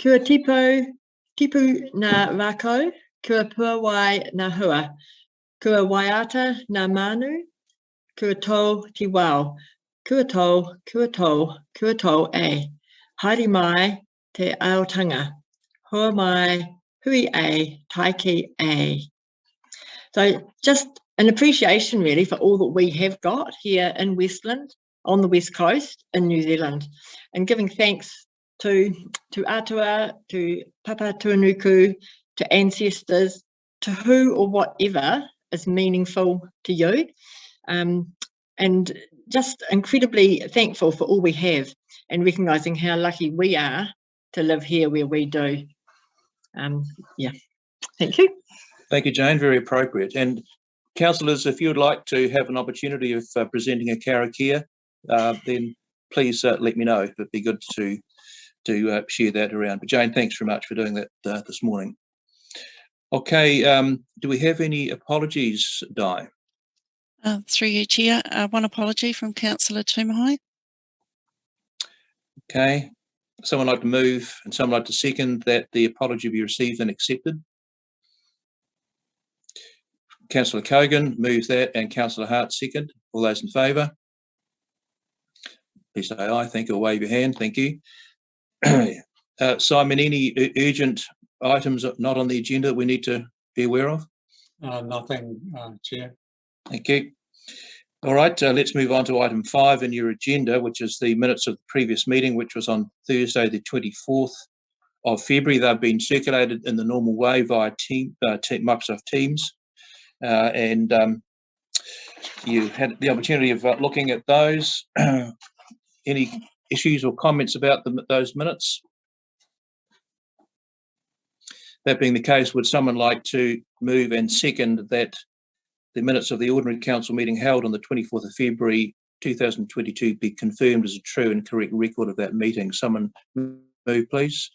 Kua tipu na rako, kua puawai na hua, kua waiata na manu, kua tau ti wau, kua tau e. Haere mai te aotanga, hua mai hui e, taiki e. So just an appreciation really for all that we have got here in Westland, on the West Coast in New Zealand, and giving thanks to Atua, to Papa Tuanuku, to ancestors, to who or whatever is meaningful to you, and just incredibly thankful for all we have and recognising how lucky we are to live here where we do. Yeah, thank you. Thank you, Jane, very appropriate. And councillors, if you would like to have an opportunity of presenting a karakia, then please let me know. It'd be good to share that around. But Jane, thanks very much for doing that this morning. Okay, do we have any apologies, Di? Through you, Chair, one apology from Councillor Tūmahai. Okay, someone like to move and someone like to second that the apology be received and accepted. Councillor Cogan moves that and Councillor Hart second. All those in favour? Please say aye. Thank you. Or wave your hand. Thank you. Simon, any urgent items not on the agenda that we need to be aware of? Nothing, Chair. Thank you. All right, let's move on to item 5 in your agenda, which is the minutes of the previous meeting, which was on Thursday, the 24th of February. They've been circulated in the normal way via Microsoft Teams, and you had the opportunity of looking at those. Any issues or comments about those minutes? That being the case, would someone like to move and second that the minutes of the ordinary council meeting held on the 24th of February 2022 be confirmed as a true and correct record of that meeting? Someone move, please.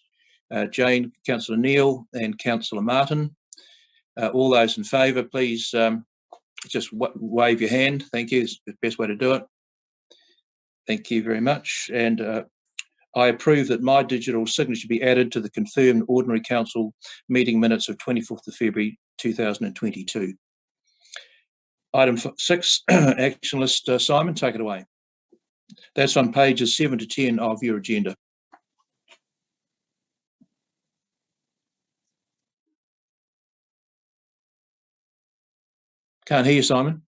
Jane, Councillor Neal and Councillor Martin. All those in favour, please just wave your hand. Thank you. It's the best way to do it. Thank you very much. And I approve that my digital signature be added to the confirmed ordinary council meeting minutes of 24th of February 2022. Item 6, action list. Simon, take it away. That's on pages 7 to 10 of your agenda. Can't hear you, Simon.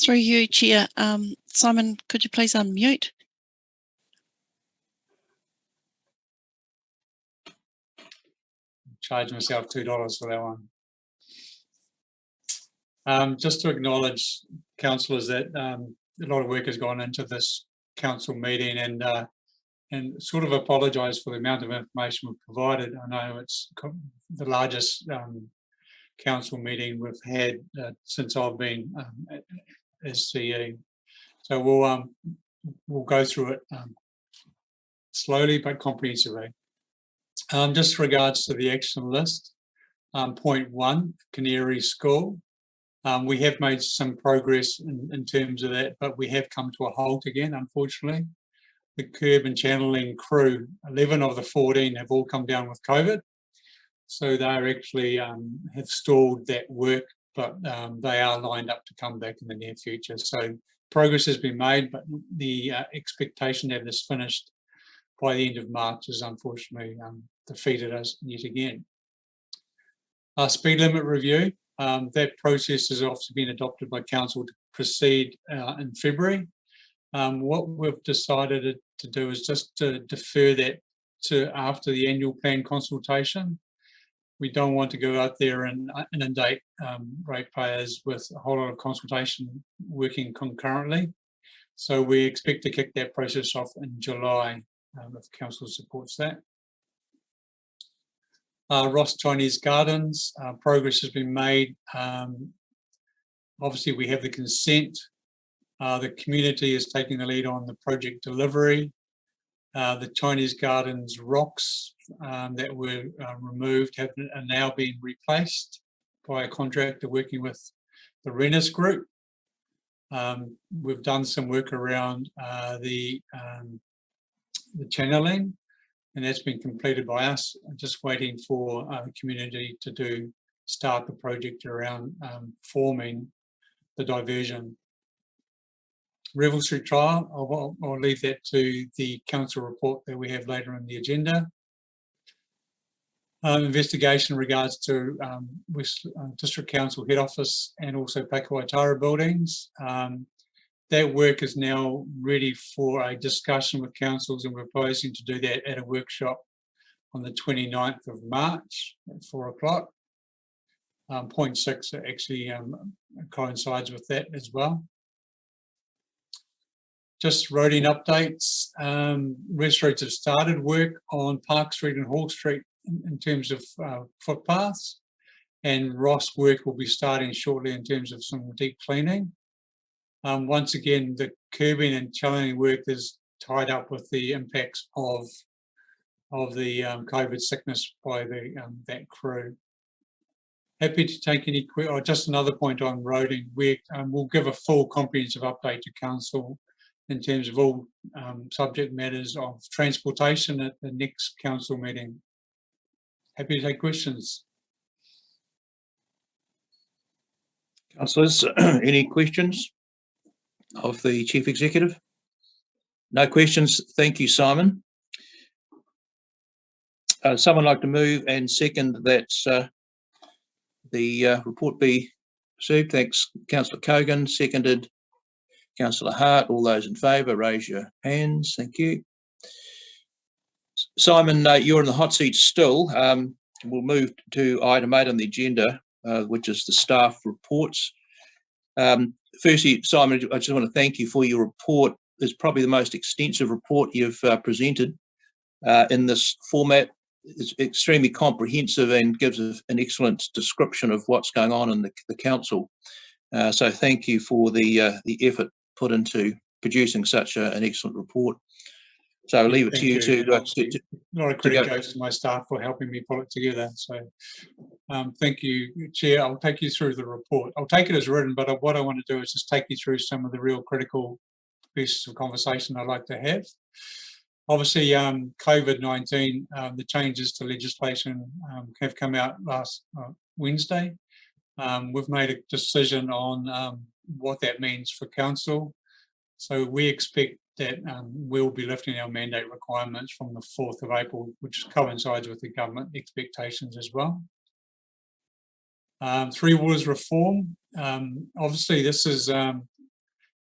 Through you, Chair. Simon, could you please unmute? Charge myself $2 for that one. Just to acknowledge, councillors, that a lot of work has gone into this council meeting, and sort of apologise for the amount of information we've provided. I know it's the largest council meeting we've had since I've been as CE. So we'll go through it slowly but comprehensively. Just regards to the action list, point 1, Canary School. We have made some progress in terms of that, but we have come to a halt again, unfortunately. The curb and channeling crew, 11 of the 14 have all come down with COVID. So they actually have stalled that work, but they are lined up to come back in the near future. So progress has been made, but the expectation to have this finished by the end of March is unfortunately defeated us yet again. Speed limit review, that process has obviously been adopted by council to proceed in February. What we've decided to do is just to defer that to after the annual plan consultation. We don't want to go out there and inundate ratepayers with a whole lot of consultation working concurrently. So we expect to kick that process off in July if council supports that. Ross Chinese Gardens, progress has been made. Obviously we have the consent. The community is taking the lead on the project delivery. The Chinese Gardens rocks that were removed are now being replaced by a contractor working with the Rennis Group. We've done some work around the channeling, and that's been completed by us. I'm just waiting for the community to start the project around forming the diversion. Revel Street trial, I'll leave that to the council report that we have later in the agenda. Investigation in regards to West District Council head office and also Pakuaitara buildings. That work is now ready for a discussion with councils, and we're proposing to do that at a workshop on the 29th of March at 4 o'clock. Point 6 actually coincides with that as well. Just roading updates. West Roads have started work on Park Street and Hall Street in terms of footpaths, and Ross work will be starting shortly in terms of some deep cleaning. Once again, the curbing and channeling work is tied up with the impacts of the COVID sickness by that crew. Happy to take any questions. Just another point on roading. We'll give a full comprehensive update to council in terms of all subject matters of transportation at the next council meeting. Happy to take questions. Councillors, any questions of the Chief Executive? No questions. Thank you, Simon. Someone like to move and second that the report be received? Thanks, Councillor Cogan. Seconded, Councillor Hart. All those in favour, raise your hands. Thank you. Simon, you're in the hot seat still. We'll move to item 8 on the agenda, which is the staff reports. Firstly, Simon, I just want to thank you for your report. It's probably the most extensive report you've presented in this format. It's extremely comprehensive and gives an excellent description of what's going on in the council. So thank you for the effort put into producing such an excellent report. So I'll leave it to you to a lot of credit goes to my staff for helping me pull it together. So thank you, Chair. I'll take you through the report. I'll take it as written, but what I want to do is just take you through some of the real critical pieces of conversation I'd like to have. Obviously, COVID-19, the changes to legislation have come out last Wednesday. We've made a decision on what that means for council. So we expect that we'll be lifting our mandate requirements from the 4th of April, which coincides with the government expectations as well. Three Waters reform. Obviously, this is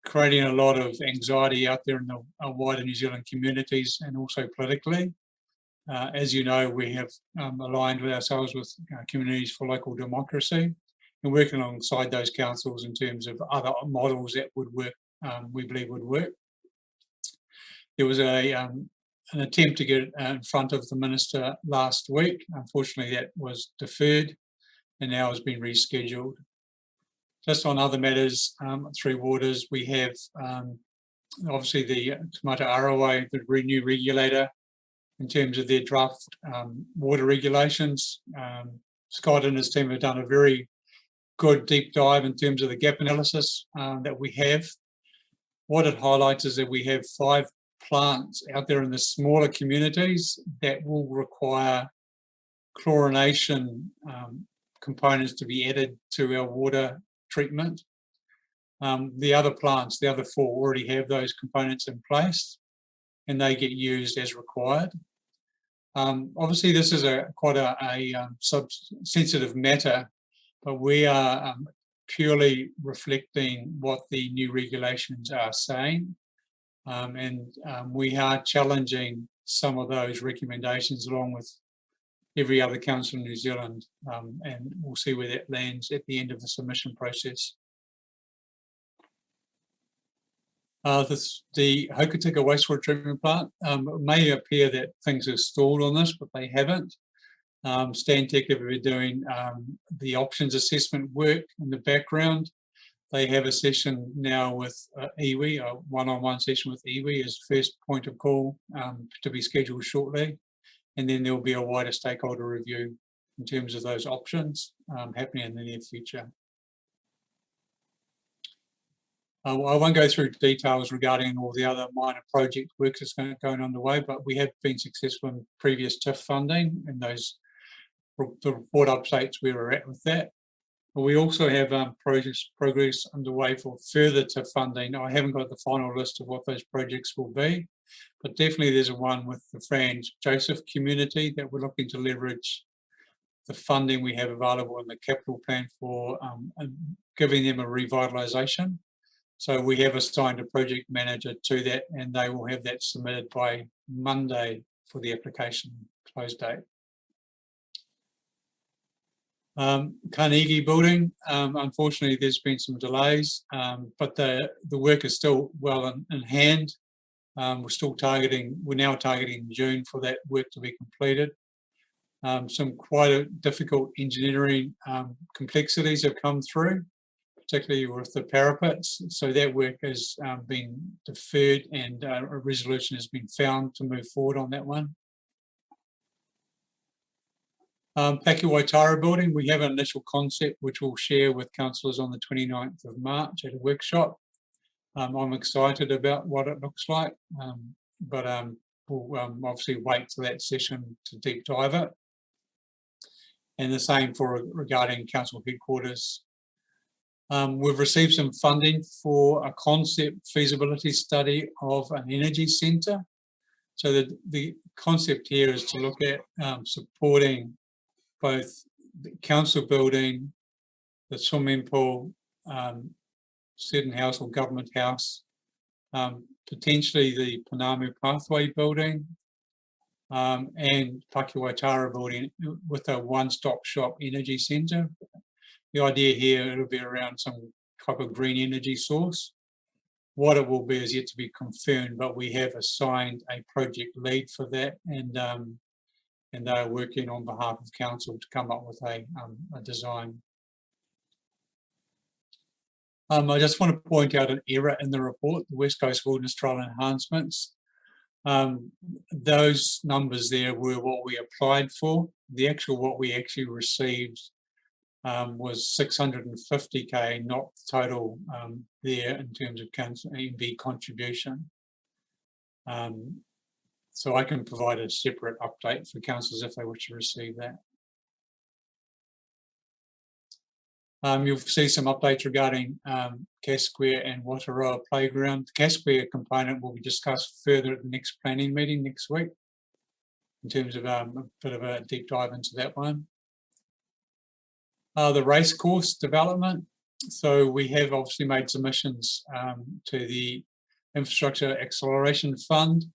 creating a lot of anxiety out there in the wider New Zealand communities and also politically. As you know, we have aligned with ourselves with Communities for Local Democracy and working alongside those councils in terms of other models that would work, we believe would work. There was an attempt to get in front of the Minister last week. Unfortunately, that was deferred and now has been rescheduled. Just on other matters, Three Waters, we have obviously the Tamata Arawa, the new regulator, in terms of their draft water regulations. Scott and his team have done a very good deep dive in terms of the gap analysis that we have. What it highlights is that we have 5 plants out there in the smaller communities that will require chlorination components to be added to our water treatment. The other plants, the other 4, already have those components in place and they get used as required. Obviously, this is quite a sensitive matter, but we are purely reflecting what the new regulations are saying. We are challenging some of those recommendations along with every other council in New Zealand, and we'll see where that lands at the end of the submission process. The Hokitika wastewater treatment plant, it may appear that things are stalled on this, but they haven't. Stantec have been doing the options assessment work in the background. They have a session now with iwi, a one-on-one session with iwi as first point of call to be scheduled shortly. And then there will be a wider stakeholder review in terms of those options happening in the near future. I won't go through details regarding all the other minor project works that's going underway, but we have been successful in previous TIF funding and those the report updates where we're at with that. But we also have progress underway for further TIF funding. I haven't got the final list of what those projects will be, but definitely there's one with the Franz Joseph community that we're looking to leverage the funding we have available in the capital plan for giving them a revitalisation. So we have assigned a project manager to that, and they will have that submitted by Monday for the application close date. Carnegie Building, unfortunately there's been some delays, but the work is still well in hand. We're now targeting June for that work to be completed. Some quite difficult engineering complexities have come through, particularly with the parapets. So that work has been deferred, and a resolution has been found to move forward on that one. Pakiwaitara Building, we have an initial concept which we'll share with councillors on the 29th of March at a workshop. I'm excited about what it looks like, but we'll obviously wait till that session to deep dive it. And the same for regarding council headquarters. We've received some funding for a concept feasibility study of an energy centre. So the concept here is to look at supporting both the council building, the swimming pool, student house or government house, potentially the Panamu Pathway building, and Pakiwaitara building with a one-stop shop energy centre. The idea here, it'll be around some type of green energy source. What it will be is yet to be confirmed, but we have assigned a project lead for that, and they're working on behalf of council to come up with a design. I just want to point out an error in the report, the West Coast Wilderness Trail enhancements. Those numbers there were what we applied for. What we actually received was 650k, not total there in terms of council EMB contribution. So I can provide a separate update for councillors if they wish to receive that. You'll see some updates regarding Cass Square and Wataroa Playground. The Cass Square component will be discussed further at the next planning meeting next week in terms of a bit of a deep dive into that one. The racecourse development. So we have obviously made submissions to the Infrastructure Acceleration Fund.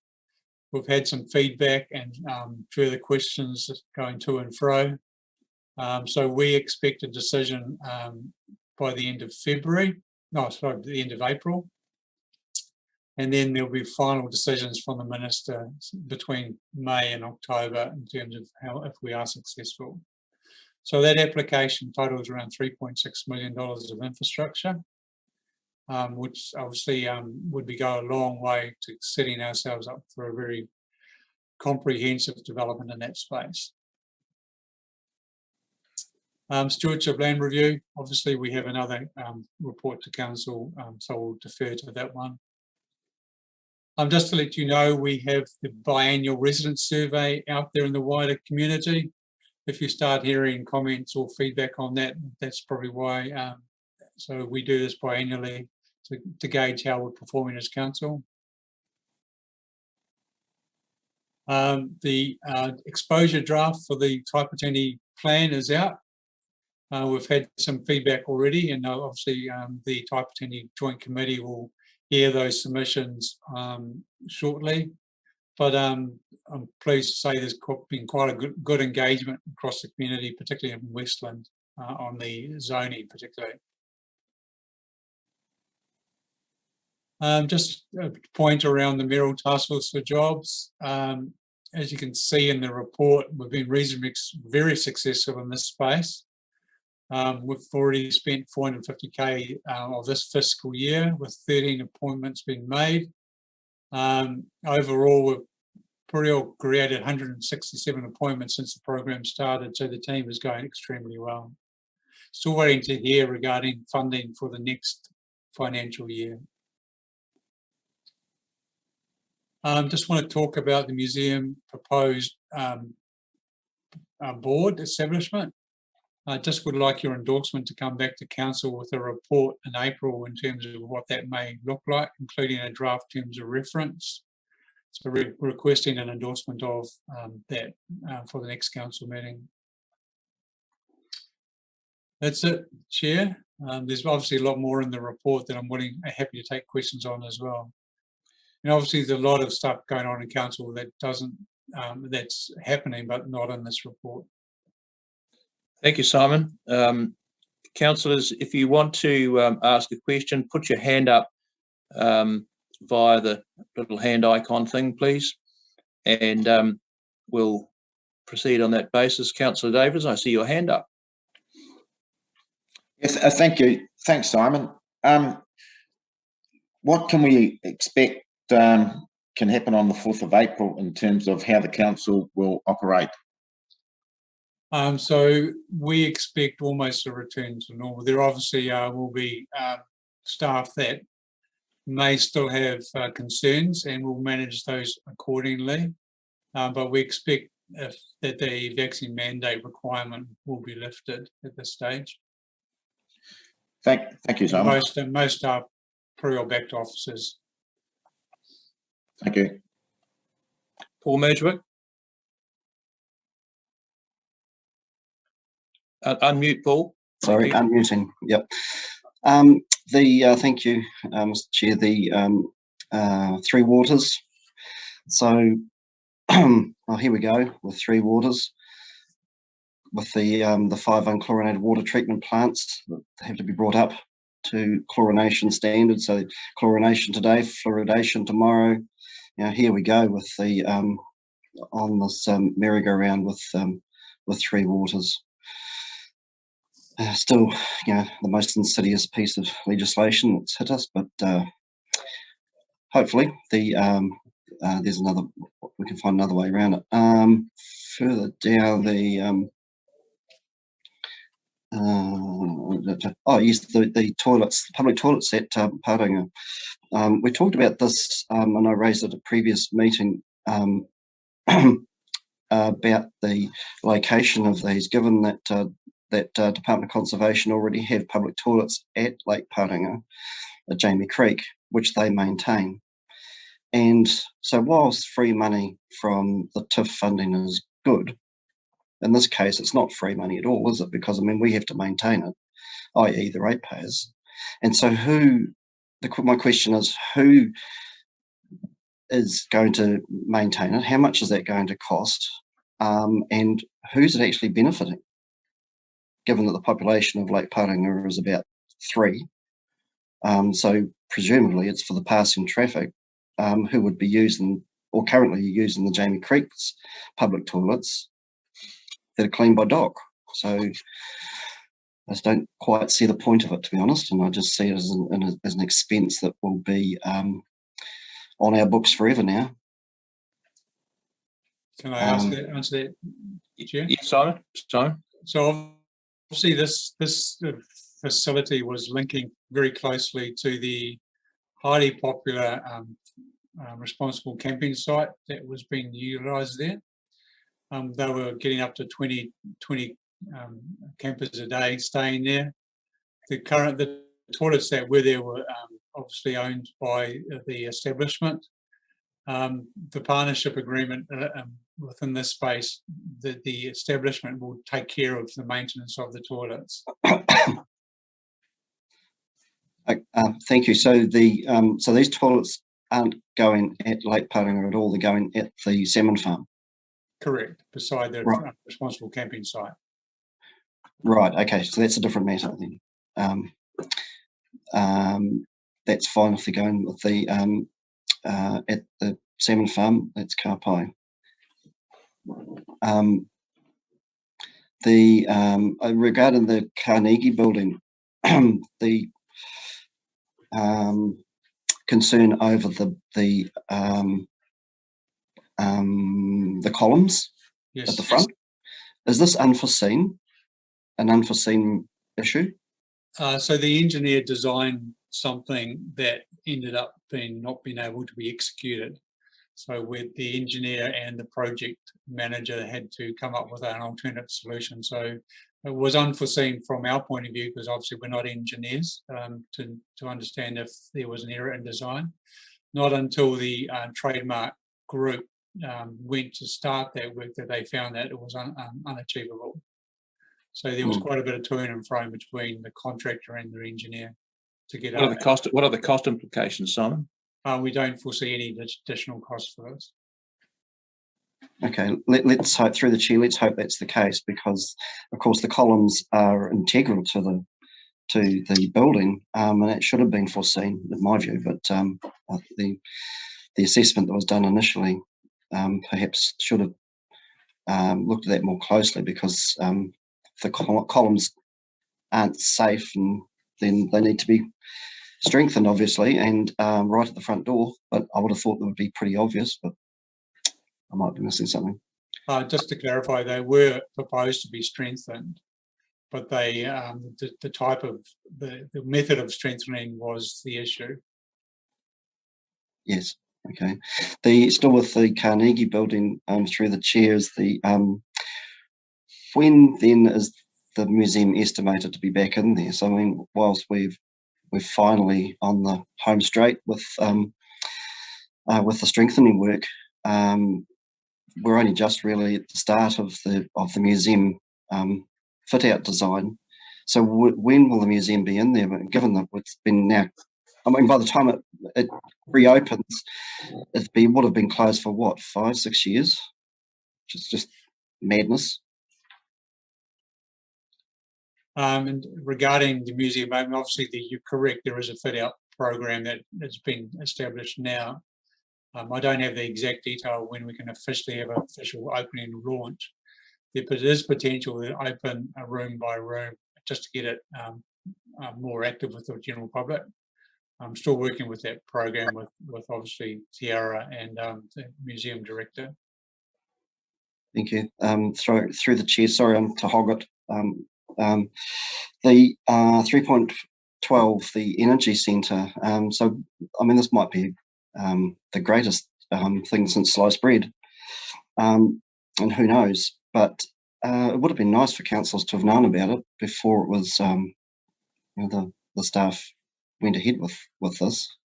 We've had some feedback and further questions going to and fro. So we expect a decision by the end of February, the end of April. And then there'll be final decisions from the Minister between May and October in terms of if we are successful. So that application totals around $3.6 million of infrastructure, which obviously would go a long way to setting ourselves up for a very comprehensive development in that space. Stewardship Land Review, obviously we have another report to council, so we'll defer to that one. Just to let you know, we have the biannual resident survey out there in the wider community. If you start hearing comments or feedback on that, that's probably why. So we do this biannually to gauge how we're performing as council. The exposure draft for the Taipatini plan is out. We've had some feedback already, and obviously the Taipatini Joint Committee will hear those submissions shortly. But I'm pleased to say there's been quite a good engagement across the community, particularly in Westland, on the zoning particularly. Just a point around the Mayoral Taskforce for Jobs. As you can see in the report, we've been reasonably very successful in this space. We've already spent 450k of this fiscal year with 13 appointments being made. Overall, we've pretty well created 167 appointments since the program started, so the team is going extremely well. Still waiting to hear regarding funding for the next financial year. Just want to talk about the museum proposed board establishment. I just would like your endorsement to come back to council with a report in April in terms of what that may look like, including a draft terms of reference. So we're requesting an endorsement of that for the next council meeting. That's it, Chair. There's obviously a lot more in the report that I'm happy to take questions on as well. And obviously there's a lot of stuff going on in council that that's happening, but not in this report. Thank you, Simon. Councillors, if you want to ask a question, put your hand up via the little hand icon thing, please, and we'll proceed on that basis. Councillor Davis, I see your hand up. Yes, thank you. Thanks, Simon. What can we expect can happen on the 4th of April in terms of how the council will operate? So we expect almost a return to normal. There obviously will be staff that may still have concerns, and we'll manage those accordingly. But we expect that the vaccine mandate requirement will be lifted at this stage. Thank you, Simon. Most staff pre or back to offices. Thank you. Paul Madgwick. Unmute, Paul. Sorry, unmuting. Yep. Thank you, Mr. Chair. The Three Waters. So, well, here we go with Three Waters, with the 5 unchlorinated water treatment plants that have to be brought up to chlorination standards. So, chlorination today, fluoridation tomorrow. Here we go with the on this merry-go-round with Three Waters. Still, the most insidious piece of legislation that's hit us, but hopefully there's another. We can find another way around it. Further down the the toilets, the public toilets at Paringa. We talked about this, and I raised it at a previous meeting about the location of these, given that Department of Conservation already have public toilets at Lake Paringa, at Jamie Creek, which they maintain. And so whilst free money from the TIF funding is good, in this case, it's not free money at all, is it? Because, I mean, we have to maintain it, i.e. the ratepayers. And so my question is, who is going to maintain it? How much is that going to cost? And who's it actually benefiting? Given that the population of Lake Paringa is about 3. So presumably it's for the passing traffic who would be using, or currently using, the Jamie Creek's public toilets that are cleaned by DOC. So I just don't quite see the point of it, to be honest, and I just see it as an expense that will be on our books forever now. Can I answer that, Chair? Yes, Simon. So obviously this facility was linking very closely to the highly popular responsible camping site that was being utilised there. They were getting up to 20 campers a day staying there. The toilets that were there were obviously owned by the establishment. The partnership agreement within this space, the establishment will take care of the maintenance of the toilets. Thank you. So so these toilets aren't going at Lake Paringa at all; they're going at the salmon farm. Correct, beside the responsible camping site. Right. Okay. So that's a different matter then. That's fine if they're going with the at the salmon farm. That's Karpai. Regarding the Carnegie building, the concern over the columns at the front, is this an unforeseen issue? So the engineer designed something that ended up not being able to be executed. So with the engineer and the project manager had to come up with an alternate solution. So it was unforeseen from our point of view, because obviously we're not engineers, to understand if there was an error in design. Not until the trademark group went to start that work that they found that it was unachievable. So there was quite a bit of to and fro between the contractor and the engineer to get What are the cost implications, Simon? We don't foresee any additional costs for this. Okay, let's hope, through the chair, let's hope that's the case, because of course the columns are integral to the building, and it should have been foreseen, in my view. But the assessment that was done initially perhaps should have looked at that more closely, because the columns aren't safe, and then they need to be strengthened, obviously, and right at the front door. But I would have thought that would be pretty obvious, but I might be missing something. Just to clarify, they were proposed to be strengthened, but they the type of the method of strengthening was the issue. Yes. Okay. Still with the Carnegie building, through the chairs, when then is the museum estimated to be back in there? So I mean, whilst we're finally on the home straight with the strengthening work, we're only just really at the start of the museum fit out design. So when will the museum be in there? But given that it's been now, I mean, by the time it reopens, would have been closed for what, 5-6 years, which is just madness. And regarding the museum, obviously you're correct. There is a fit out program that has been established now. I don't have the exact detail when we can officially have an official opening and launch. There is potential to open a room by room just to get it more active with the general public. I'm still working with that program with obviously Tiara and the museum director. Thank you. Through the chair, sorry, I'm to hog it. The 3.12, the energy centre. So, I mean, this might be the greatest thing since sliced bread, and who knows? But it would have been nice for councillors to have known about it before it was, the staff went ahead with this.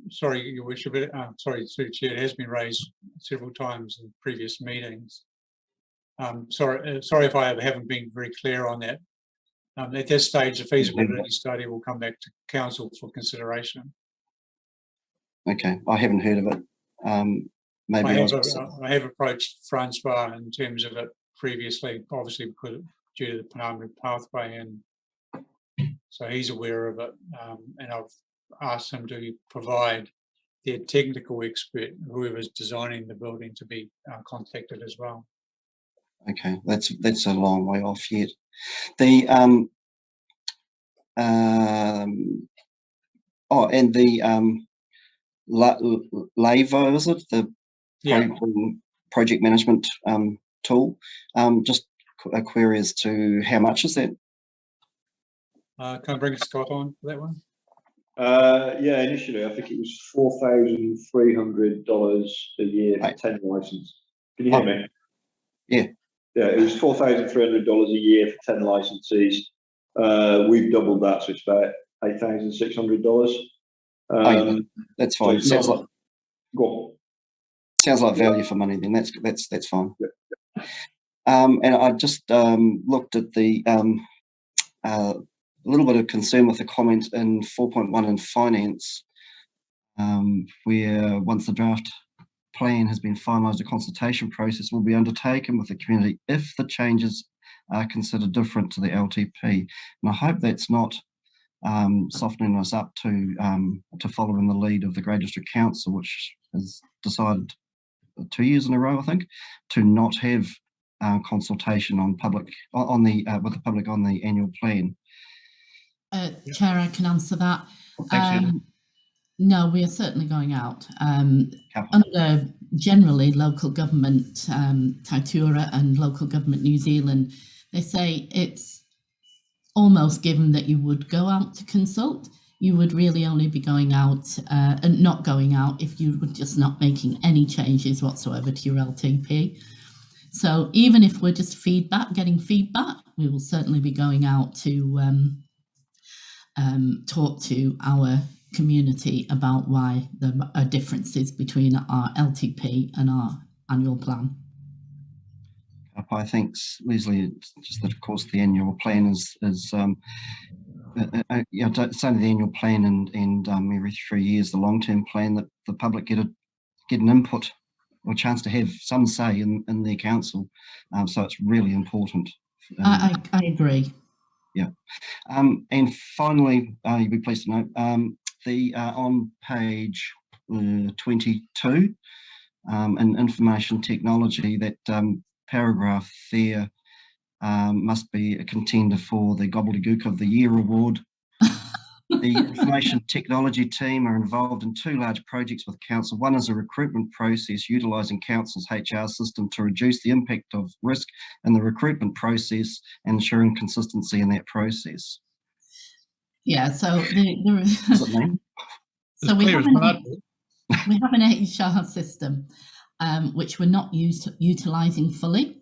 Sorry, Your Worship. Sorry, through Chair, it has been raised several times in previous meetings. Sorry if I haven't been very clear on that. At this stage, the feasibility study will come back to council for consideration. Okay, I haven't heard of it. Maybe I have approached Francois in terms of it previously, obviously because due to the Panama pathway, and so he's aware of it. And I've asked him to provide their technical expert, whoever's designing the building, to be contacted as well. Okay, that's a long way off yet. The and the LAVO, is it the project management tool? Just a query as to how much is that? Can I bring Scott on for that one? Yeah, initially I think it was $4,300 a year for 10 licenses. Can you hear me? Yeah. Yeah, it was $4,300 a year for 10 licenses. We've doubled that, so it's about $8,600. That's fine. So sounds like, go on. Sounds like value for money. Then that's fine. Yeah. And I just looked at the a little bit of concern with the comment in 4.1 in finance, where once the draft plan has been finalised, a consultation process will be undertaken with the community if the changes are considered different to the LTP. And I hope that's not softening us up to follow in the lead of the Grey District Council, which has decided 2 years in a row, I think, to not have consultation on public with the public on the annual plan. Chair, I can answer that. Thanks, no, we are certainly going out. Under generally local government, Tautura and local government New Zealand, they say it's almost given that you would go out to consult, you would really only be going out and not going out if you were just not making any changes whatsoever to your LTP. So even if we're just getting feedback, we will certainly be going out to talk to our community about why there are differences between our LTP and our annual plan. I think, Leslie, it's just that, of course, the annual plan is it's only the annual plan and every 3 years the long-term plan that the public get an input or a chance to have some say in their council. So it's really important. I agree. Yeah. And finally, you'll be pleased to know, on page 22, in information technology, that paragraph there must be a contender for the Gobbledygook of the Year award. The information technology team are involved in 2 large projects with council. One is a recruitment process utilising council's HR system to reduce the impact of risk in the recruitment process and ensuring consistency in that process. Yeah, so What does it mean? so we have an HR system which we're not utilising fully.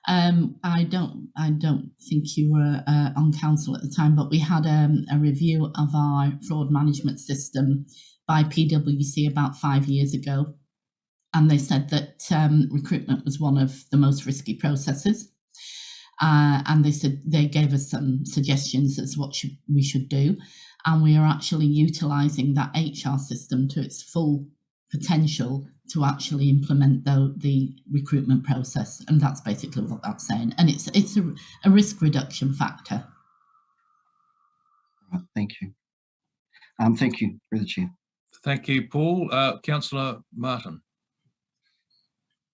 I don't think you were on council at the time, but we had a review of our fraud management system by PwC about 5 years ago, and they said that recruitment was one of the most risky processes. And they gave us some suggestions as what we should do, and we are actually utilising that HR system to its full potential to actually implement the recruitment process, and that's basically what that's saying. And it's a risk reduction factor. Right, thank you. Thank you, through the chair. Thank you, Paul. Councillor Martin.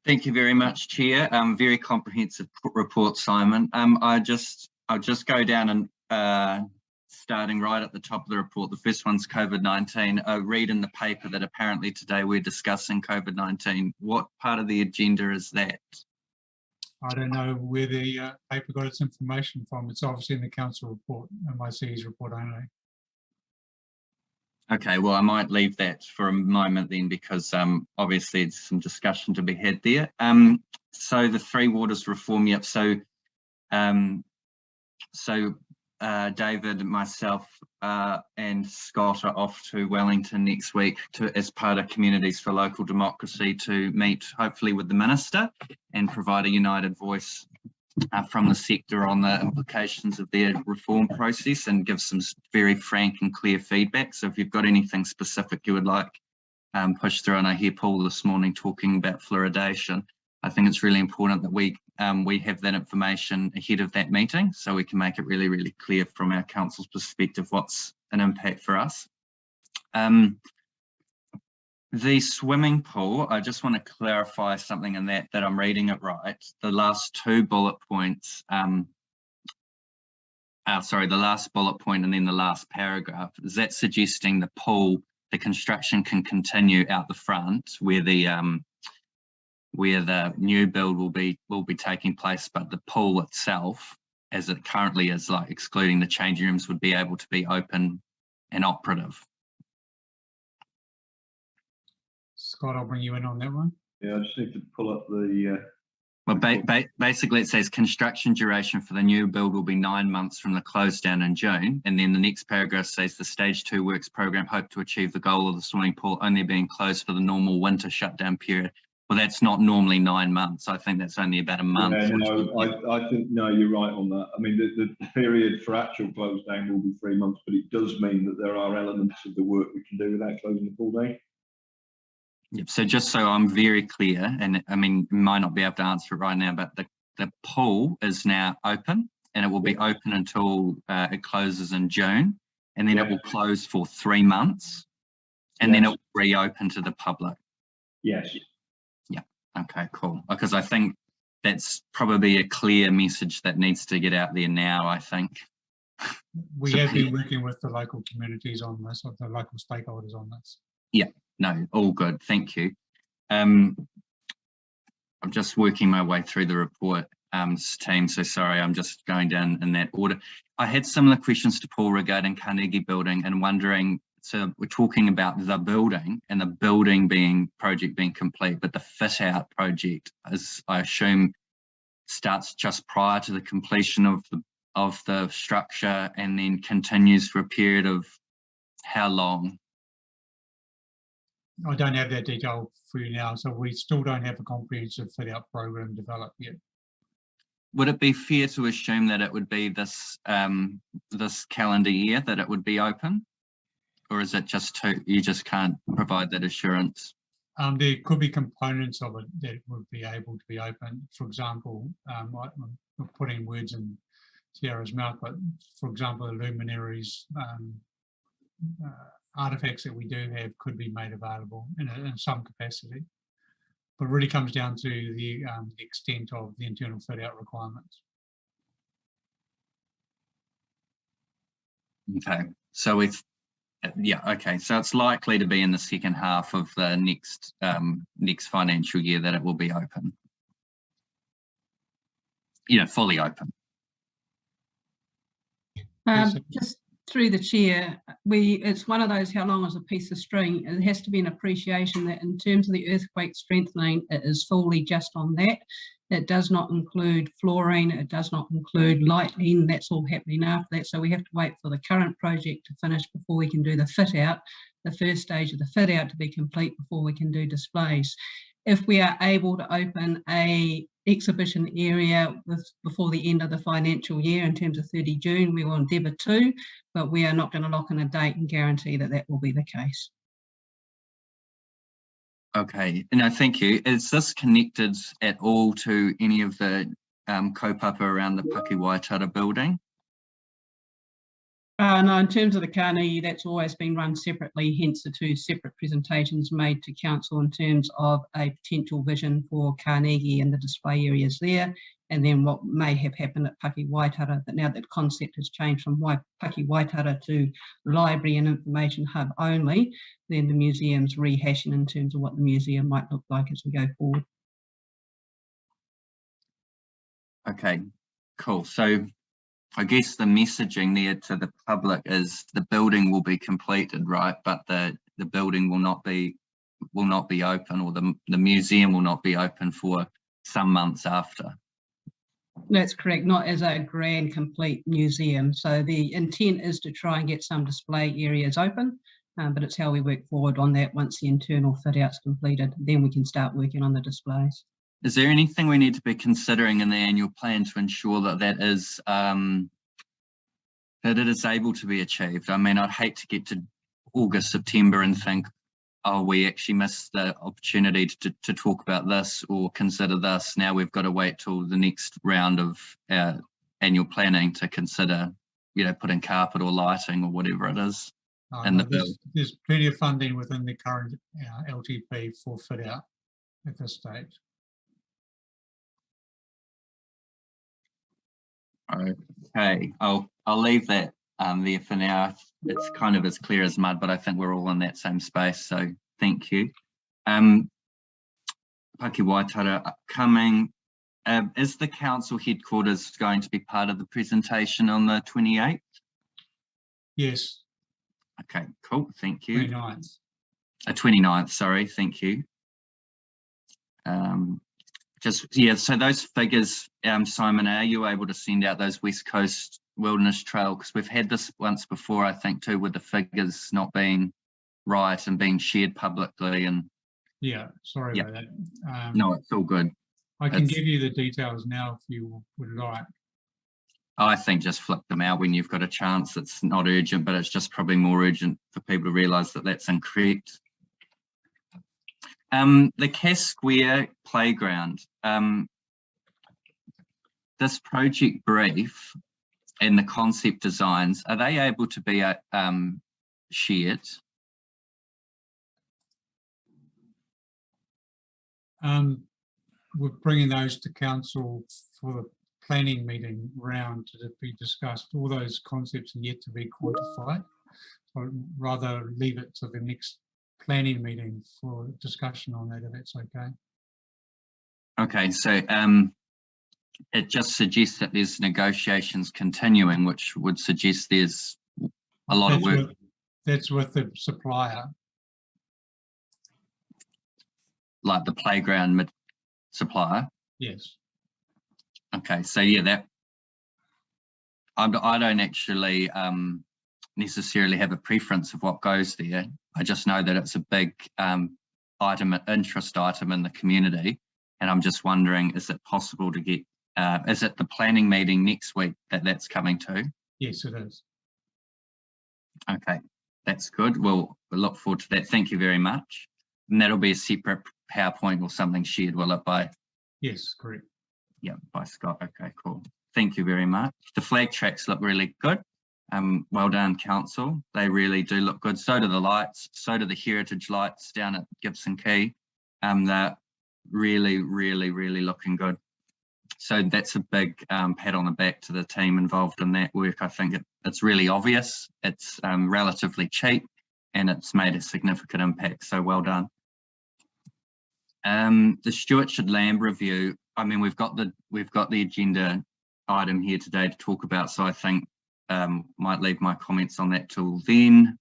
Thank you very much, Chair. Very comprehensive report, Simon. I'll just go down and starting right at the top of the report. The first one's COVID-19. I read in the paper that apparently today we're discussing COVID-19. What part of the agenda is that? I don't know where the paper got its information from. It's obviously in the council report, MIC's report only. Okay, well, I might leave that for a moment then, because obviously it's some discussion to be had there. So the Three Waters reform, yep. So David, myself, and Scott are off to Wellington next week as part of Communities for Local Democracy to meet, hopefully, with the Minister and provide a united voice from the sector on the implications of their reform process and give some very frank and clear feedback. So if you've got anything specific you would like pushed through, and I hear Paul this morning talking about fluoridation, I think it's really important that we have that information ahead of that meeting so we can make it really, really clear from our council's perspective what's an impact for us. The swimming pool, I just want to clarify something in that I'm reading it right. The last 2 bullet points, sorry, the last bullet point and then the last paragraph, is that suggesting the pool, the construction can continue out the front where the new build will be taking place, but the pool itself, as it currently is, like excluding the changing rooms, would be able to be open and operative. Scott, I'll bring you in on that one. Yeah, I just need to pull up the... Well, basically it says construction duration for the new build will be 9 months from the close down in June. And then the next paragraph says the stage 2 works program hope to achieve the goal of the swimming pool only being closed for the normal winter shutdown period. Well, that's not normally 9 months. I think that's only about a month. Yeah, no, I think, no, you're right on that. I mean, the period for actual close down will be 3 months, but it does mean that there are elements of the work we can do without closing the pool down. Yep. So just so I'm very clear, and I mean, might not be able to answer it right now, but the pool is now open, and it will be open until it closes in June, and then it will close for 3 months, and then it will reopen to the public. Yes. Yeah. Okay, cool. Because I think that's probably a clear message that needs to get out there now, I think. We have been working with the local communities on this, or the local stakeholders on this. Yeah. No, all good. Thank you. I'm just working my way through the report. team. So sorry, I'm just going down in that order. I had similar questions to Paul regarding Carnegie Building and wondering, so we're talking about the building and the building project being complete, but the fit out project, as I assume, starts just prior to the completion of the structure and then continues for a period of how long? I don't have that detail for you now, so we still don't have a comprehensive fit out program developed yet. Would it be fair to assume that it would be this this calendar year that it would be open, or is it just you just can't provide that assurance? There could be components of it that would be able to be open. For example, I'm putting words in Sierra's mouth, but for example, the luminaries, artifacts that we do have could be made available in some capacity, but it really comes down to the extent of the internal fit out requirements. Okay, so okay, so it's likely to be in the second half of the next financial year that it will be open, fully open. Just through the chair, it's one of those, how long is a piece of string? It has to be an appreciation that in terms of the earthquake strengthening, it is fully just on that. It does not include flooring, it does not include lighting, that's all happening after that. So we have to wait for the current project to finish before we can do the fit out, the first stage of the fit out to be complete before we can do displays. If we are able to open a exhibition area before the end of the financial year in terms of 30 June, we will endeavour to, but we are not going to lock in a date and guarantee that that will be the case. Okay, no, thank you. Is this connected at all to any of the kaupapa around the Paki Waitara building? No, in terms of the Carnegie, that's always been run separately, hence the two separate presentations made to council in terms of a potential vision for Carnegie and the display areas there, and then what may have happened at Paki Waitara, but now that concept has changed from Paki Waitara to library and information hub only, then the museum's rehashing in terms of what the museum might look like as we go forward. Okay, cool. So I guess the messaging there to the public is the building will be completed, right? But the building will not be open, or the museum will not be open for some months after. That's correct, not as a grand complete museum. So the intent is to try and get some display areas open, but it's how we work forward on that. Once the internal fit out's completed, then we can start working on the displays. Is there anything we need to be considering in the annual plan to ensure that that it is able to be achieved? I mean, I'd hate to get to August, September and think, oh, we actually missed the opportunity to talk about this or consider this. Now we've got to wait till the next round of annual planning to consider, putting carpet or lighting or whatever it is. In the bill. There's plenty of funding within the current LTP for fit out at this stage. Okay, I'll leave that there for now. It's kind of as clear as mud, but I think we're all in that same space, so thank you. Paki Waitara coming. Is the council headquarters going to be part of the presentation on the 28th? Yes. Okay, cool, thank you. 29th. 29th, sorry, thank you. So those figures, Simon, are you able to send out those West Coast Wilderness Trail? Because we've had this once before, I think, too, with the figures not being right and being shared publicly. And yeah, sorry about that. No, it's all good. I can give you the details now if you would like. I think just flip them out when you've got a chance. It's not urgent, but it's just probably more urgent for people to realise that that's incorrect. The Cass Square playground, this project brief and the concept designs, are they able to be shared? We're bringing those to council for the planning meeting round to be discussed. All those concepts are yet to be quantified. So I'd rather leave it to the next planning meeting for discussion on that, if that's okay. Okay, so it just suggests that there's negotiations continuing, which would suggest there's a lot of work. That's with the supplier. Like the playground supplier. Yes. Okay, so yeah, that I don't actually necessarily have a preference of what goes there. I just know that it's a big interest item in the community, and I'm just wondering, is it possible to get? Is it the planning meeting next week that's coming to? Yes, it is. Okay, that's good. We'll look forward to that. Thank you very much. And that'll be a separate PowerPoint or something shared, will it, by? Yes, correct. Yeah, by Scott. Okay, cool. Thank you very much. The flag tracks look really good. Well done, council. They really do look good. So do the lights. So do the heritage lights down at Gibson Quay. They're really, really, really looking good. So that's a big pat on the back to the team involved in that work. I think it's really obvious. It's relatively cheap, and it's made a significant impact. So well done. The Stewardship Land Review. I mean, we've got the agenda item here today to talk about. So I think might leave my comments on that till then.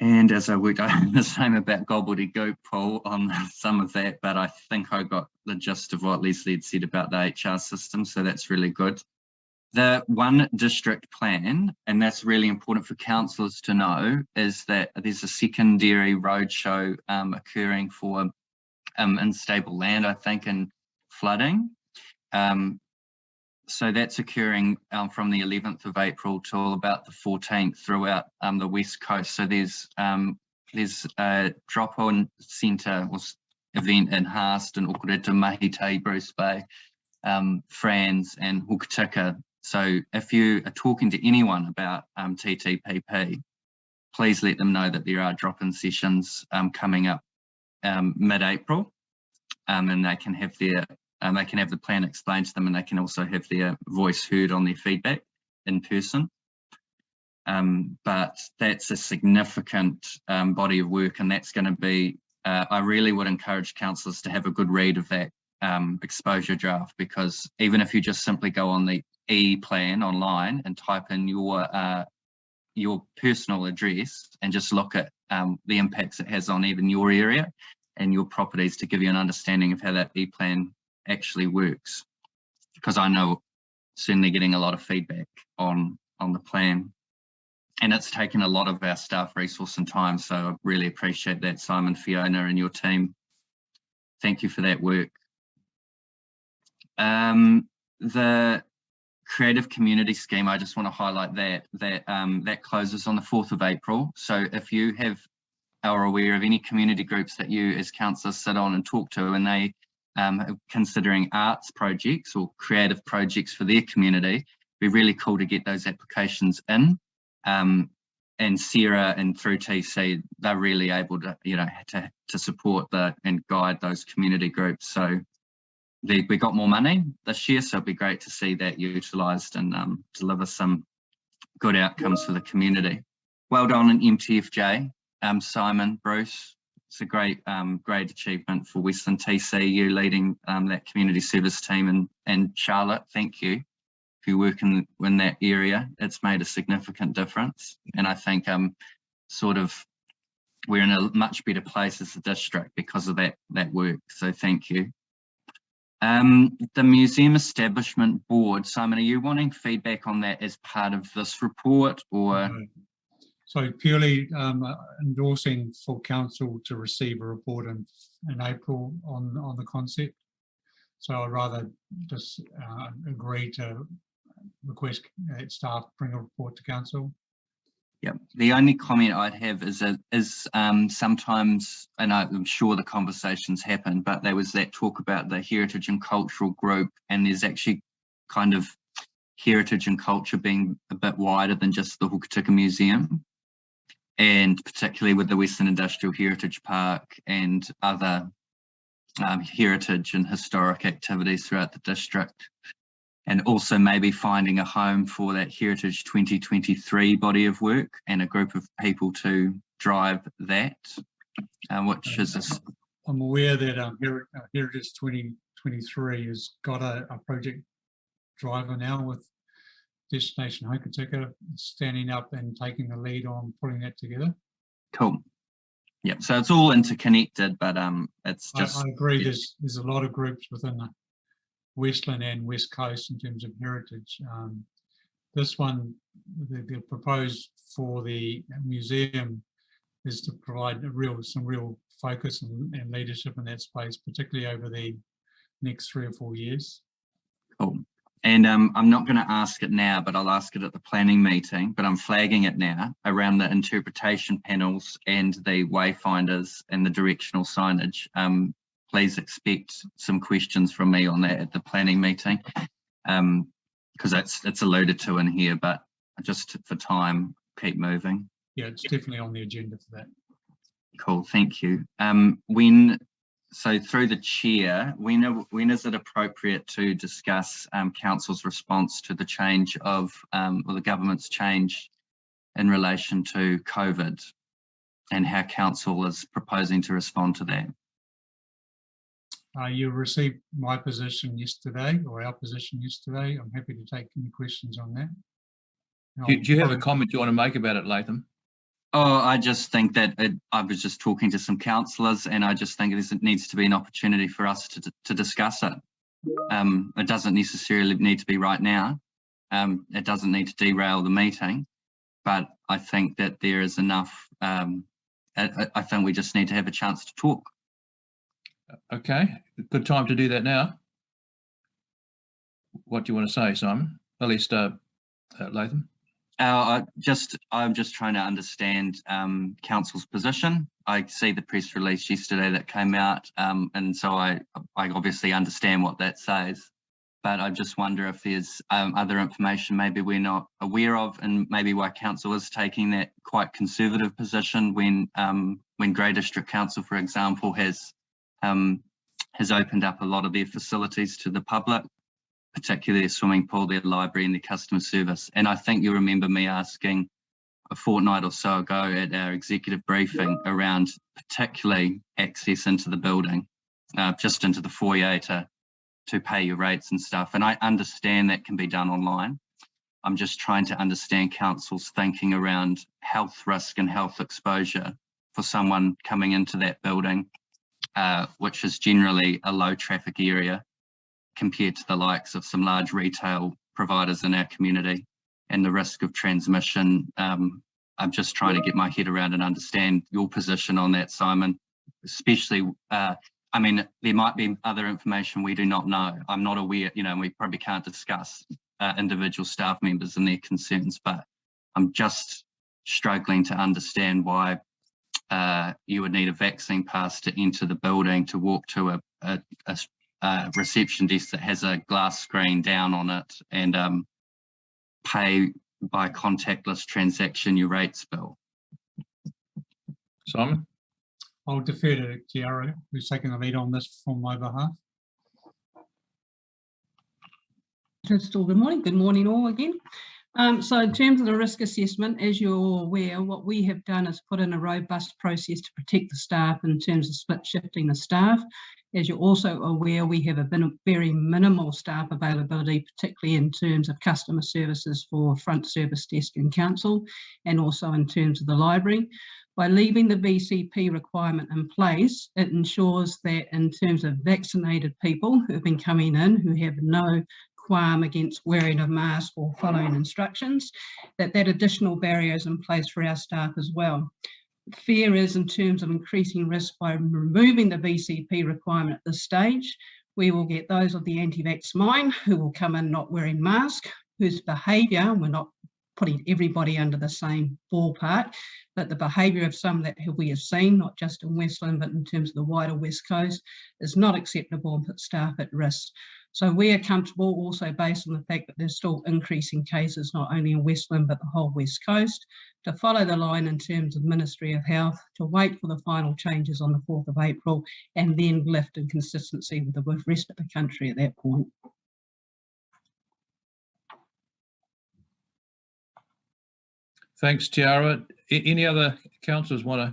And as I worked out the same about gobbledygook, Paul, on some of that, but I think I got the gist of what Leslie had said about the HR system, so that's really good. The one district plan, and that's really important for councillors to know, is that there's a secondary roadshow occurring for unstable land, I think, and flooding. So that's occurring from the 11th of April till about the 14th throughout the West Coast. So there's a drop-on centre event in Haast and Okareta, Mahite, Bruce Bay, Franz and Hokitika. So if you are talking to anyone about TTPP, please let them know that there are drop-in sessions coming up mid-April, and they can have the plan explained to them, and they can also have their voice heard on their feedback in person. But that's a significant body of work, and that's going to be, I really would encourage councillors to have a good read of that exposure draft, because even if you just simply go on the e-plan online and type in your personal address and just look at the impacts it has on even your area and your properties, to give you an understanding of how that e-plan actually works, because I know certainly getting a lot of feedback on the plan, and it's taken a lot of our staff resource and time, so I really appreciate that, Simon, Fiona and your team. Thank you for that work. The Creative Community Scheme, I just want to highlight that closes on the 4th of April. So if you are aware of any community groups that you as councillors sit on and talk to, and they considering arts projects or creative projects for their community, it'd be really cool to get those applications in. And Sarah and through TC, they're really able to, to support and guide those community groups. So we got more money this year, so it'd be great to see that utilised and deliver some good outcomes for the community. Well done in MTFJ, Simon, Bruce. It's a great achievement for Western TC, you leading that community service team, and Charlotte, thank you for your work in that area. It's made a significant difference, and I think we're in a much better place as a district because of that work, so thank you. The Museum Establishment Board, Simon, are you wanting feedback on that as part of this report, or? So purely endorsing for council to receive a report in April on the concept. So I'd rather just agree to request staff bring a report to council. Yeah, the only comment I'd have is sometimes, and I'm sure the conversations happen, but there was that talk about the heritage and cultural group, and there's actually kind of heritage and culture being a bit wider than just the Hokitika Museum, and particularly with the Western Industrial Heritage Park and other heritage and historic activities throughout the district. And also maybe finding a home for that Heritage 2023 body of work and a group of people to drive that, which is... I'm aware that Heritage 23 has got a project driver now with Destination Hokitika standing up and taking the lead on putting that together. Cool. Yeah, so it's all interconnected, but it's just. I agree. There's a lot of groups within the Westland and West Coast in terms of heritage. This one, the proposed for the museum is to provide some real focus and leadership in that space, particularly over the next 3 or 4 years. Cool. And I'm not going to ask it now, but I'll ask it at the planning meeting, but I'm flagging it now around the interpretation panels and the wayfinders and the directional signage. Please expect some questions from me on that at the planning meeting, because it's alluded to in here, but just for time, keep moving. Yeah, it's definitely on the agenda for that. Cool, thank you. So through the chair, when is it appropriate to discuss council's response to the change of, or the government's change in relation to COVID, and how council is proposing to respond to that? You received my position yesterday, or our position yesterday. I'm happy to take any questions on that. Do you have a comment you want to make about it, Latham? Oh, I just think that I was just talking to some councillors, and I just think it needs to be an opportunity for us to discuss it. It doesn't necessarily need to be right now. It doesn't need to derail the meeting, but I think that there is enough. I think we just need to have a chance to talk. Okay, good time to do that now. What do you want to say, Simon? At least Latham. I'm just trying to understand council's position. I see the press release yesterday that came out, and so I obviously understand what that says. But I just wonder if there's other information maybe we're not aware of, and maybe why council is taking that quite conservative position when Grey District Council, for example, has opened up a lot of their facilities to the public, particularly their swimming pool, their library and their customer service. And I think you remember me asking a fortnight or so ago at our executive briefing around particularly access into the building, just into the foyer to pay your rates and stuff. And I understand that can be done online. I'm just trying to understand council's thinking around health risk and health exposure for someone coming into that building, which is generally a low traffic area compared to the likes of some large retail providers in our community, and the risk of transmission. I'm just trying to get my head around and understand your position on that, Simon, especially, I mean, there might be other information we do not know. I'm not aware, we probably can't discuss individual staff members and their concerns, but I'm just struggling to understand why you would need a vaccine pass to enter the building, to walk to a reception desk that has a glass screen down on it, and pay by contactless transaction your rates bill. Simon? I'll defer to Tiara, who's taking the lead on this on my behalf. Good morning. Good morning all again. So in terms of the risk assessment, as you're all aware, what we have done is put in a robust process to protect the staff in terms of split shifting the staff. As you're also aware, we have a very minimal staff availability, particularly in terms of customer services for front service desk and council, and also in terms of the library. By leaving the VCP requirement in place, it ensures that in terms of vaccinated people who have been coming in, who have no qualm against wearing a mask or following instructions, that additional barrier is in place for our staff as well. Fear is in terms of increasing risk by removing the VCP requirement at this stage. We will get those of the anti-vax mind who will come in not wearing masks, whose behaviour, we're not putting everybody under the same ballpark, but the behaviour of some that we have seen, not just in Westland, but in terms of the wider West Coast, is not acceptable and puts staff at risk. So we are comfortable also based on the fact that there's still increasing cases, not only in Westland, but the whole West Coast, to follow the line in terms of Ministry of Health, to wait for the final changes on the 4th of April, and then lift in consistency with the rest of the country at that point. Thanks, Tiara. Any other councillors want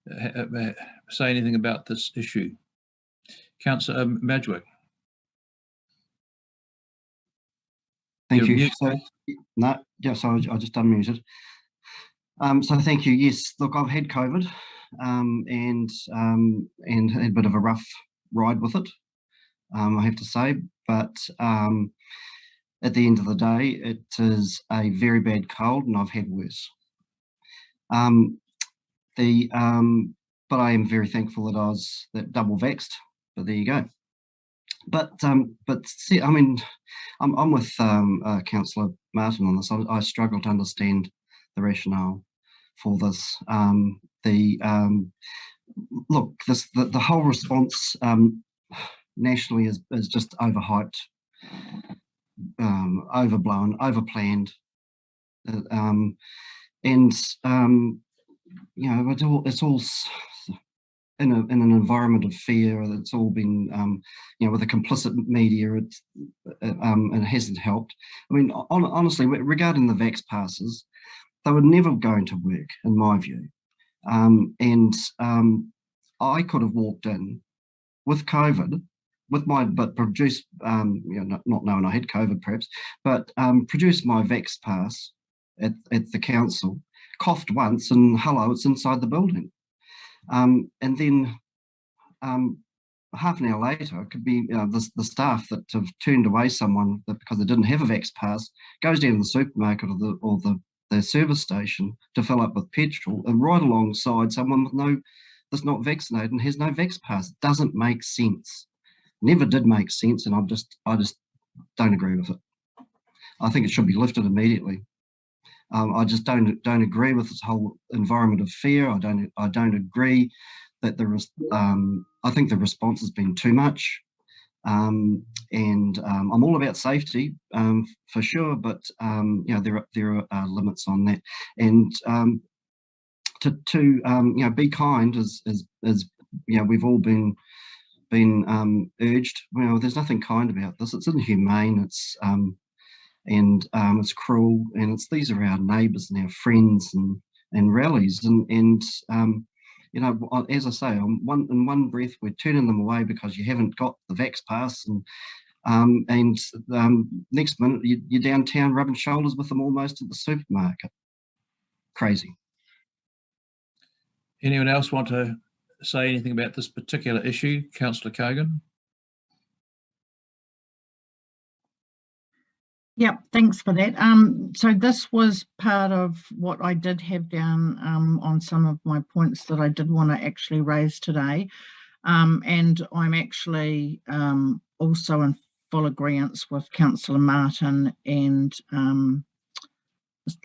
to say anything about this issue? Councillor Madgwick. Thank You're you. mute. So, no, yeah, so I just unmuted. So thank you. Yes, look, I've had COVID and had a bit of a rough ride with it, I have to say. But at the end of the day, it is a very bad cold, and I've had worse. But I am very thankful that I was double vaxxed. But there you go. But see, I mean, I'm with Councillor Martin on this. I struggle to understand the rationale for this. Look, the whole response nationally is just overhyped, overblown, overplanned, and you know, it's all in an environment of fear. It's all been, you know, with a complicit media. It hasn't helped. I mean, honestly, regarding the vax passes, they were never going to work, in my view. I could have walked in with COVID, but produced, you know, not knowing I had COVID perhaps, but produced my vax pass at the council, coughed once, and hello, it's inside the building. And then half an hour later, it could be the staff that have turned away someone because they didn't have a vax pass, goes down to the supermarket or the service station to fill up with petrol, and right alongside someone that's not vaccinated and has no vax pass. It doesn't make sense. Never did make sense, and I just don't agree with it. I think it should be lifted immediately. I just don't agree with this whole environment of fear. I don't agree that there is. I think the response has been too much, and I'm all about safety for sure. But you know, there are limits on that, and to you know, be kind as you know, we've all been urged. Well, there's nothing kind about this. It's inhumane. It's cruel, and these are our neighbours and our friends and rallies, and you know, as I say, in one breath we're turning them away because you haven't got the vax pass, and next minute you're downtown rubbing shoulders with them almost at the supermarket. Crazy. Anyone else want to say anything about this particular issue? Councillor Kogan. Yep, thanks for that. So this was part of what I did have down on some of my points that I did want to actually raise today. And I'm actually also in full agreement with Councillor Martin and Mr.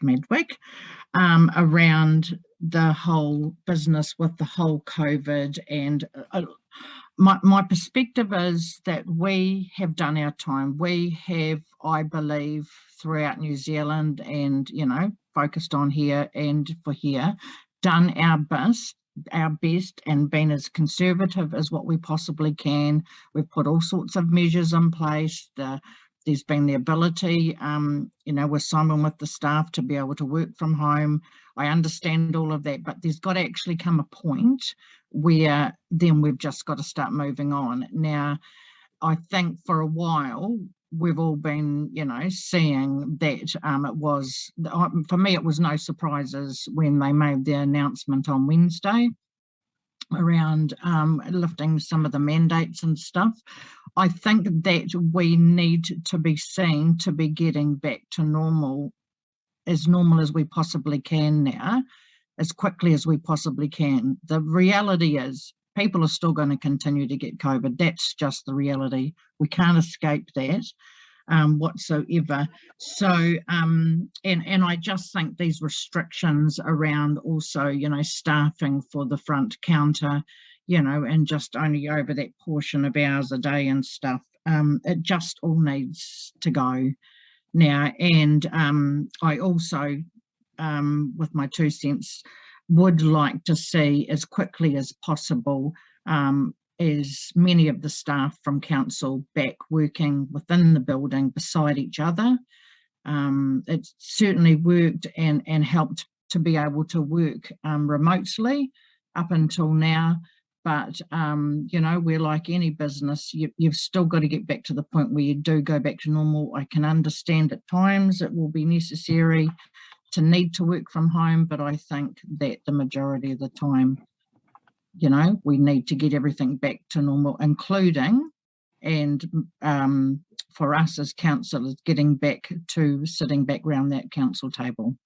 Medwick around the whole business with the whole COVID. And my perspective is that we have done our time. We have, I believe, throughout New Zealand and, you know, focused on here and for here, done our best and been as conservative as what we possibly can. We've put all sorts of measures in place. There's been the ability, you know, with Simon, with the staff, to be able to work from home. I understand all of that, but there's got to actually come a point where then we've just got to start moving on. Now, I think for a while, we've all been, you know, seeing that it was, for me, it was no surprises when they made their announcement on Wednesday around lifting some of the mandates and stuff. I think that we need to be seen to be getting back to normal as we possibly can now, as quickly as we possibly can. The reality is people are still going to continue to get COVID. That's just the reality. We can't escape that whatsoever. So, and I just think these restrictions around also, you know, staffing for the front counter, you know, and just only over that portion of hours a day and stuff, it just all needs to go now. And I also, with my 2 cents, would like to see as quickly as possible as many of the staff from council back working within the building beside each other. It certainly worked and helped to be able to work remotely up until now, But, you know, we're like any business, you've still got to get back to the point where you do go back to normal. I can understand at times it will be necessary to need to work from home, but I think that the majority of the time, you know, we need to get everything back to normal, including, and for us as councillors, getting back to sitting back around that council table.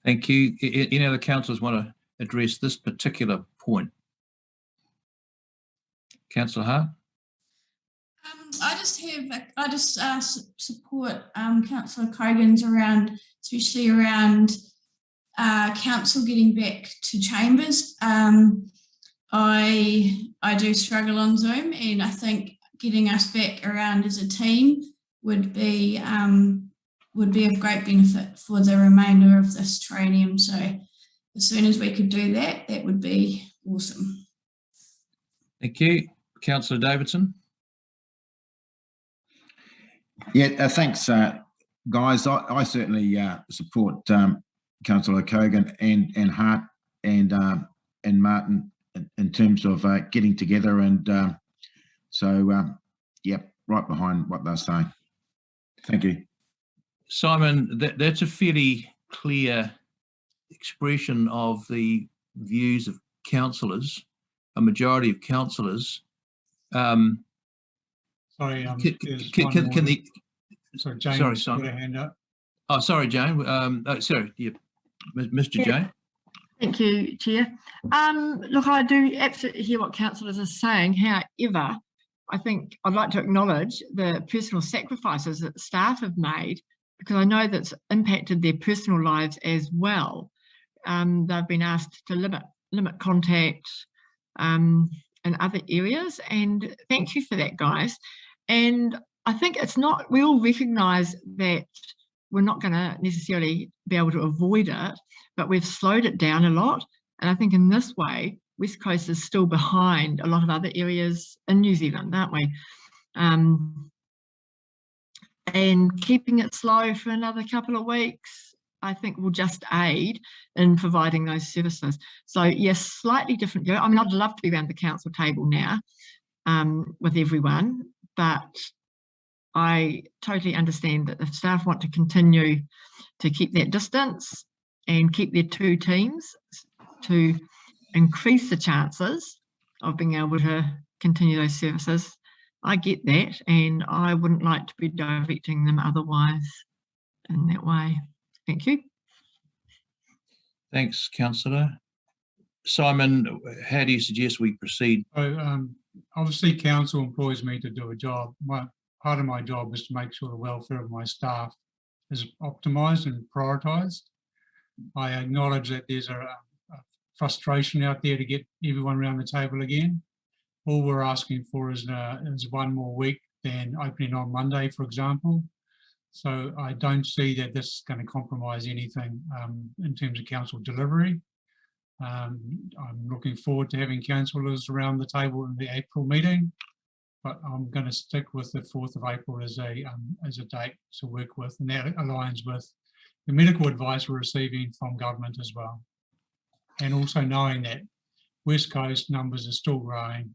Thank you. Any other councillors want to address this particular point? Councillor Hart? I just support Councillor Cogan's around, especially around council getting back to chambers. I do struggle on Zoom, and I think getting us back around as a team would be of great benefit for the remainder of this triennium. So as soon as we could do that, that would be awesome. Thank you. Councillor Davidson? Yeah, thanks, guys. I certainly support Councillor Cogan and Hart and Martin in terms of getting together, and yeah, right behind what they're saying. Thank you. Simon, that's a fairly clear expression of the views of councillors, a majority of councillors. Sorry, sorry, James Simon. put a hand up. Oh, sorry, Jane. Sorry, yeah, Mr. Jane. Thank you, Chair. Look, I do absolutely hear what councillors are saying. However, I think I'd like to acknowledge the personal sacrifices that staff have made, because I know that's impacted their personal lives as well. They've been asked to limit contact in other areas, and thank you for that, guys. And I think it's not, we all recognise that we're not going to necessarily be able to avoid it, but we've slowed it down a lot. And I think in this way, West Coast is still behind a lot of other areas in New Zealand, aren't we? And keeping it slow for another couple of weeks, I think will just aid in providing those services. So yes, slightly different. I mean, I'd love to be around the council table now with everyone, but I totally understand that if staff want to continue to keep that distance and keep their two teams to increase the chances of being able to continue those services, I get that, and I wouldn't like to be directing them otherwise in that way. Thank you. Thanks, Councillor. Simon, how do you suggest we proceed? So, obviously, council employs me to do a job. Part of my job is to make sure the welfare of my staff is optimised and prioritised. I acknowledge that there's a frustration out there to get everyone around the table again. All we're asking for is one more week than opening on Monday, for example. So I don't see that this is going to compromise anything in terms of council delivery. I'm looking forward to having councillors around the table in the April meeting, but I'm going to stick with the 4th of April as a date to work with, and that aligns with the medical advice we're receiving from government as well. And also knowing that West Coast numbers are still growing.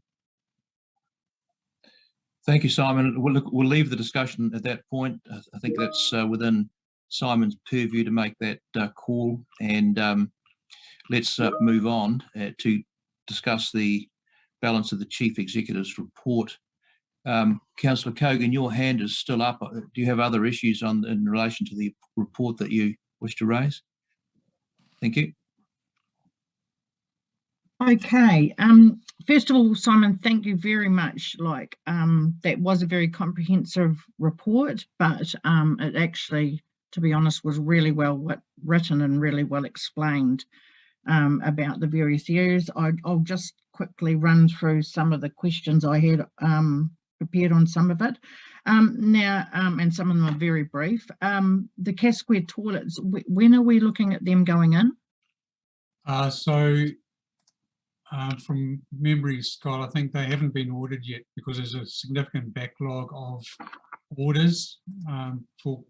Thank you, Simon. We'll leave the discussion at that point. I think that's within Simon's purview to make that call, and let's move on to discuss the balance of the Chief Executive's report. Councillor Cogan, your hand is still up. Do you have other issues in relation to the report that you wish to raise? Thank you. Okay. First of all, Simon, thank you very much. That was a very comprehensive report, but it actually, to be honest, was really well written and really well explained about the various areas. I'll just quickly run through some of the questions I had prepared on some of it. And some of them are very brief. The Casquare toilets, when are we looking at them going in? From memory, Scott, I think they haven't been ordered yet because there's a significant backlog of orders for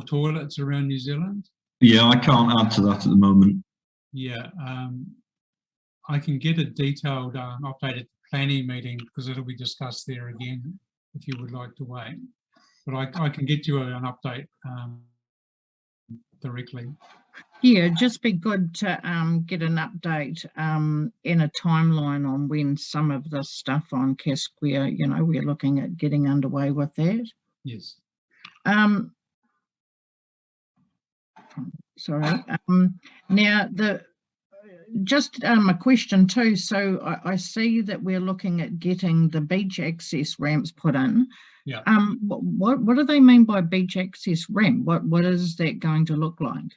toilets around New Zealand. Yeah, I can't add to that at the moment. Yeah, I can get a detailed update at the planning meeting because it'll be discussed there again if you would like to wait. But I can get you an update directly. Yeah, just be good to get an update and a timeline on when some of this stuff on Casquare, you know, we're looking at getting underway with that. Yes. Sorry. Now just a question too. So I see that we're looking at getting the beach access ramps put in. Yeah. What do they mean by beach access ramp? What is that going to look like?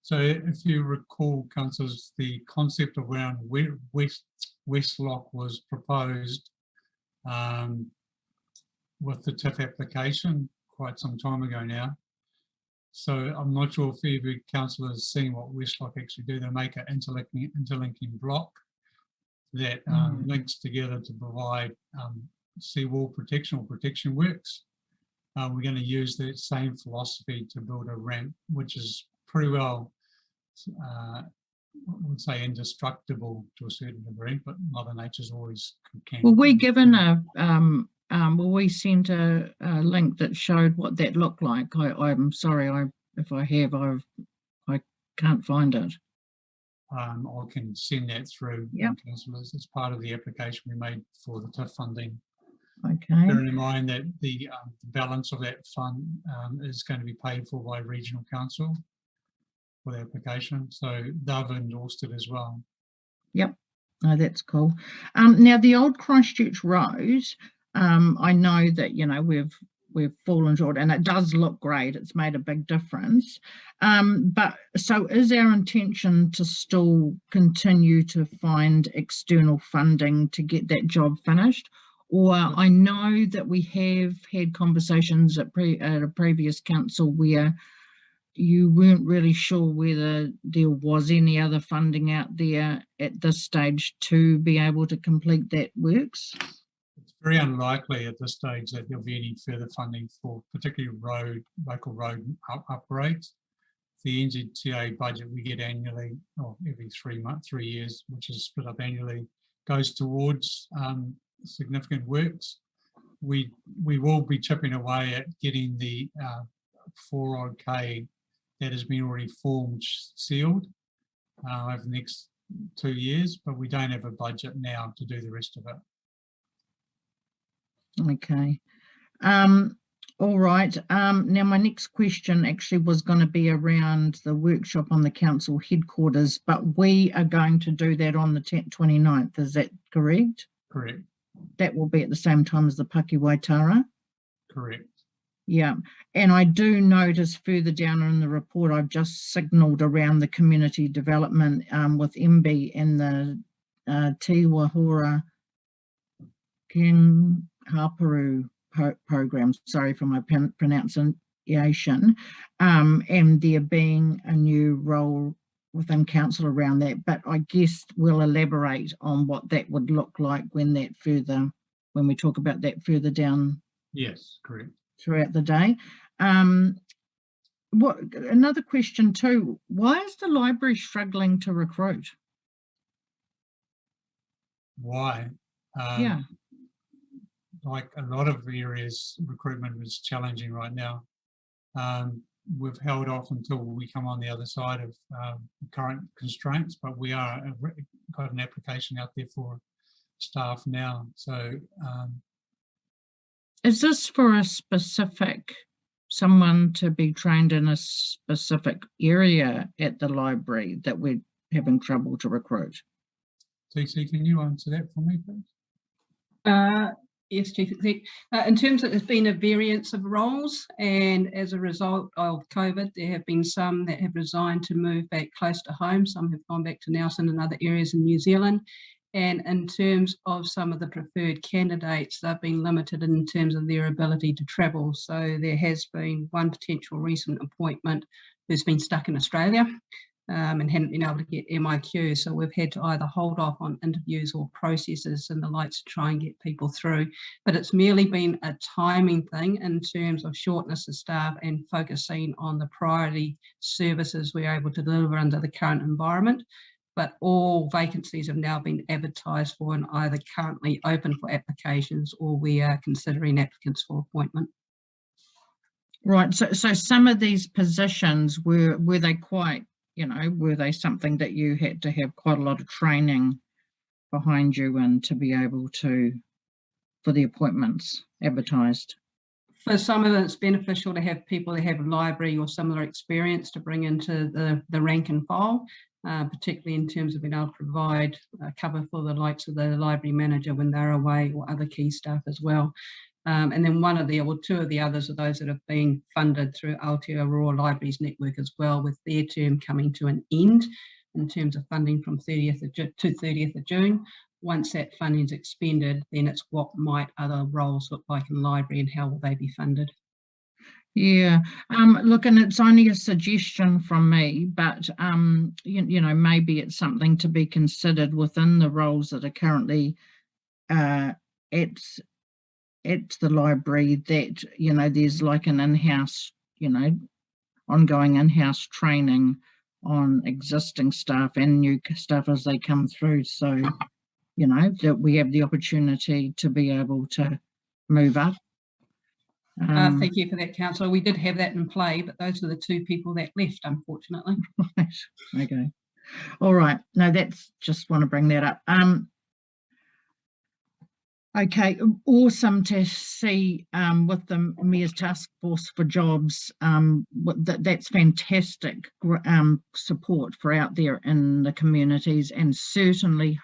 So if you recall, councillors, the concept around West Lock was proposed with the TIF application quite some time ago now. So I'm not sure if every councillor has seen what West Lock actually do. They make an interlinking block that links together to provide seawall protection or protection works. We're going to use that same philosophy to build a ramp, which is pretty well, I would say, indestructible to a certain degree, but Mother Nature's always can. Were we given were we sent a link that showed what that looked like? I'm sorry, if I have, I can't find it. I can send that through, councillors. It's part of the application we made for the TIF funding. Okay. Bearing in mind that the balance of that fund is going to be paid for by regional council for the application, so they've endorsed it as well. Yep, no, that's cool. Now the old Christchurch Road, I know that, you know, we've fallen short, and it does look great. It's made a big difference. But so is our intention to still continue to find external funding to get that job finished? Or I know that we have had conversations at a previous council where you weren't really sure whether there was any other funding out there at this stage to be able to complete that works. It's very unlikely at this stage that there'll be any further funding for particularly local road upgrades. The NZTA budget we get annually, or every 3 years, which is split up annually, goes towards significant works. We will be chipping away at getting the 4-odd-K that has been already formed sealed over the next 2 years, but we don't have a budget now to do the rest of it. Okay. All right. Now my next question actually was going to be around the workshop on the council headquarters, but we are going to do that on the 29th. Is that correct? Correct. That will be at the same time as the Paki Waitara? Correct. Yeah, and I do notice further down in the report, I've just signalled around the community development with MB and the Te Wahora King Haparu program, sorry for my pronunciation, and there being a new role within council around that, but I guess we'll elaborate on what that would look like when we talk about that further down. Yes, correct. Throughout the day. Another question too, why is the library struggling to recruit? Why? Yeah. Like a lot of areas, recruitment is challenging right now. We've held off until we come on the other side of the current constraints, but we are got an application out there for staff now. So is this for a specific, someone to be trained in a specific area at the library that we're having trouble to recruit? TC, can you answer that for me, please? Yes, Chief Exec. In terms of, there's been a variance of roles, and as a result of COVID, there have been some that have resigned to move back close to home. Some have gone back to Nelson and other areas in New Zealand. And in terms of some of the preferred candidates, they've been limited in terms of their ability to travel. So there has been one potential recent appointment who's been stuck in Australia and hadn't been able to get MIQ. So we've had to either hold off on interviews or processes and the likes to try and get people through. But it's merely been a timing thing in terms of shortness of staff and focusing on the priority services we're able to deliver under the current environment. but all vacancies have now been advertised for and either currently open for applications or we are considering applicants for appointment. Right, so some of these positions were they quite, you know, were they something that you had to have quite a lot of training behind you and to be able to, for the appointments advertised? For some of it, it's beneficial to have people that have library or similar experience to bring into the rank and file, particularly in terms of being able to provide cover for the likes of the library manager when they're away, or other key staff as well. And then one of the, or two of the others are those that have been funded through Aotearoa Libraries Network as well, with their term coming to an end in terms of funding from 30th of June. Once that funding is expended, then it's what might other roles look like in the library and how will they be funded. Yeah, look, and it's only a suggestion from me, but you know, maybe it's something to be considered within the roles that are currently at the library, that, you know, there's like an in-house, you know, ongoing in-house training on existing staff and new staff as they come through. So, you know, that we have the opportunity to be able to move up. Thank you for that, Councillor. We did have that in play, but those are the two people that left, unfortunately. Right. Okay. All right. No, that's just want to bring that up. Okay, awesome to see with the Mayor's Task Force for Jobs. That's fantastic support for out there in the communities, and certainly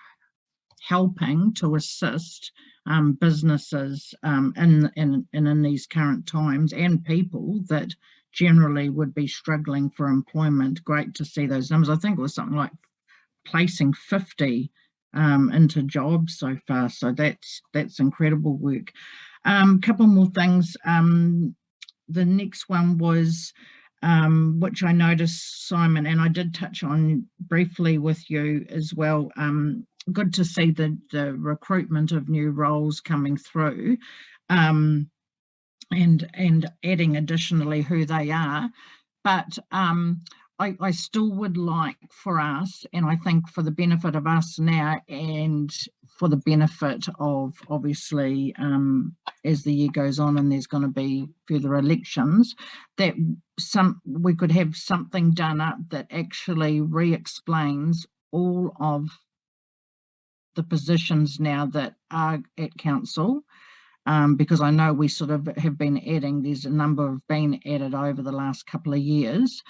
helping to assist businesses in these current times, and people that generally would be struggling for employment. Great to see those numbers. I think it was something like placing 50 into jobs so far, so that's incredible work. Couple more things. The next one was which I noticed, Simon, and I did touch on briefly with you as well. Good to see the recruitment of new roles coming through, and adding additionally who they are. But I still would like for us, and I think for the benefit of us now and for the benefit of, obviously, as the year goes on and there's going to be further elections, that we could have something done up that actually re-explains all of the positions now that are at council, because I know we sort of have been adding, there's a number have been added over the last couple of years.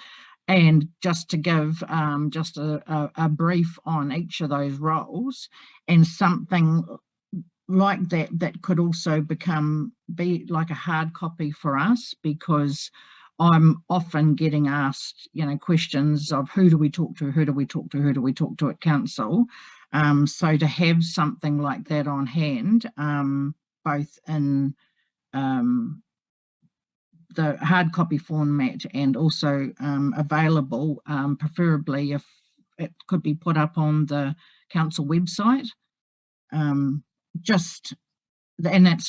And just to give just a brief on each of those roles, and something like that could also be like a hard copy for us, because I'm often getting asked, you know, questions of who do we talk to, who do we talk to, who do we talk to at council. So to have something like that on hand, both in the hard copy format and also available, preferably if it could be put up on the council website, and that's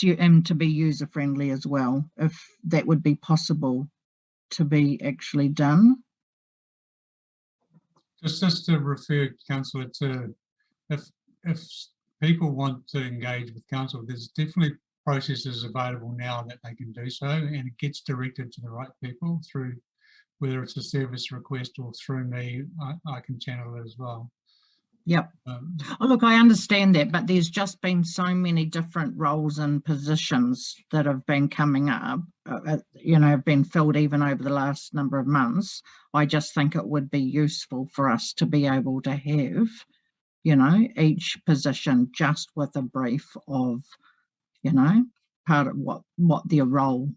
to be user friendly as well, if that would be possible to be actually done. Just to refer, Councillor, to if people want to engage with council, there's definitely processes available now that they can do so, and it gets directed to the right people through, whether it's a service request or through me, I can channel it as well. Yep. Oh, look, I understand that, but there's just been so many different roles and positions that have been coming up, you know, have been filled even over the last number of months. I just think it would be useful for us to be able to have, you know, each position just with a brief of, you know, part of what their role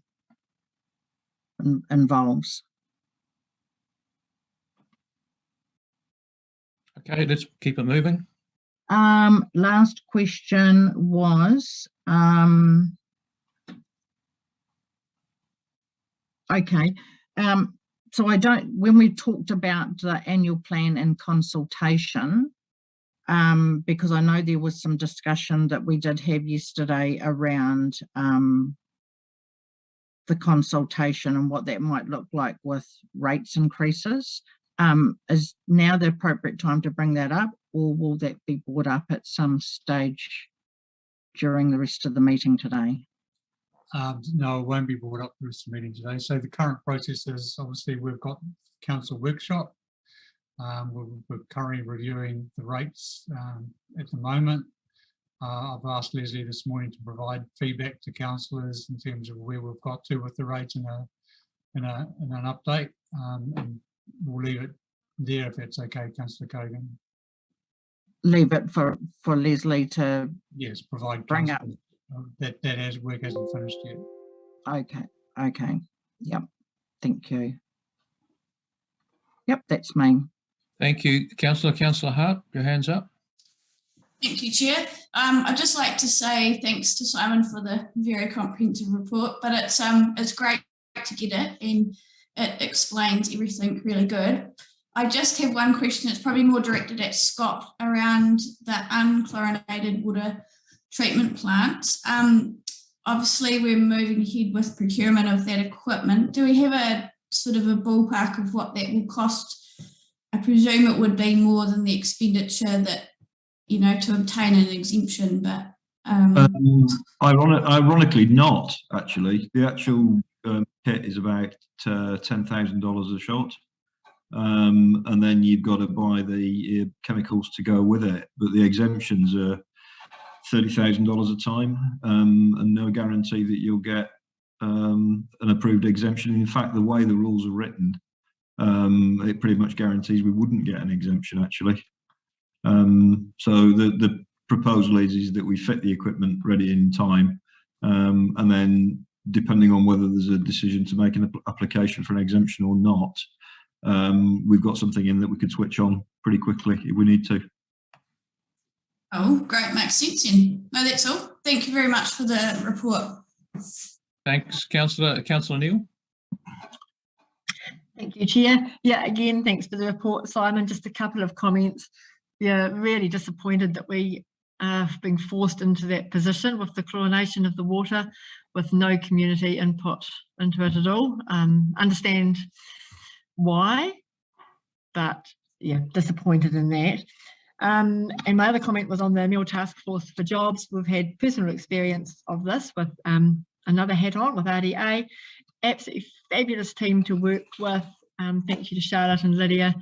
involves. Okay, let's keep it moving. Last question was, okay, so when we talked about the annual plan and consultation, because I know there was some discussion that we did have yesterday around the consultation and what that might look like with rates increases. Is now the appropriate time to bring that up, or will that be brought up at some stage during the rest of the meeting today? No, it won't be brought up for this meeting today. So the current process is obviously we've got council workshop. We're currently reviewing the rates at the moment. I've asked Leslie this morning to provide feedback to councillors in terms of where we've got to with the rates in an update. And we'll leave it there if that's okay, Councillor Cogan. Leave it for Leslie to Yes, provide bring up. That work hasn't finished yet. Okay. Yep. Thank you. Yep, that's me. Thank you, Councillor. Councillor Hart, your hand's up. Thank you, Chair. I'd just like to say thanks to Simon for the very comprehensive report, but it's great to get it and it explains everything really good. I just have one question. It's probably more directed at Scott around the unchlorinated water treatment plants. Obviously, we're moving ahead with procurement of that equipment. Do we have a sort of a ballpark of what that will cost? I presume it would be more than the expenditure that, to obtain an exemption, but ironically not, actually. The actual kit is about $10,000 a shot, and then you've got to buy the chemicals to go with it, but the exemptions are $30,000 a time, and no guarantee that you'll get an approved exemption. In fact, the way the rules are written, it pretty much guarantees we wouldn't get an exemption, actually. So the proposal is that we fit the equipment ready in time, and then depending on whether there's a decision to make an application for an exemption or not, we've got something in that we could switch on pretty quickly if we need to. Oh, great, makes sense then. No, that's all. Thank you very much for the report. Thanks, Councillor Neal. Thank you, Chair. Yeah, again, thanks for the report, Simon. Just a couple of comments. Yeah, really disappointed that we have been forced into that position with the chlorination of the water with no community input into it at all. Understand why, but yeah, disappointed in that. And my other comment was on the Meal Task Force for Jobs. We've had personal experience of this with another hat on with RDA. Absolutely fabulous team to work with. Thank you to Charlotte and Lydia,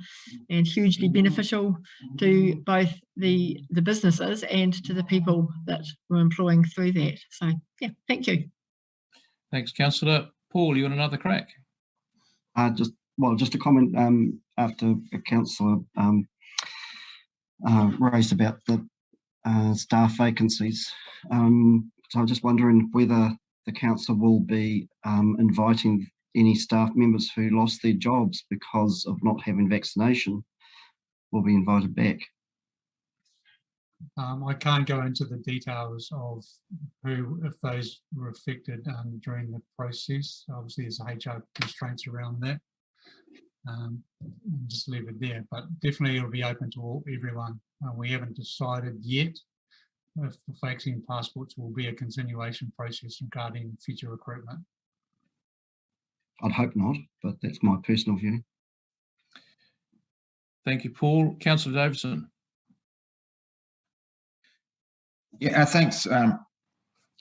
and hugely beneficial to both the businesses and to the people that we're employing through that. So yeah, thank you. Thanks, Councillor. Paul, you want another crack? Just a comment after a councillor raised about the staff vacancies. So I'm just wondering whether the council will be inviting any staff members who lost their jobs because of not having vaccination will be invited back. I can't go into the details of if those were affected during the process. Obviously, there's HR constraints around that. Just leave it there, but definitely it'll be open to everyone. We haven't decided yet if the vaccine passports will be a continuation process regarding future recruitment. I'd hope not, but that's my personal view. Thank you, Paul. Councillor Davidson. Yeah, thanks,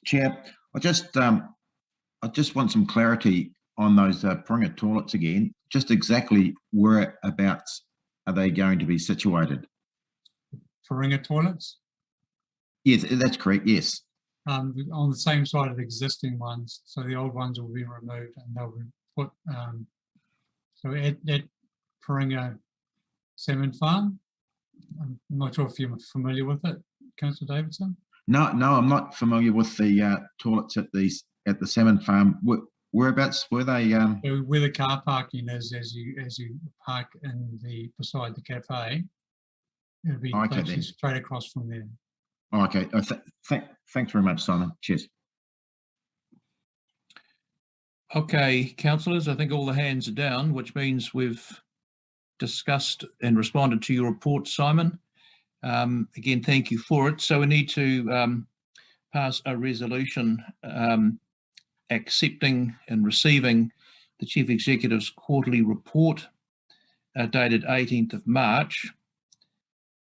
Chair. I just want some clarity on those Paringa toilets again. Just exactly whereabouts are they going to be situated? Paringa toilets? Yes, that's correct. Yes. On the same side of the existing ones, so the old ones will be removed and they'll be put. So at Paringa Salmon Farm, I'm not sure if you're familiar with it, Councillor Davidson. No, I'm not familiar with the toilets at the Salmon Farm. Whereabouts were they? So where the car parking is, as you park beside the cafe, it'll be actually straight across from there. Oh, okay. Thanks very much, Simon. Cheers. Okay, councillors, I think all the hands are down, which means we've discussed and responded to your report, Simon. Again, thank you for it. So we need to pass a resolution accepting and receiving the Chief Executive's quarterly report dated 18th of March.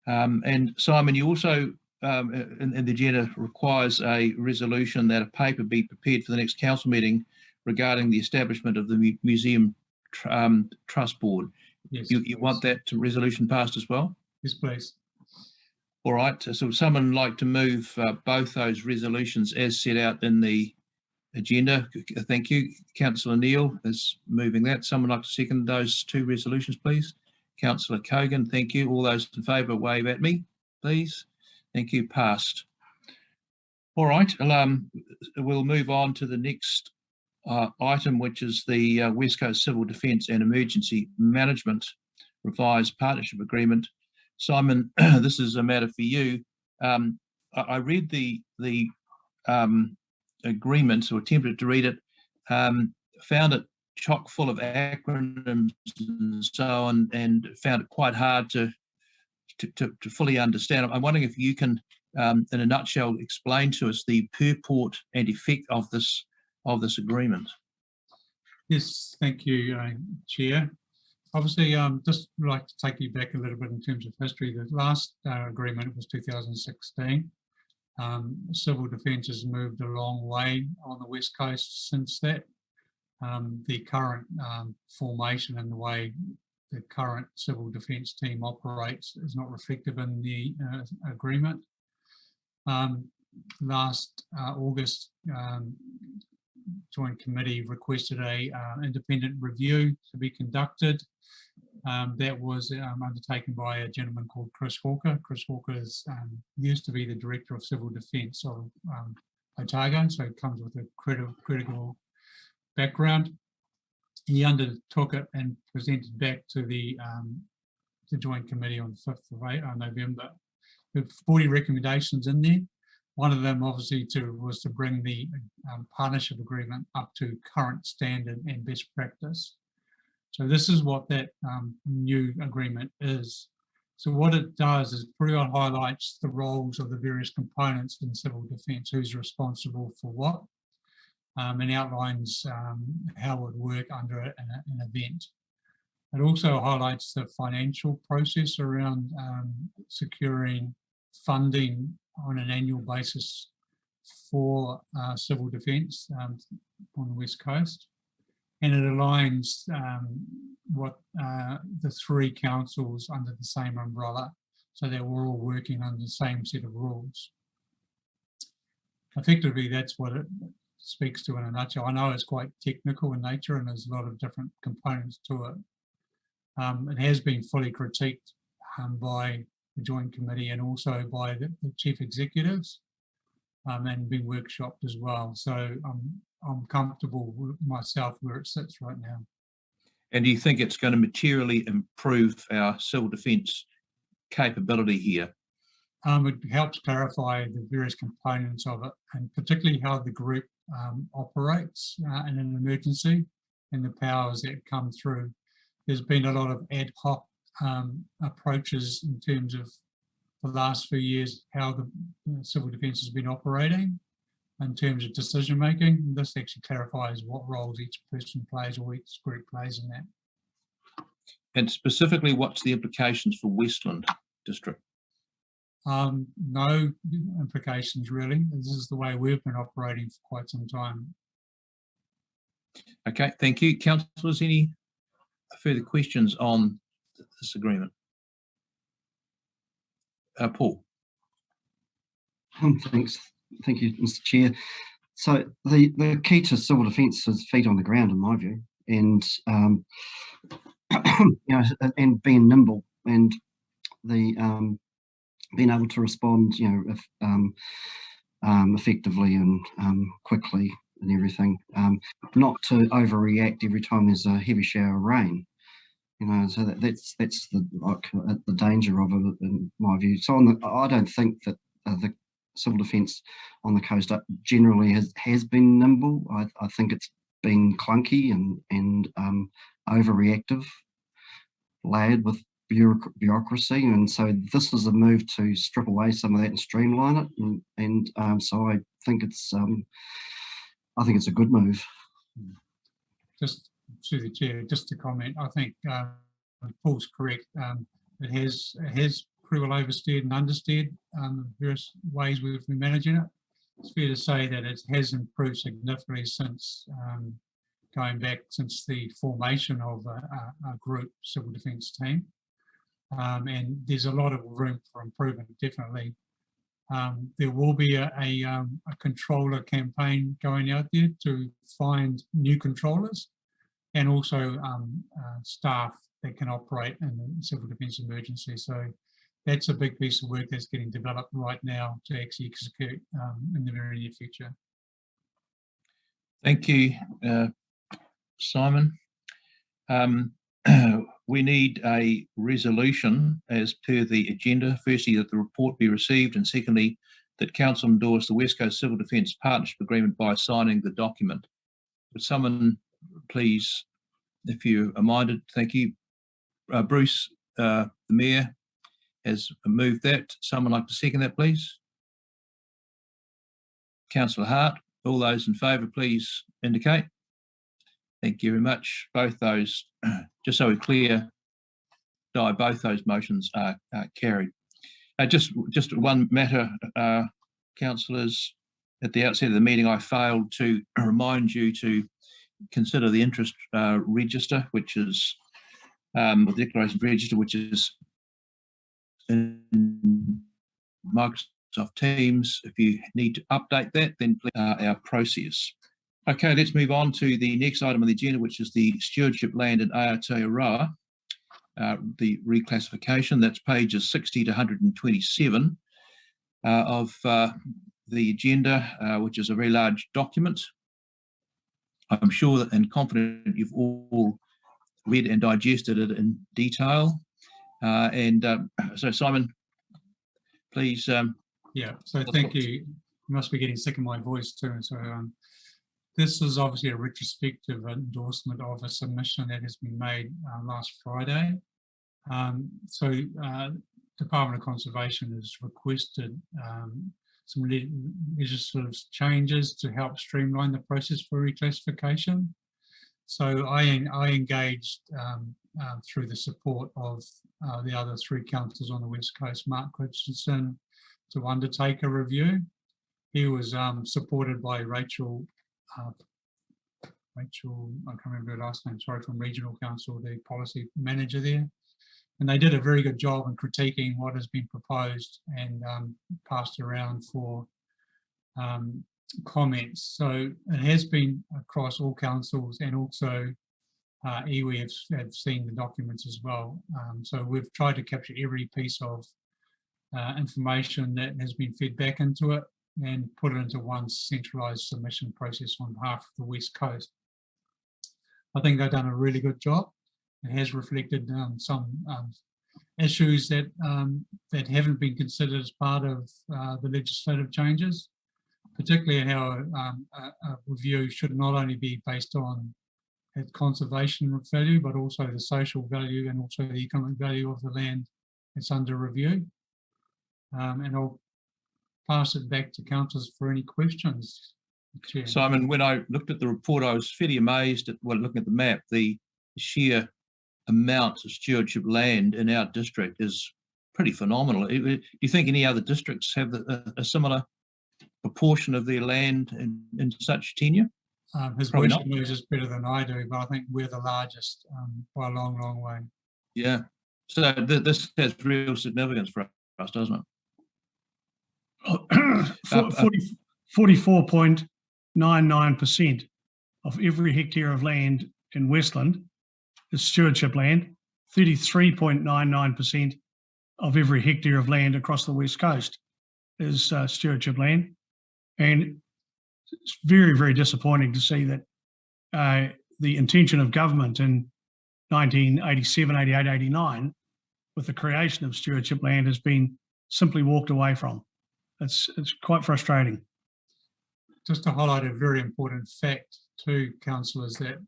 And Simon, you also, in the agenda, requires a resolution that a paper be prepared for the next council meeting regarding the establishment of the Museum Trust Board. Yes, You want that resolution passed as well? yes, please. All right, so would someone like to move both those resolutions as set out in the agenda? Thank you. Councillor Neal is moving that. Someone like to second those two resolutions, please? Councillor Cogan, thank you. All those in favour wave at me, please. Thank you, passed. All right, we'll move on to the next item, which is the West Coast Civil Defence and Emergency Management Revised Partnership Agreement. Simon, this is a matter for you. I read the agreement, or attempted to read it, found it chock full of acronyms and so on, and found it quite hard to fully understand. I'm wondering if you can, in a nutshell, explain to us the purport and effect of this agreement. Yes, thank you, Chair. Obviously, just like to take you back a little bit in terms of history. The last agreement was 2016. Civil defence has moved a long way on the West Coast since that. The current formation and the way the current civil defence team operates is not reflective in the agreement. Last August, Joint Committee requested a independent review to be conducted. That was undertaken by a gentleman called Chris Hawker. Chris Hawker used to be the Director of Civil Defence of Otago, so he comes with a critical background. He undertook it and presented back to the Joint Committee on the 5th of November. There were 40 recommendations in there. One of them obviously was to bring the partnership agreement up to current standard and best practice. So this is what that new agreement is. So what it does is pretty well highlights the roles of the various components in civil defence, who's responsible for what, and outlines how it would work under an event. It also highlights the financial process around securing funding on an annual basis for civil defence on the West Coast. And it aligns what the three councils under the same umbrella, so that we're all working under the same set of rules. Effectively, that's what it speaks to in a nutshell. I know it's quite technical in nature and there's a lot of different components to it. It has been fully critiqued by the Joint Committee and also by the Chief Executives, and been workshopped as well. So I'm comfortable with myself where it sits right now. And do you think it's going to materially improve our civil defence capability here? It helps clarify the various components of it, and particularly how the group operates in an emergency and the powers that come through. There's been a lot of ad hoc approaches in terms of the last few years, how the civil defence has been operating in terms of decision making. This actually clarifies what roles each person plays or each group plays in that. And specifically, what's the implications for Westland District? No implications really. This is the way we've been operating for quite some time. Okay, thank you. Councillors, any further questions on this agreement? Paul. Thanks. Thank you, Mr. Chair. So the key to civil defence is feet on the ground, in my view, and you know, and being nimble and the being able to respond, you know, effectively and quickly and everything. Not to overreact every time there's a heavy shower of rain. You know, so that's the danger of it, in my view. So I don't think that the civil defence on the coast generally has been nimble. I think it's been clunky and overreactive, layered with bureaucracy, and so this is a move to strip away some of that and streamline it. And so I think it's a good move. Just through the chair, just to comment, I think Paul's correct. It has pretty well oversteered and understeered various ways we've been managing it. It's fair to say that it has improved significantly since going back since the formation of a group civil defence team. And there's a lot of room for improvement, definitely. There will be a controller campaign going out there to find new controllers and also staff that can operate in the civil defence emergency. So that's a big piece of work that's getting developed right now to actually execute in the very near future. Thank you, Simon. We need a resolution as per the agenda. Firstly, that the report be received, and secondly, that Council endorse the West Coast Civil Defence Partnership Agreement by signing the document. Would someone please, if you are minded, thank you. Bruce, the Mayor, has moved that. Someone like to second that, please? Councillor Hart, all those in favour, please indicate. Thank you very much. Both those, just so we're clear, both those motions are carried. Just one matter, councillors. At the outset of the meeting, I failed to remind you to consider the interest register, which is the declaration register, which is in Microsoft Teams. If you need to update that, then please our process. Okay, let's move on to the next item on the agenda, which is the stewardship land in Aotearoa, the reclassification. That's pages 60 to 127 of the agenda, which is a very large document. I'm sure that and confident you've all read and digested it in detail. So Simon, please. Yeah, so thank you. You must be getting sick of my voice too. So this is obviously a retrospective endorsement of a submission that has been made last Friday. Department of Conservation has requested some legislative changes to help streamline the process for reclassification. So I engaged through the support of the other three councillors on the West Coast, Mark Christensen, to undertake a review. He was supported by Rachel, I can't remember her last name, sorry, from Regional Council, the policy manager there. And they did a very good job in critiquing what has been proposed and passed around for comments. So it has been across all councils, and also iwi have seen the documents as well. So we've tried to capture every piece of information that has been fed back into it and put it into one centralised submission process on behalf of the West Coast. I think they've done a really good job. It has reflected some issues that that haven't been considered as part of the legislative changes, particularly how a review should not only be based on its conservation value, but also the social value and also the economic value of the land that's under review. And I'll pass it back to councillors for any questions. Chair. Simon, when I looked at the report, I was fairly amazed at, well, looking at the map, the sheer amount of stewardship land in our district is pretty phenomenal. Do you think any other districts have a similar proportion of their land in such tenure? His worship knows this better than I do, but I think we're the largest by a long, long way. Yeah. So this has real significance for us, doesn't it? 44.99% of every hectare of land in Westland is stewardship land. 33.99% of every hectare of land across the West Coast is stewardship land. And it's very, very disappointing to see that the intention of government in 1987, 88, 89, with the creation of stewardship land, has been simply walked away from. It's quite frustrating. Just to highlight a very important fact to councillors, that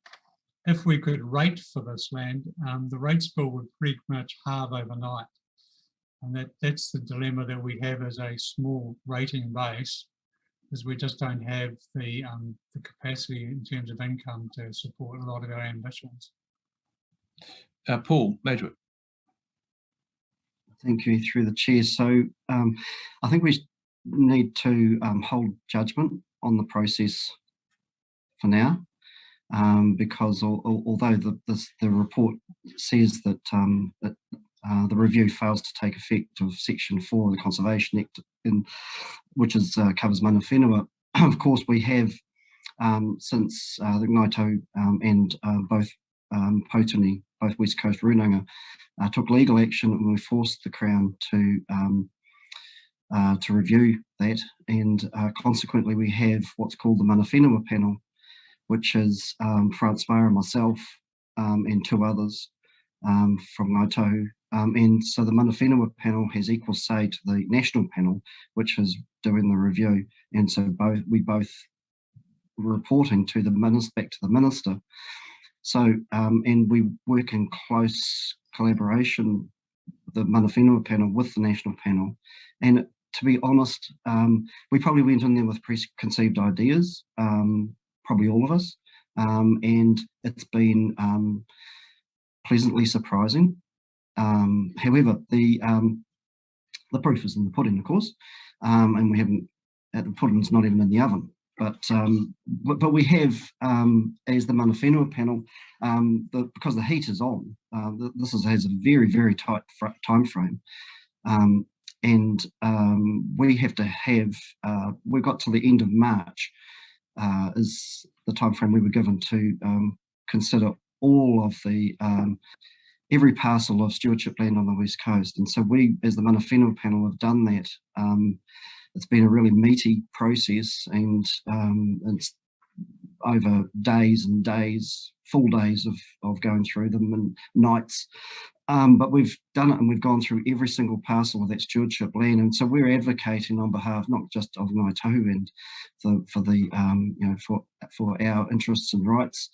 if we could rate for this land, the rates bill would pretty much halve overnight. And that's the dilemma that we have as a small rating base, is we just don't have the capacity in terms of income to support a lot of our ambitions. Paul Madgett. Thank you, through the chair. So I think we need to hold judgment on the process for now, because although the report says that the review fails to take effect of Section 4 of the Conservation Act, which covers mana whenua, of course we have since the Ngaito and both Potini, both West Coast Runanga, took legal action, and we forced the Crown to review that, and consequently we have what's called the mana whenua panel, which is Francois and myself and two others from Ngaitohu. And so the mana whenua panel has equal say to the national panel, which is doing the review, and so we both reporting to back to the minister. So and we work in close collaboration, the mana whenua panel with the national panel. And to be honest, we probably went in there with preconceived ideas, probably all of us, and it's been pleasantly surprising. However, the proof is in the pudding, of course, and we haven't. The pudding's not even in the oven. But we have, as the mana whenua panel, because the heat is on. This has a very, very tight time frame, and we have to have. We got to the end of March, is the time frame we were given to consider all of the every parcel of stewardship land on the West Coast. And so we, as the mana whenua panel, have done that. It's been a really meaty process, and it's over days and days, full days of going through them, and nights. But we've done it, and we've gone through every single parcel of that stewardship land, and so we're advocating on behalf not just of Ngaitohu and for our interests and rights,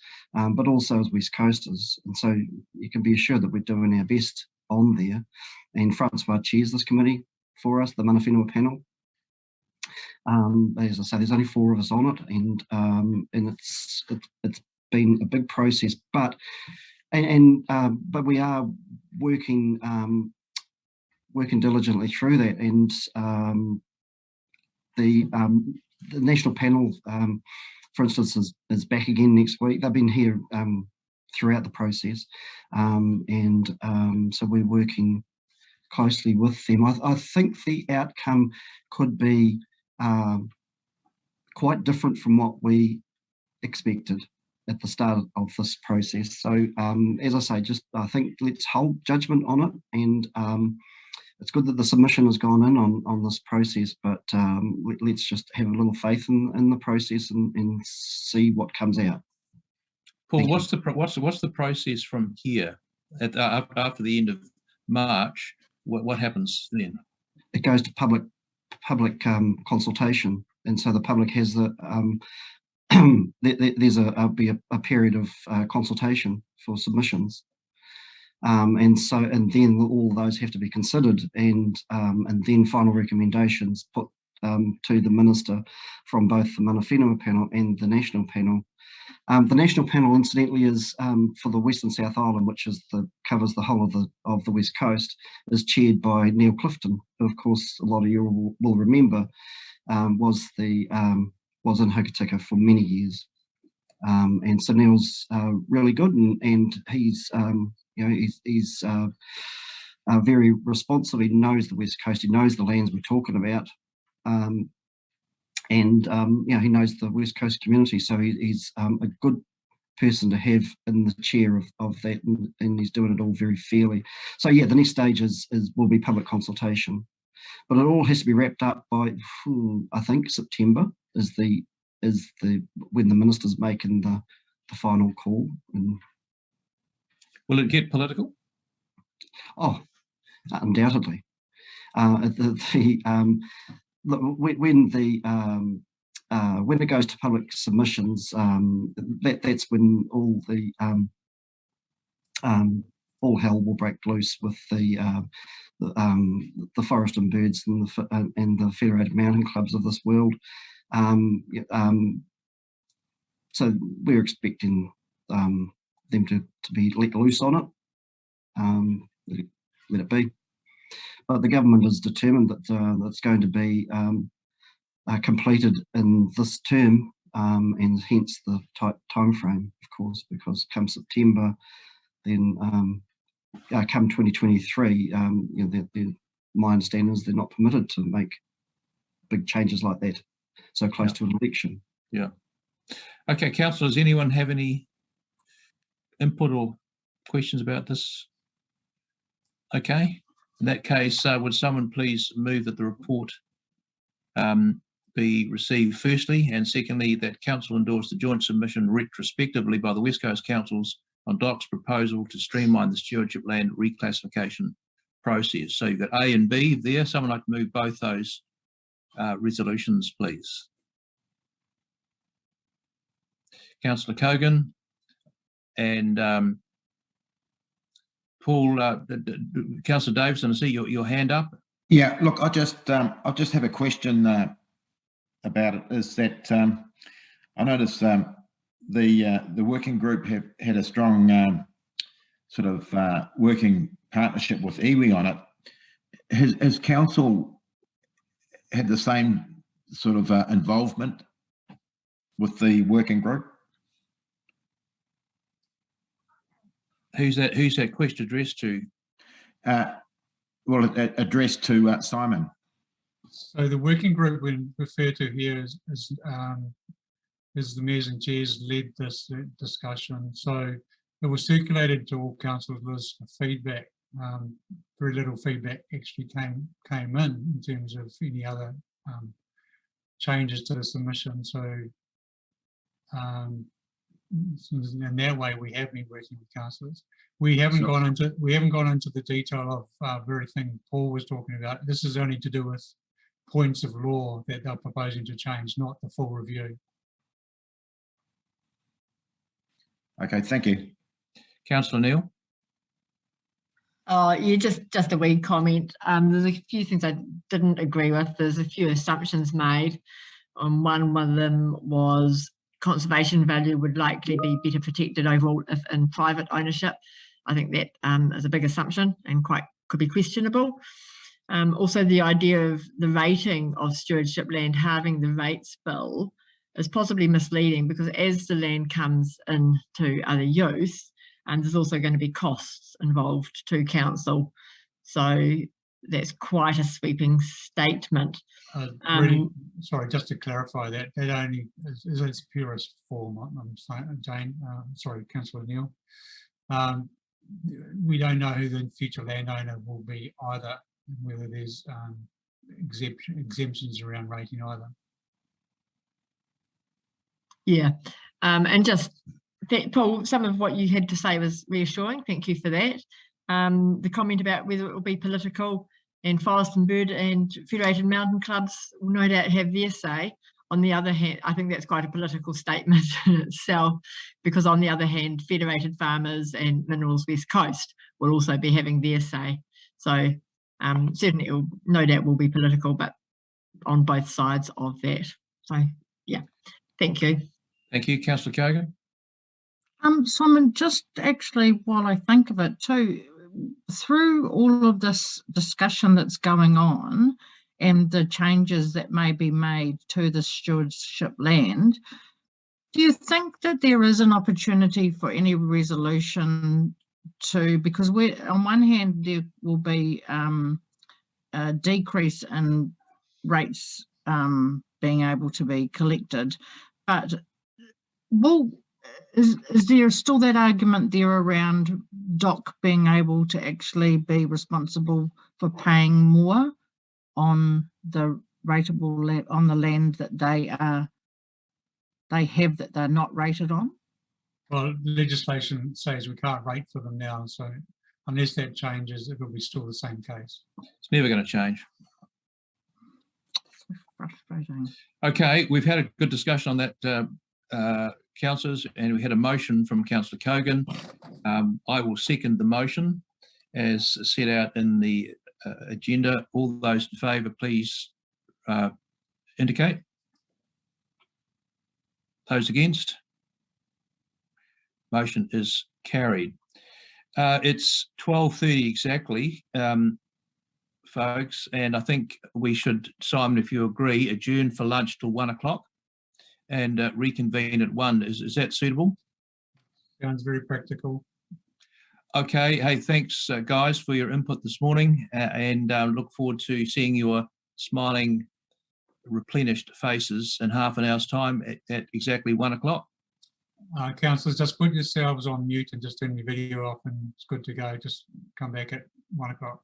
but also as West Coasters. And so you can be assured that we're doing our best on there. And Francois chairs this committee for us, the mana whenua panel. As I say, there's only 4 of us on it, and it's been a big process, but we are working diligently through that. And the national panel, for instance, is back again next week. They've been here throughout the process, and so we're working closely with them. I think the outcome could be quite different from what we expected at the start of this process. So as I say, I think let's hold judgment on it, and it's good that the submission has gone in on this process, but let's just have a little faith in the process and see what comes out. Paul, what's the process from here after the end of March? What happens then? It goes to public consultation, and so the public has there's a period of consultation for submissions, and then all those have to be considered, and then final recommendations put to the minister from both the mana whenua panel and the national panel. The national panel, incidentally, is for the Western South Island, which covers the whole of the West Coast, is chaired by Neil Clifton, who, of course, a lot of you will remember, was in Hokitika for many years, and so Neil's really good, and he's he's very responsive. He knows the West Coast. He knows the lands we're talking about. And he knows the West Coast community, so he's a good person to have in the chair of that, and he's doing it all very fairly. So yeah, the next stage will be public consultation, but it all has to be wrapped up by I think September is when the minister's making the final call. And will it get political? Oh, undoubtedly. When it goes to public submissions, that's when all hell will break loose with the forest and birds and the Federated Mountain Clubs of this world. So we're expecting them to be let loose on it, let it be. But the government is determined that that's going to be completed in this term, and hence the time frame, of course, because come September, then come 2023, you know, my understanding is they're not permitted to make big changes like that so close to an election. Yeah. Okay, councillors, anyone have any input or questions about this? Okay, in that case, would someone please move that the report be received firstly, and secondly, that council endorse the joint submission retrospectively by the West Coast Councils on DOC's proposal to streamline the stewardship land reclassification process. So you've got A and B there. Someone like to move both those resolutions, please. Councillor Cogan and Paul, Councillor Davison, I see your hand up. Yeah, look, I just have a question about it. Is that I noticed the working group have had a strong sort of working partnership with iwi on it. Has council had the same sort of involvement with the working group? Who's that question addressed to? Well, addressed to Simon. So the working group we refer to here is the mayors and chairs led this discussion. So it was circulated to all councillors list of feedback. Very little feedback actually came in terms of any other changes to the submission. So in that way, we have been working with councillors. We haven't gone into the detail of everything Paul was talking about. This is only to do with points of law that they're proposing to change, not the full review. Okay, thank you. Councillor Neal. Oh, yeah, just a wee comment. There's a few things I didn't agree with. There's a few assumptions made. One of them was conservation value would likely be better protected overall if in private ownership. I think that is a big assumption and could be questionable. Also, the idea of the rating of stewardship land having the rates bill is possibly misleading, because as the land comes into other use, there's also going to be costs involved to council. So that's quite a sweeping statement. Really, sorry, just to clarify that only is its purest form. I'm saying, Jane, sorry, Councillor Neal. We don't know who the future landowner will be either, whether there's exemptions around rating either. Yeah, and just that, Paul, some of what you had to say was reassuring. Thank you for that. The comment about whether it will be political, and Forest and Bird and Federated Mountain Clubs will no doubt have their say. On the other hand, I think that's quite a political statement in itself, because on the other hand, Federated Farmers and Minerals West Coast will also be having their say. So certainly it will, no doubt will be political, but on both sides of that. So yeah, thank you. Thank you, Councillor Kogan. Simon, just actually while I think of it too, through all of this discussion that's going on and the changes that may be made to the stewardship land, do you think that there is an opportunity for any resolution to, because we're on one hand there will be a decrease in rates being able to be collected, but is there still that argument there around DOC being able to actually be responsible for paying more on the rateable land, on the land that they have that they're not rated on? Well, legislation says we can't rate for them now, so unless that changes, it will be still the same case. It's never going to change. So frustrating. Okay, we've had a good discussion on that, councillors, and we had a motion from Councillor Kogan. I will second the motion as set out in the agenda. All those in favour, please indicate. Those against? Motion is carried. It's 12:30 exactly, folks, and I think we should, Simon, if you agree, adjourn for lunch till 1 o'clock and reconvene at 1. Is that suitable? Sounds very practical. Okay. Hey, thanks, guys, for your input this morning, and look forward to seeing your smiling, replenished faces in half an hour's time at exactly 1 o'clock. Councillors, just put yourselves on mute and just turn your video off, and it's good to go. Just come back at 1 o'clock.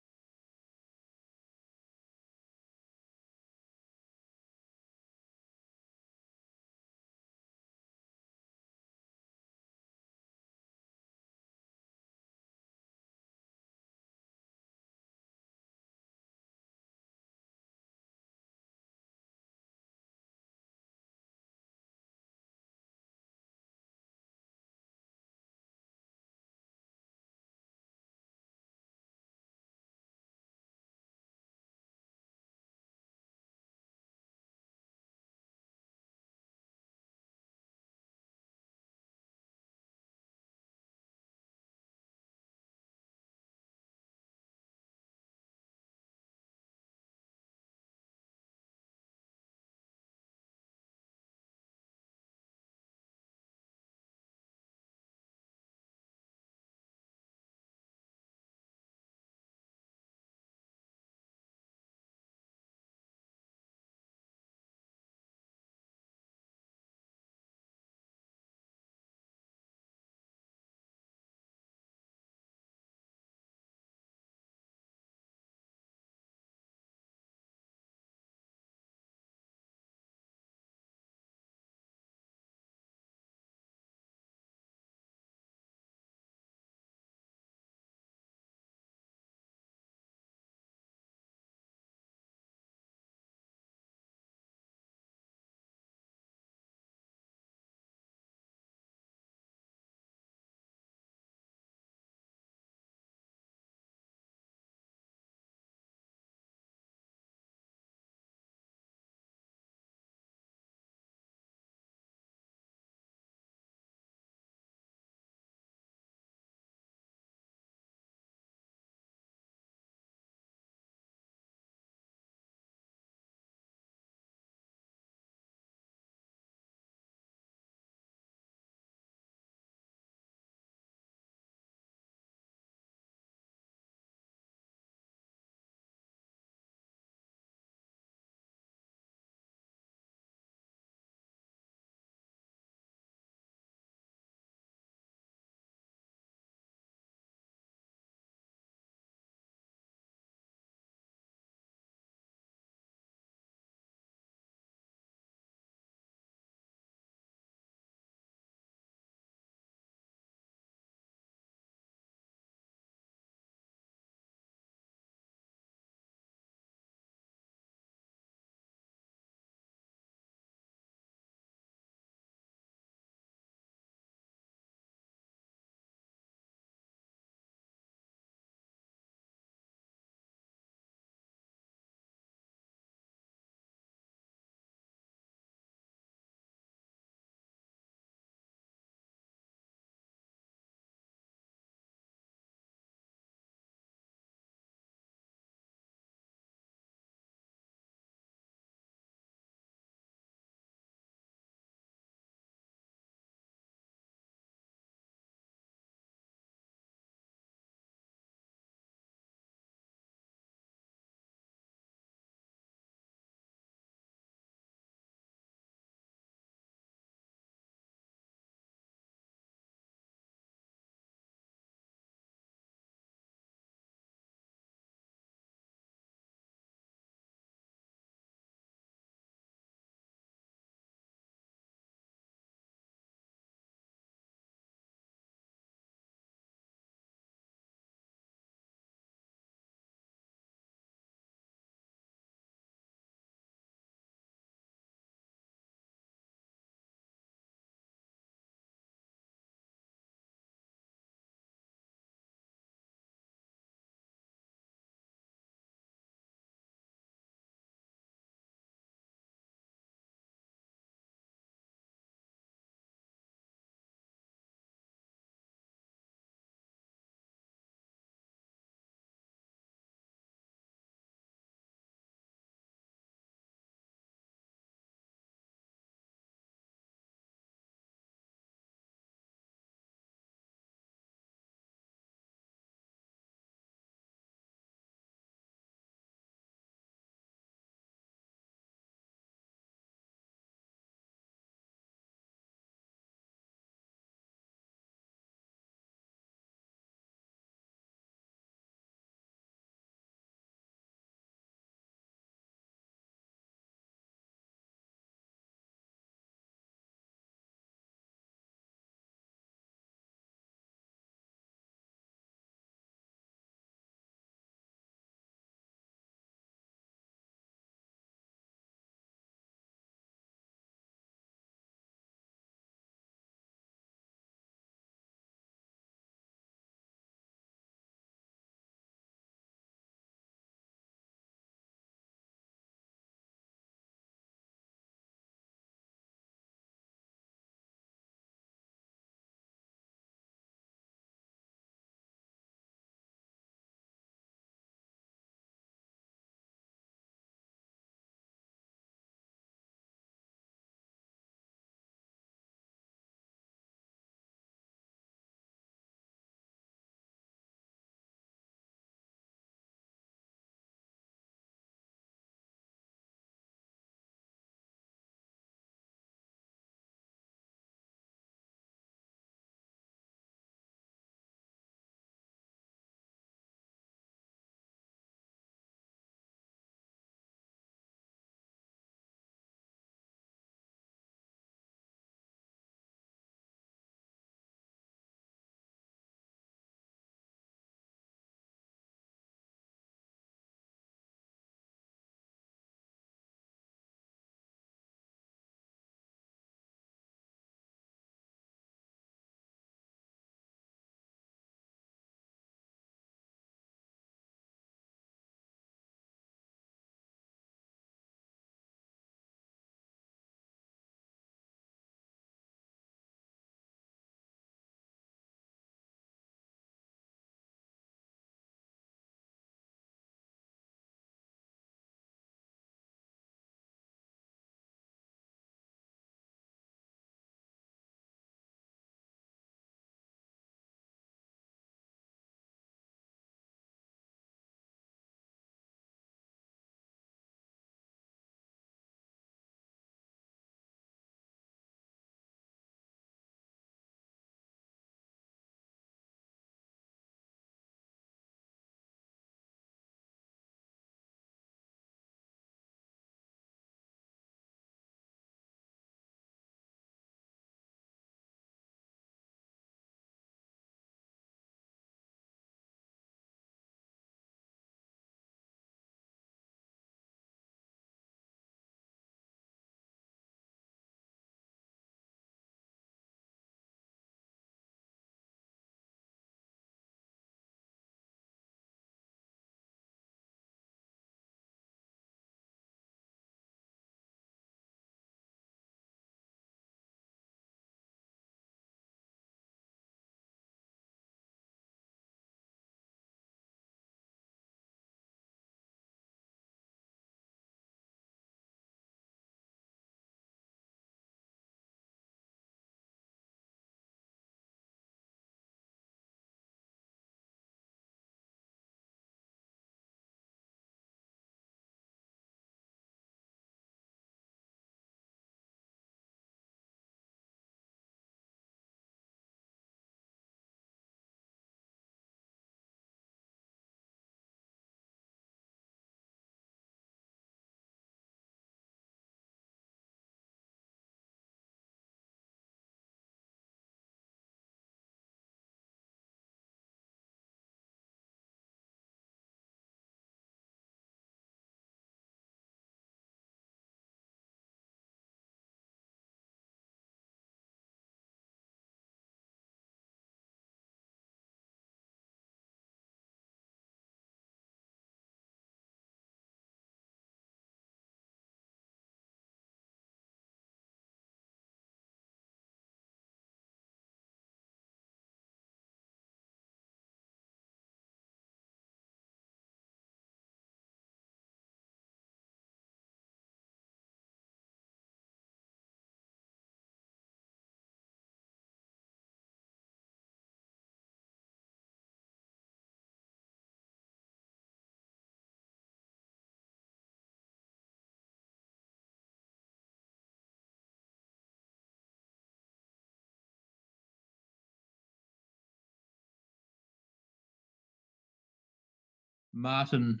Martin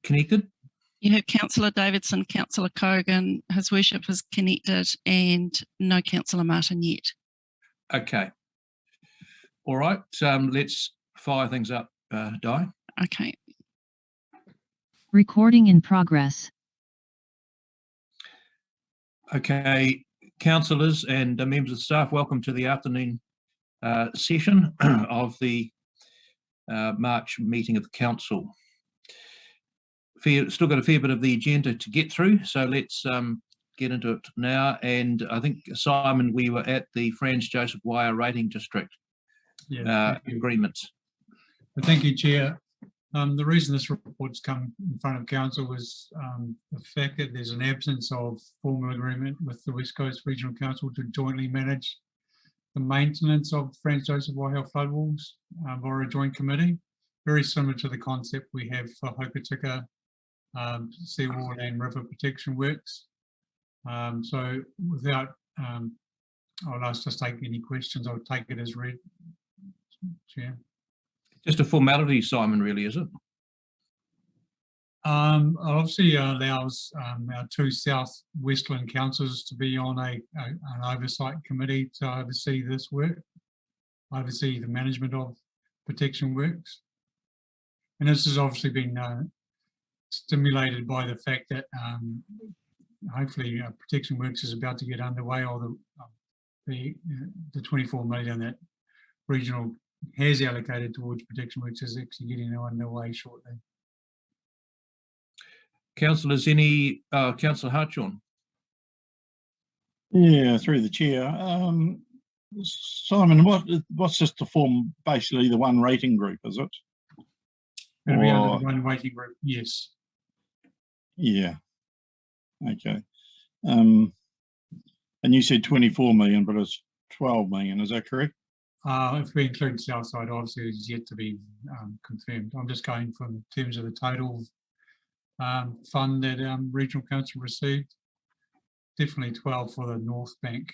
connected? You have Councillor Davidson, Councillor Cogan, His Worship is connected, and no Councillor Martin yet. Okay. All right, let's fire things up, Di. Okay. Recording in progress. Okay, councillors and members of staff, welcome to the afternoon session of the March meeting of the council. Still got a fair bit of the agenda to get through, so let's get into it now. And I think, Simon, we were at the Franz Joseph Wire Rating District agreements. Thank you, Chair. The reason this report's come in front of council was the fact that there's an absence of formal agreement with the West Coast Regional Council to jointly manage the maintenance of Franz Joseph Waiho floodwalls via a joint committee, very similar to the concept we have for Hokitika seawall and river protection works. So without, I'll ask just take any questions. I'll take it as read, Chair. Just a formality, Simon, really, is it? Obviously allows our two South Westland councils to be on an oversight committee to oversee this work, oversee the management of protection works. And this has obviously been stimulated by the fact that hopefully protection works is about to get underway, or the 24 million that regional has allocated towards protection works is actually getting underway shortly. Councillors, any Councillor Hartshorn? Yeah, through the chair. Simon, what's this to form basically the one rating group, is it? It'll be under one rating group, yes. Yeah. Okay. And you said 24 million, but it's 12 million, is that correct? If we include Southside, obviously it's yet to be confirmed. I'm just going from terms of the total fund that Regional Council received. Definitely 12 for the North Bank.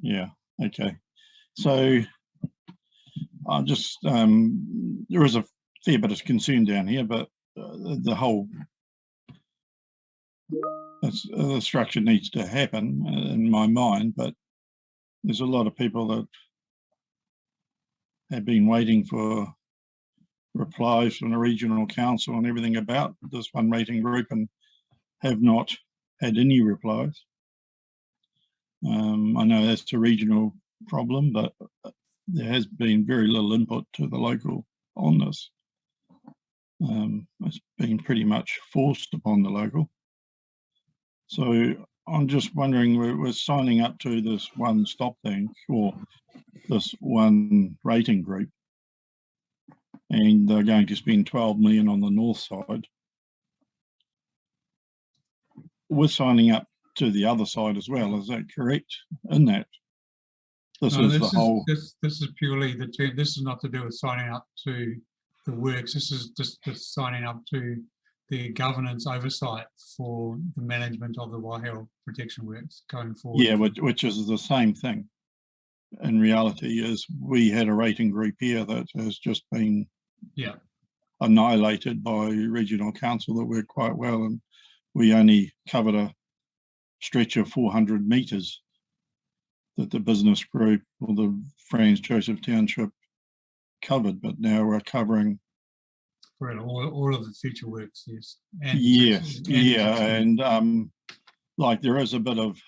Yeah, okay. So I'm just, there is a fair bit of concern down here, but the whole the structure needs to happen in my mind, but there's a lot of people that have been waiting for replies from the regional council and everything about this one rating group and have not had any replies. I know that's a regional problem, but there has been very little input to the local on this. It's been pretty much forced upon the local. So I'm just wondering, we're signing up to this one stop thing, or this one rating group, and they're going to spend 12 million on the north side. We're signing up to the other side as well, is that correct in that? This is purely the term. This is not to do with signing up to the works. This is just signing up to the governance oversight for the management of the Waiho protection works going forward. Yeah, which is the same thing. In reality, is we had a rating group here that has just been annihilated by regional council that worked quite well, and we only covered a stretch of 400 metres that the business group or the Franz Joseph Township covered, but now we're covering all of the future works, yes. And yes, and like there is a bit of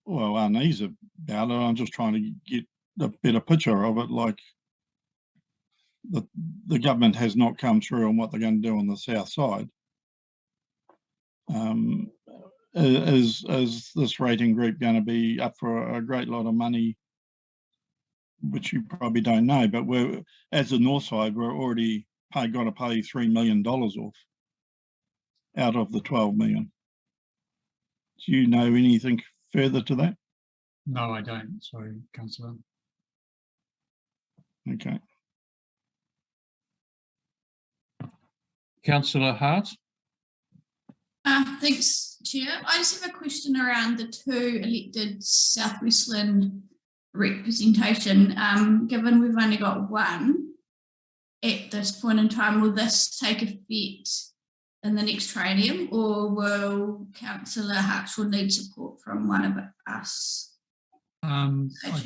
unease about it. I'm just trying to get a better picture of it. Like the government has not come through on what they're going to do on the south side. Is this rating group going to be up for a great lot of money, which you probably don't know, but we're, as the north side, we're already got to pay $3 million off out of the 12 million. Do you know anything further to that? No, I don't. Sorry, Councillor. Okay. Councillor Hart. Thanks, Chair. I just have a question around the two elected South Westland representation. Given we've only got one, at this point in time, will this take effect in the next training, or will Councillor Hartswood need support from one of us? I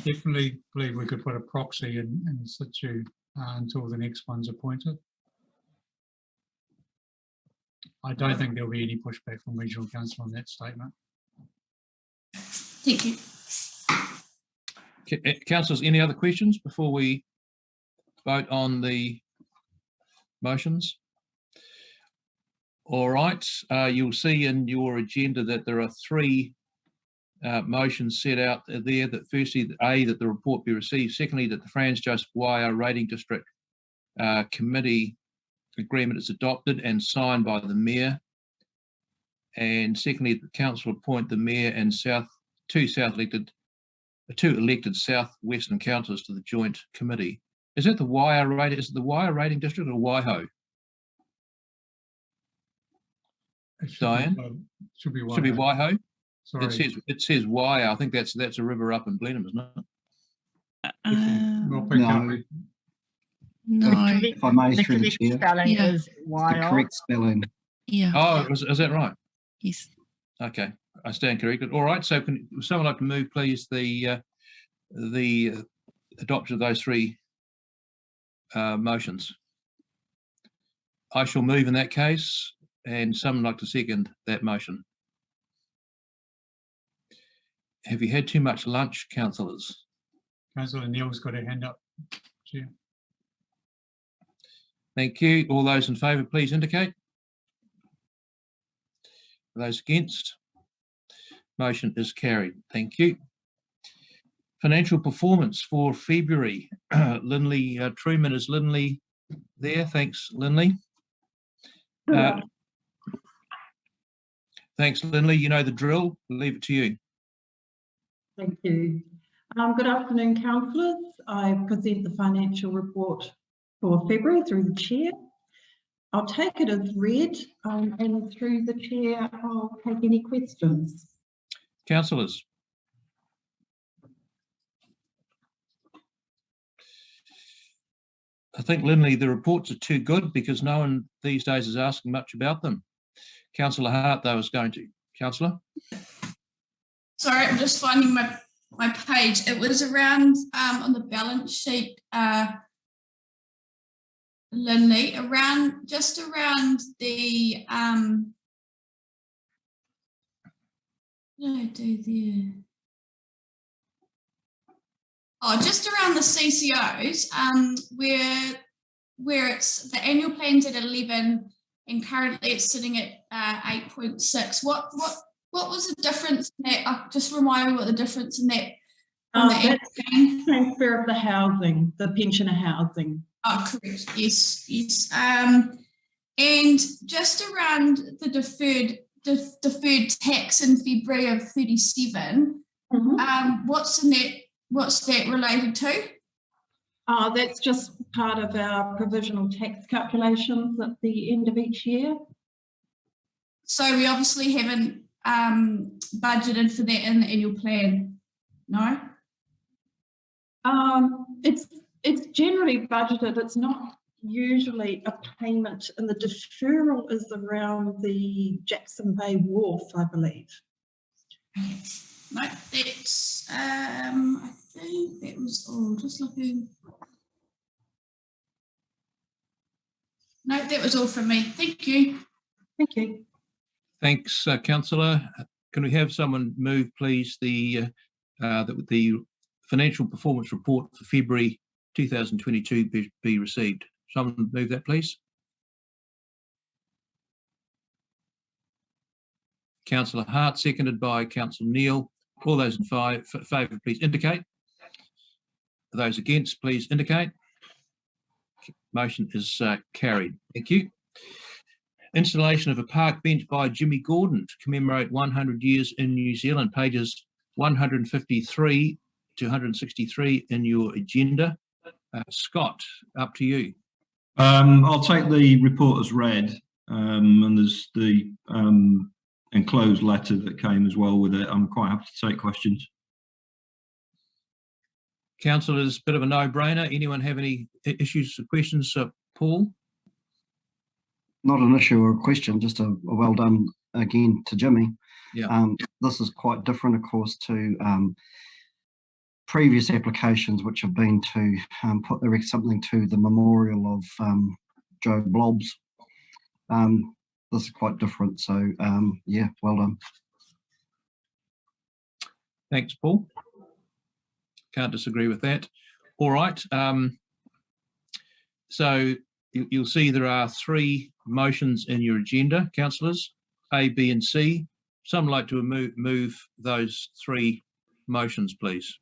definitely believe we could put a proxy in situ until the next one's appointed. I don't think there'll be any pushback from Regional Council on that statement. Thank you. Councillors, any other questions before we vote on the motions? All right, you'll see in your agenda that there are three motions set out there. That firstly, A, that the report be received. Secondly, that the Franz Joseph Waiau Rating District Committee agreement is adopted and signed by the Mayor. And secondly, the Council appoint the Mayor and two elected South-Western councillors to the joint committee. Is that the Waiau Rating? Is it the Waiau Rating District or Waiho? Diane? Should be Waiho. Should be Waiho. Sorry. It says Waiau. I think that's a river up in Blenheim, isn't it? No. If I may, The through the correct chair, spelling Yeah. is the Waiau. correct spelling. Yeah. Oh, is that right? Yes. Okay, I stand corrected. All right, so can someone like to move, please, the adoption of those three motions? I shall move in that case, and someone like to second that motion. Have you had too much lunch, councillors? Councillor Neil's got a hand up, Chair. Thank you. All those in favour, please indicate. Those against? Motion is carried. Thank you. Financial performance for February. Lindley Truman, is Lindley there? Thanks, Lindley. Thanks, Lindley. You know the drill. We'll leave it to you. Thank you. Good afternoon, councillors. I present the financial report for February through the chair. I'll take it as read, and through the chair, I'll take any questions. Councillors. I think, Lindley, the reports are too good because no one these days is asking much about them. Councillor Hart, though, is going to. Councillor? Sorry, I'm just finding my page. It was around on the balance sheet, Lindley, just around the what did I do there? Oh, just around the CCOs, where it's the annual plan's at 11 and currently it's sitting at 8.6. What was the difference in that? Just remind me what the difference in that. That's transfer of the housing, the pensioner housing. Oh, correct. Yes, yes. And just around the deferred tax in February of 37. What's that related to? That's just part of our provisional tax calculations at the end of each year. So we obviously haven't budgeted for that in the annual plan, no? It's generally budgeted. It's not usually a payment, and the deferral is around the Jackson Bay Wharf, I believe. No, that's I think that was all. Just looking. No, that was all from me. Thank you. Thank you. Thanks, Councillor. Can we have someone move, please, the financial performance report for February 2022 be received? Someone move that, please. Councillor Hart, seconded by Councillor Neil. All those in favour, please indicate. Those against, please indicate. Motion is carried. Thank you. Installation of a park bench by Jimmy Gordon to commemorate 100 years in New Zealand, pages 153 to 163 in your agenda. Scott, up to you. I'll take the report as read, and there's the enclosed letter that came as well with it. I'm quite happy to take questions. Councillors, bit of a no-brainer. Anyone have any issues or questions Paul? Not an issue or a question, just a well done again to Jimmy. Yeah. This is quite different, of course, to previous applications which have been to erect something to the memorial of Joe Blobbs. This is quite different, so yeah, well done. Thanks, Paul. Can't disagree with that. All right. So you'll see there are 3 motions in your agenda, councillors, A, B and C. Some like to move those 3 motions, please.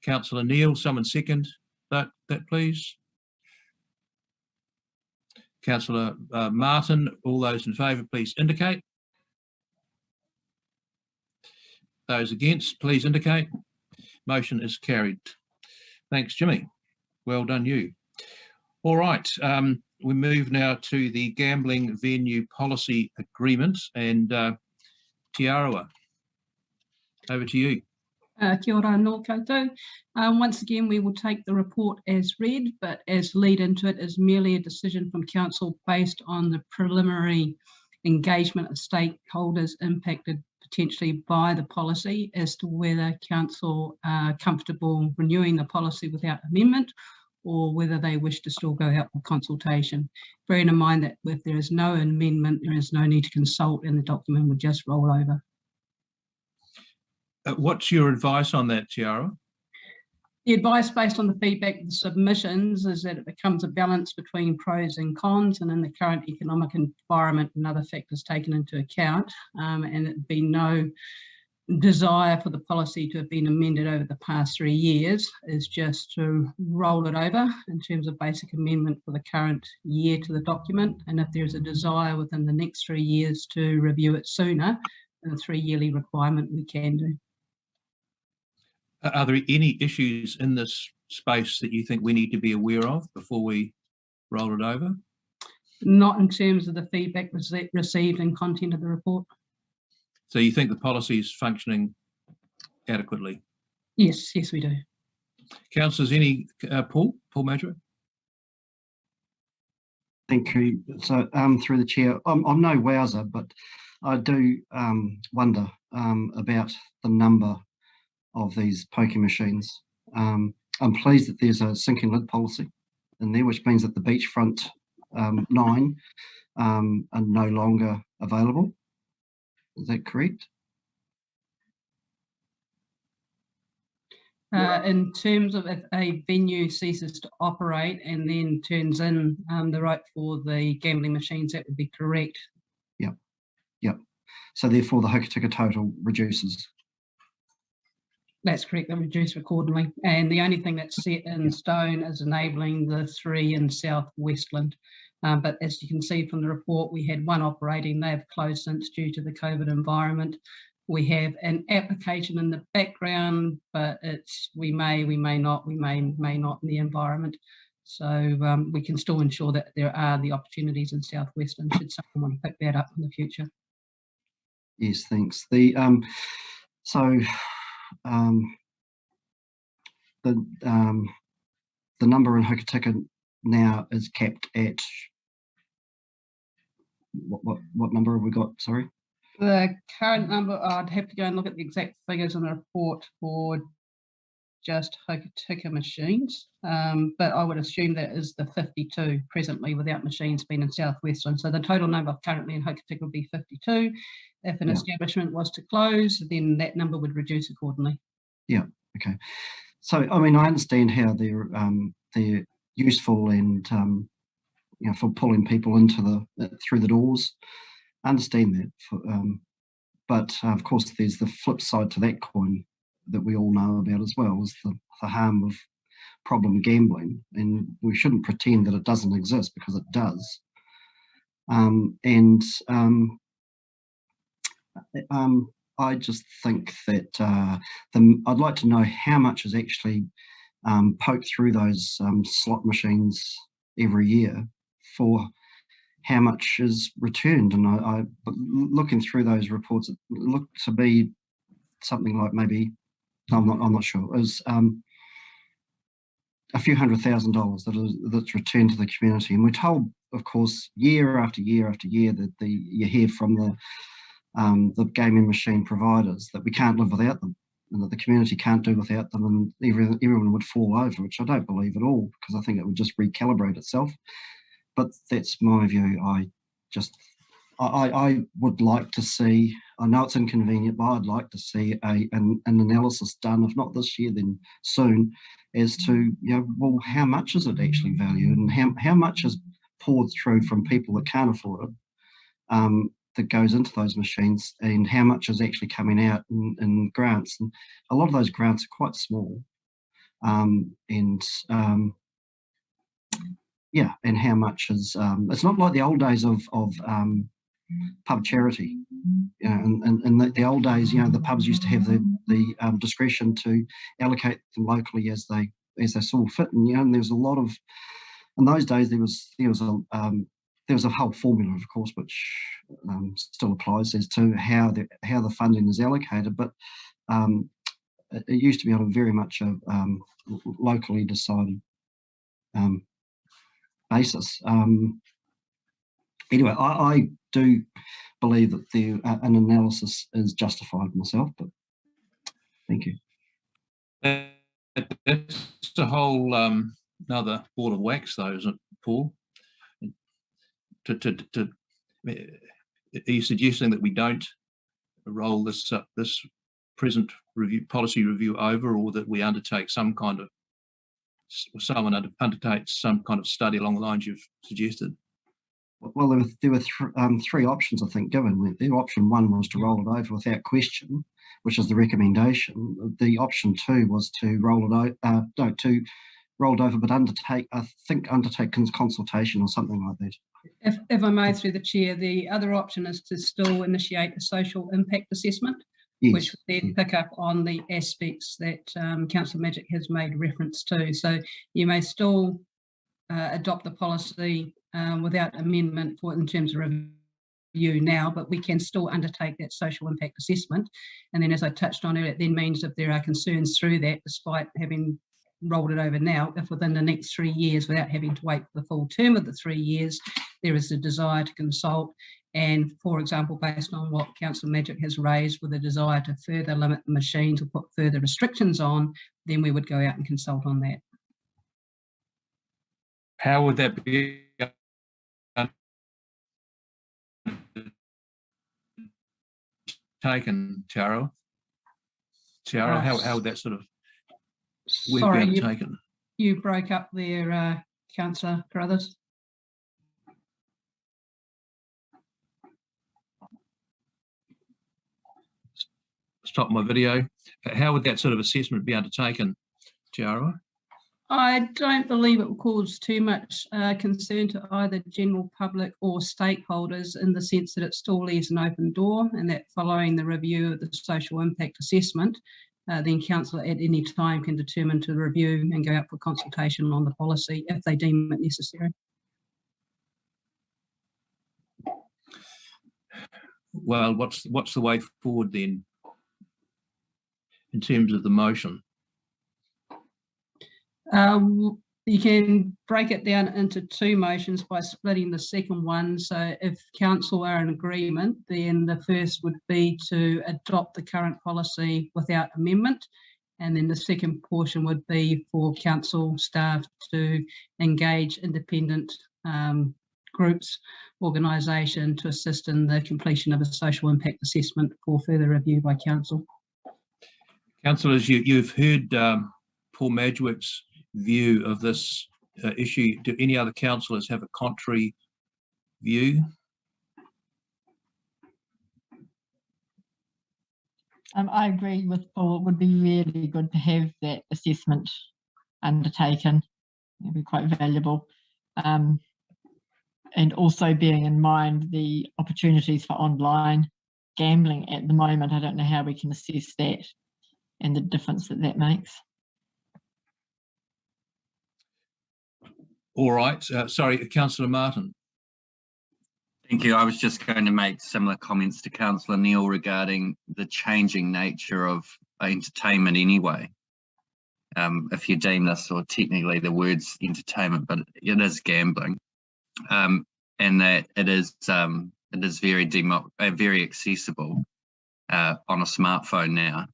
Councillor Neal, someone second that please. Councillor Martin, all those in favour, please indicate. Those against, please indicate. Motion is carried. Thanks, Jimmy. Well done, you. All right, we move now to the Gambling Venue Policy Agreement, and Te Arawa, over to you. Kia ora anō koutou. Once again, we will take the report as read, but as lead into it is merely a decision from Council based on the preliminary engagement of stakeholders impacted potentially by the policy as to whether Council are comfortable renewing the policy without amendment or whether they wish to still go out for consultation. Bearing in mind that if there is no amendment, there is no need to consult and the document would just roll over. What's your advice on that, Te Arawa? The advice based on the feedback of the submissions is that it becomes a balance between pros and cons, and in the current economic environment and other factors taken into account, and there'd be no desire for the policy to have been amended over the past 3 years, is just to roll it over in terms of basic amendment for the current year to the document, and if there's a desire within the next 3 years to review it sooner than the 3-yearly requirement, we can do. Are there any issues in this space that you think we need to be aware of before we roll it over? Not in terms of the feedback received and content of the report. So you think the policy is functioning adequately? Yes, yes, we do. Councillors, any Paul Major? Thank you. So through the chair, I'm no wowser, but I do wonder about the number of these poker machines. I'm pleased that there's a sinking lid policy in there, which means that the beachfront 9 are no longer available. Is that correct? In terms of if a venue ceases to operate and then turns in the right for the gambling machines, that would be correct. Yep, yep. So therefore the Hokitika total reduces. That's correct, they'll reduce accordingly. And the only thing that's set in stone is enabling the 3 in South Westland. But as you can see from the report, we had 1 operating, they've closed since due to the COVID environment. We have an application in the background, but it's we may not in the environment. So we can still ensure that there are the opportunities in South Westland should someone want to pick that up in the future. Yes, thanks. The number in Hokitika now is capped at what number have we got? Sorry. The current number, I'd have to go and look at the exact figures in the report for just Hokitika machines, but I would assume that is the 52 presently without machines being in South Westland. So the total number currently in Hokitika would be 52. If an establishment was to close, then that number would reduce accordingly. Yeah, okay. So, I mean, I understand how they're useful and, you know, for pulling people into through the doors. I understand that, but of course there's the flip side to that coin that we all know about as well, is the harm of problem gambling, and we shouldn't pretend that it doesn't exist because it does. I just think that I'd like to know how much is actually poked through those slot machines every year for how much is returned. And but looking through those reports, it looked to be something like maybe, I'm not sure, is a few $100,000 that's returned to the community. And we're told, of course, year after year after year that you hear from the gaming machine providers that we can't live without them, and that the community can't do without them, and everyone would fall over, which I don't believe at all, because I think it would just recalibrate itself. But that's my view. I would like to see, I know it's inconvenient, but I'd like to see an analysis done, if not this year, then soon, as to, well, how much is it actually valued, and how much is poured through from people that can't afford it, that goes into those machines, and how much is actually coming out in grants. And a lot of those grants are quite small. Yeah, and how much is, it's not like the old days of pub charity. In the old days, the pubs used to have the discretion to allocate them locally as they saw fit, and there was a lot of, in those days there was a whole formula, of course, which still applies as to how the funding is allocated, but it used to be on a very much a locally decided basis. Anyway, I do believe that an analysis is justified myself, but thank you. That's a whole another ball of wax, though, isn't it, Paul? Are you suggesting that we don't roll this present policy review over, or that we undertake someone undertakes some kind of study along the lines you've suggested? Well, there were three options, I think, given. The option one was to roll it over without question, which is the recommendation. The option two was to roll it over, but undertake consultation or something like that. If I may, through the chair, the other option is to still initiate a social impact assessment, yes, which would then pick up on the aspects that Councillor Magic has made reference to. So you may still adopt the policy without amendment in terms of review now, but we can still undertake that social impact assessment. And then, as I touched on earlier, it then means if there are concerns through that, despite having rolled it over now, if within the next 3 years, without having to wait for the full term of the 3 years, there is a desire to consult, and, for example, based on what Councillor Magic has raised with a desire to further limit the machines or put further restrictions on, then we would go out and consult on that. How would that be taken, Tara? How would that sort of work be undertaken? You broke up there, Councillor Carruthers. Stop my video. How would that sort of assessment be undertaken, Tiara? I don't believe it will cause too much concern to either general public or stakeholders, in the sense that it still leaves an open door, and that following the review of the social impact assessment, then council at any time can determine to review and go out for consultation on the policy if they deem it necessary. Well, what's the way forward then in terms of the motion? You can break it down into two motions by splitting the second one. So if council are in agreement, then the first would be to adopt the current policy without amendment. And then the second portion would be for council staff to engage independent groups, organisation to assist in the completion of a social impact assessment for further review by council. Councillors, you've heard Paul Madgwick's view of this issue. Do any other councillors have a contrary view? I agree with Paul. It would be really good to have that assessment undertaken. It would be quite valuable. And also bearing in mind the opportunities for online gambling at the moment, I don't know how we can assess that and the difference that that makes. All right. Sorry, Councillor Martin. Thank you. I was just going to make similar comments to Councillor Neal regarding the changing nature of entertainment anyway. if you deem this, or technically the word's entertainment, but it is gambling, and that it is very accessible on a smartphone now.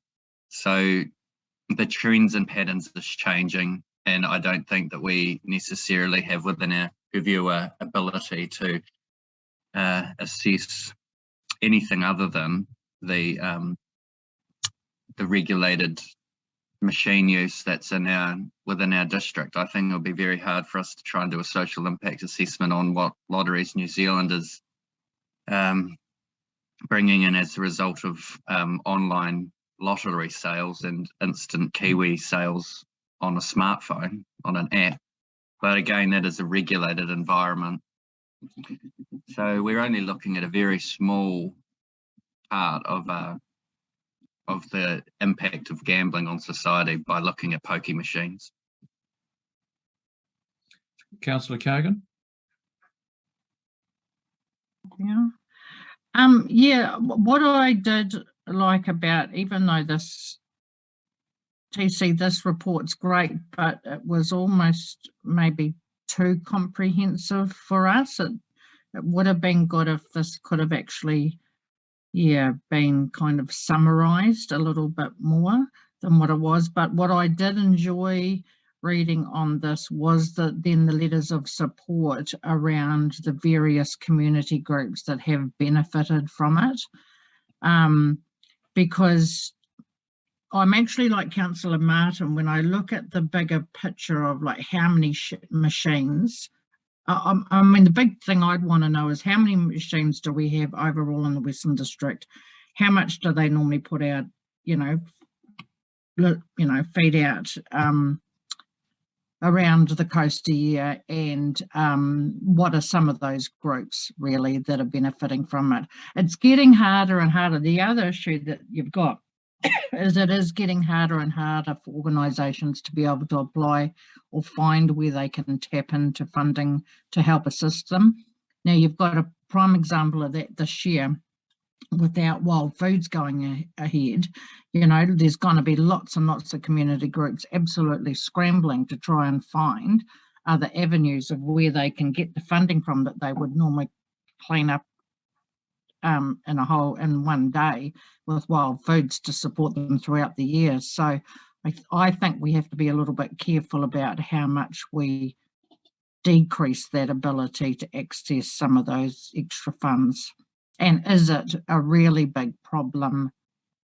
So the trends and patterns is changing, and I don't think that we necessarily have within our reviewer ability to assess anything other than the regulated machine use that's within our district. I think it'll be very hard for us to try and do a social impact assessment on what Lotteries New Zealand is bringing in as a result of online lottery sales and instant Kiwi sales on a smartphone, on an app. But again, that is a regulated environment. So we're only looking at a very small part of the impact of gambling on society by looking at pokie machines. Councillor Kogan. Yeah. Yeah, what I did like about, even though this report's great, but it was almost maybe too comprehensive for us. It would have been good if this could have actually, been kind of summarised a little bit more than what it was. But what I did enjoy reading on this was the letters of support around the various community groups that have benefited from it. Because I'm actually like Councillor Martin, when I look at the bigger picture of like how many machines, I mean, the big thing I'd want to know is how many machines do we have overall in the Western District? How much do they normally put out, feed out around the coast a year, and what are some of those groups really that are benefiting from it? It's getting harder and harder. The other issue that you've got is it is getting harder and harder for organisations to be able to apply or find where they can tap into funding to help assist them. Now, you've got a prime example of that this year without Wild Foods going ahead. There's going to be lots and lots of community groups absolutely scrambling to try and find other avenues of where they can get the funding from that they would normally clean up in one day with Wild Foods to support them throughout the year. So I think we have to be a little bit careful about how much we decrease that ability to access some of those extra funds. And is it a really big problem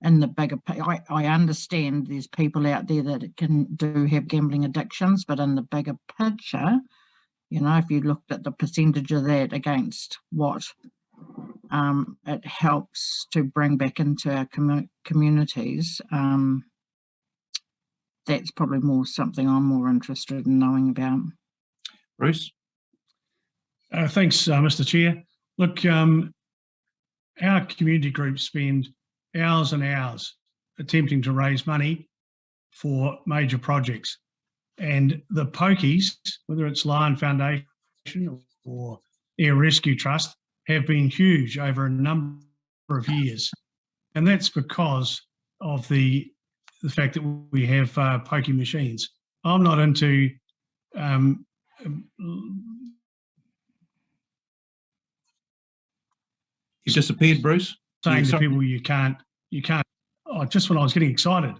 in the bigger picture? I understand there's people out there that do have gambling addictions, but in the bigger picture, if you looked at the percentage of that against what it helps to bring back into our communities, that's probably something I'm more interested in knowing about. Bruce? Thanks, Mr. Chair. Look, our community groups spend hours and hours attempting to raise money for major projects. And the pokies, whether it's Lion Foundation or Air Rescue Trust, have been huge over a number of years. And that's because of the fact that we have pokie machines. I'm not into He's disappeared, Bruce. Saying to people you can't. Oh, just when I was getting excited.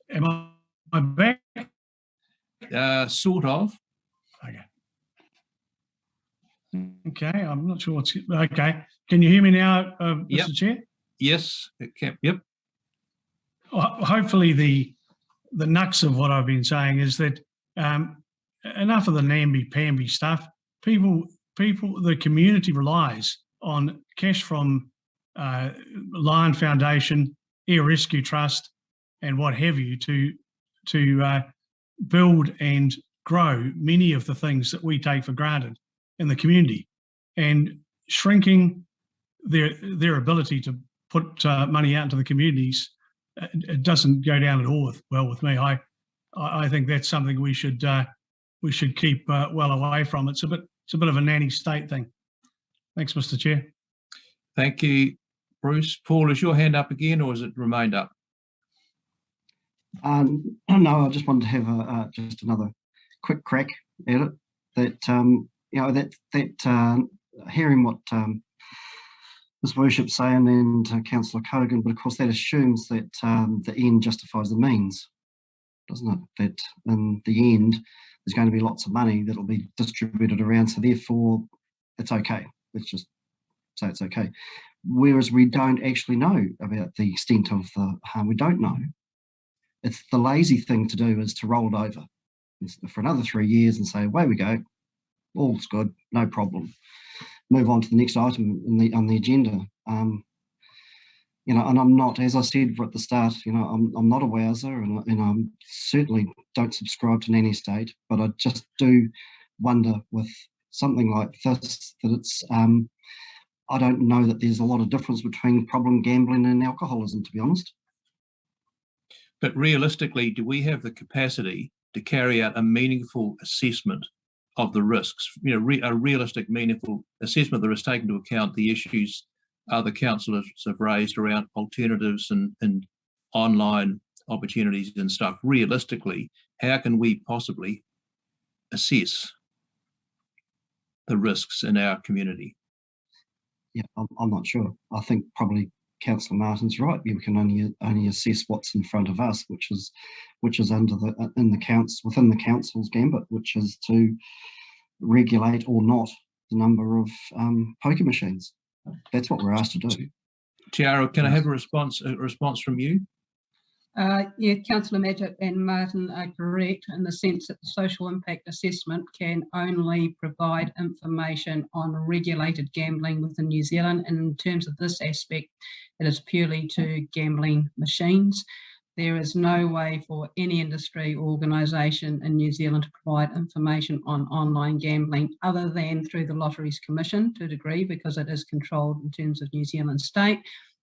Am I back? Sort of. Okay, I'm not sure what's okay. Can you hear me now, Mr. Chair? Yes, it can. Yep. Hopefully the nux of what I've been saying is that enough of the namby-pamby stuff. The community relies on cash from Lion Foundation, Air Rescue Trust, and what have you to build and grow many of the things that we take for granted in the community, and shrinking their ability to put money out into the communities. It doesn't go down at all well with me. I think that's something we should keep well away from. It's a bit of a nanny state thing. Thanks, Mr. Chair. Thank you, Bruce. Paul, is your hand up again, or has it remained up? No, I just wanted to have just another quick crack at it. Hearing what His Worship saying and Councillor Cogan, but of course that assumes that the end justifies the means, doesn't it? That in the end there's going to be lots of money that'll be distributed around, so therefore it's okay. Let's just say it's okay. Whereas we don't actually know about the extent of the harm. We don't know. It's the lazy thing to do is to roll it over for another 3 years and say, away we go, all's good, no problem. Move on to the next item on the agenda. You know, and I'm not, as I said at the start, you know, I'm not a wowser, and I certainly don't subscribe to nanny state, but I just do wonder with something like this that it's, I don't know that there's a lot of difference between problem gambling and alcoholism, to be honest. But realistically, do we have the capacity to carry out a meaningful assessment of the risks? You know, a realistic, meaningful assessment of the risks, taking into account the issues other councillors have raised around alternatives and online opportunities and stuff. Realistically, how can we possibly assess the risks in our community? Yeah, I'm not sure. I think probably Councillor Martin's right. We can only assess what's in front of us, which is under within the council's gambit, which is to regulate or not the number of poker machines. That's what we're asked to do. Tiara, can I have a response from you? Yeah, Councillor Magic and Martin are correct in the sense that the social impact assessment can only provide information on regulated gambling within New Zealand. And in terms of this aspect, it is purely to gambling machines. There is no way for any industry organisation in New Zealand to provide information on online gambling other than through the Lotteries Commission to a degree, because it is controlled in terms of New Zealand state.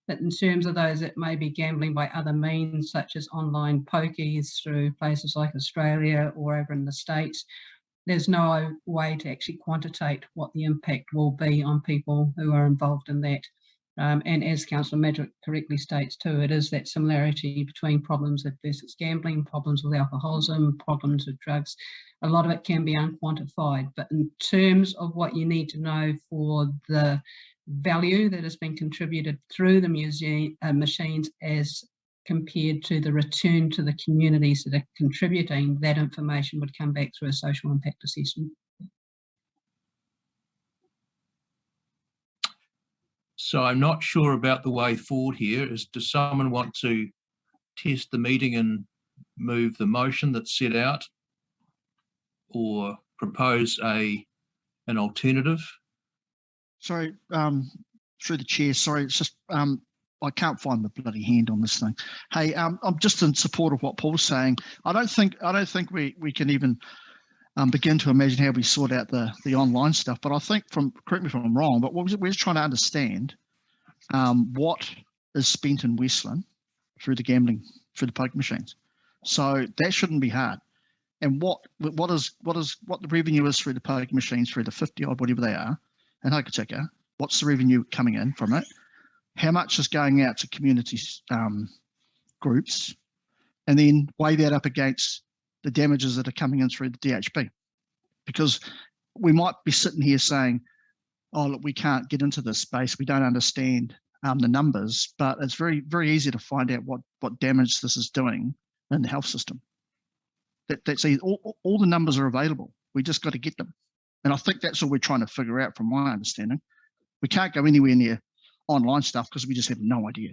But in terms of those that may be gambling by other means, such as online pokies through places like Australia or over in the States, there's no way to actually quantitate what the impact will be on people who are involved in that. And as Councillor Magic correctly states too, it is that similarity between problems with versus gambling, problems with alcoholism, problems with drugs. A lot of it can be unquantified, but in terms of what you need to know for the value that has been contributed through the museum machines as compared to the return to the communities that are contributing, that information would come back through a social impact assessment. So I'm not sure about the way forward here. Does someone want to test the meeting and move the motion that's set out, or propose an alternative? Sorry, through the chair, sorry, it's just I can't find the bloody hand on this thing. Hey, I'm just in support of what Paul's saying. I don't think we can even begin to imagine how we sort out the online stuff. But I think, correct me if I'm wrong, but we're just trying to understand what is spent in Westland through the gambling, through the poker machines. So that shouldn't be hard. And what the revenue is through the poker machines, through the 50 odd, whatever they are, and Hokitika, what's the revenue coming in from it? How much is going out to community groups? And then weigh that up against the damages that are coming in through the DHB. Because we might be sitting here saying, oh, look, we can't get into this space. We don't understand the numbers, but it's very, very easy to find out what damage this is doing in the health system. That's all the numbers are available. We just got to get them. And I think that's all we're trying to figure out from my understanding. We can't go anywhere near online stuff because we just have no idea.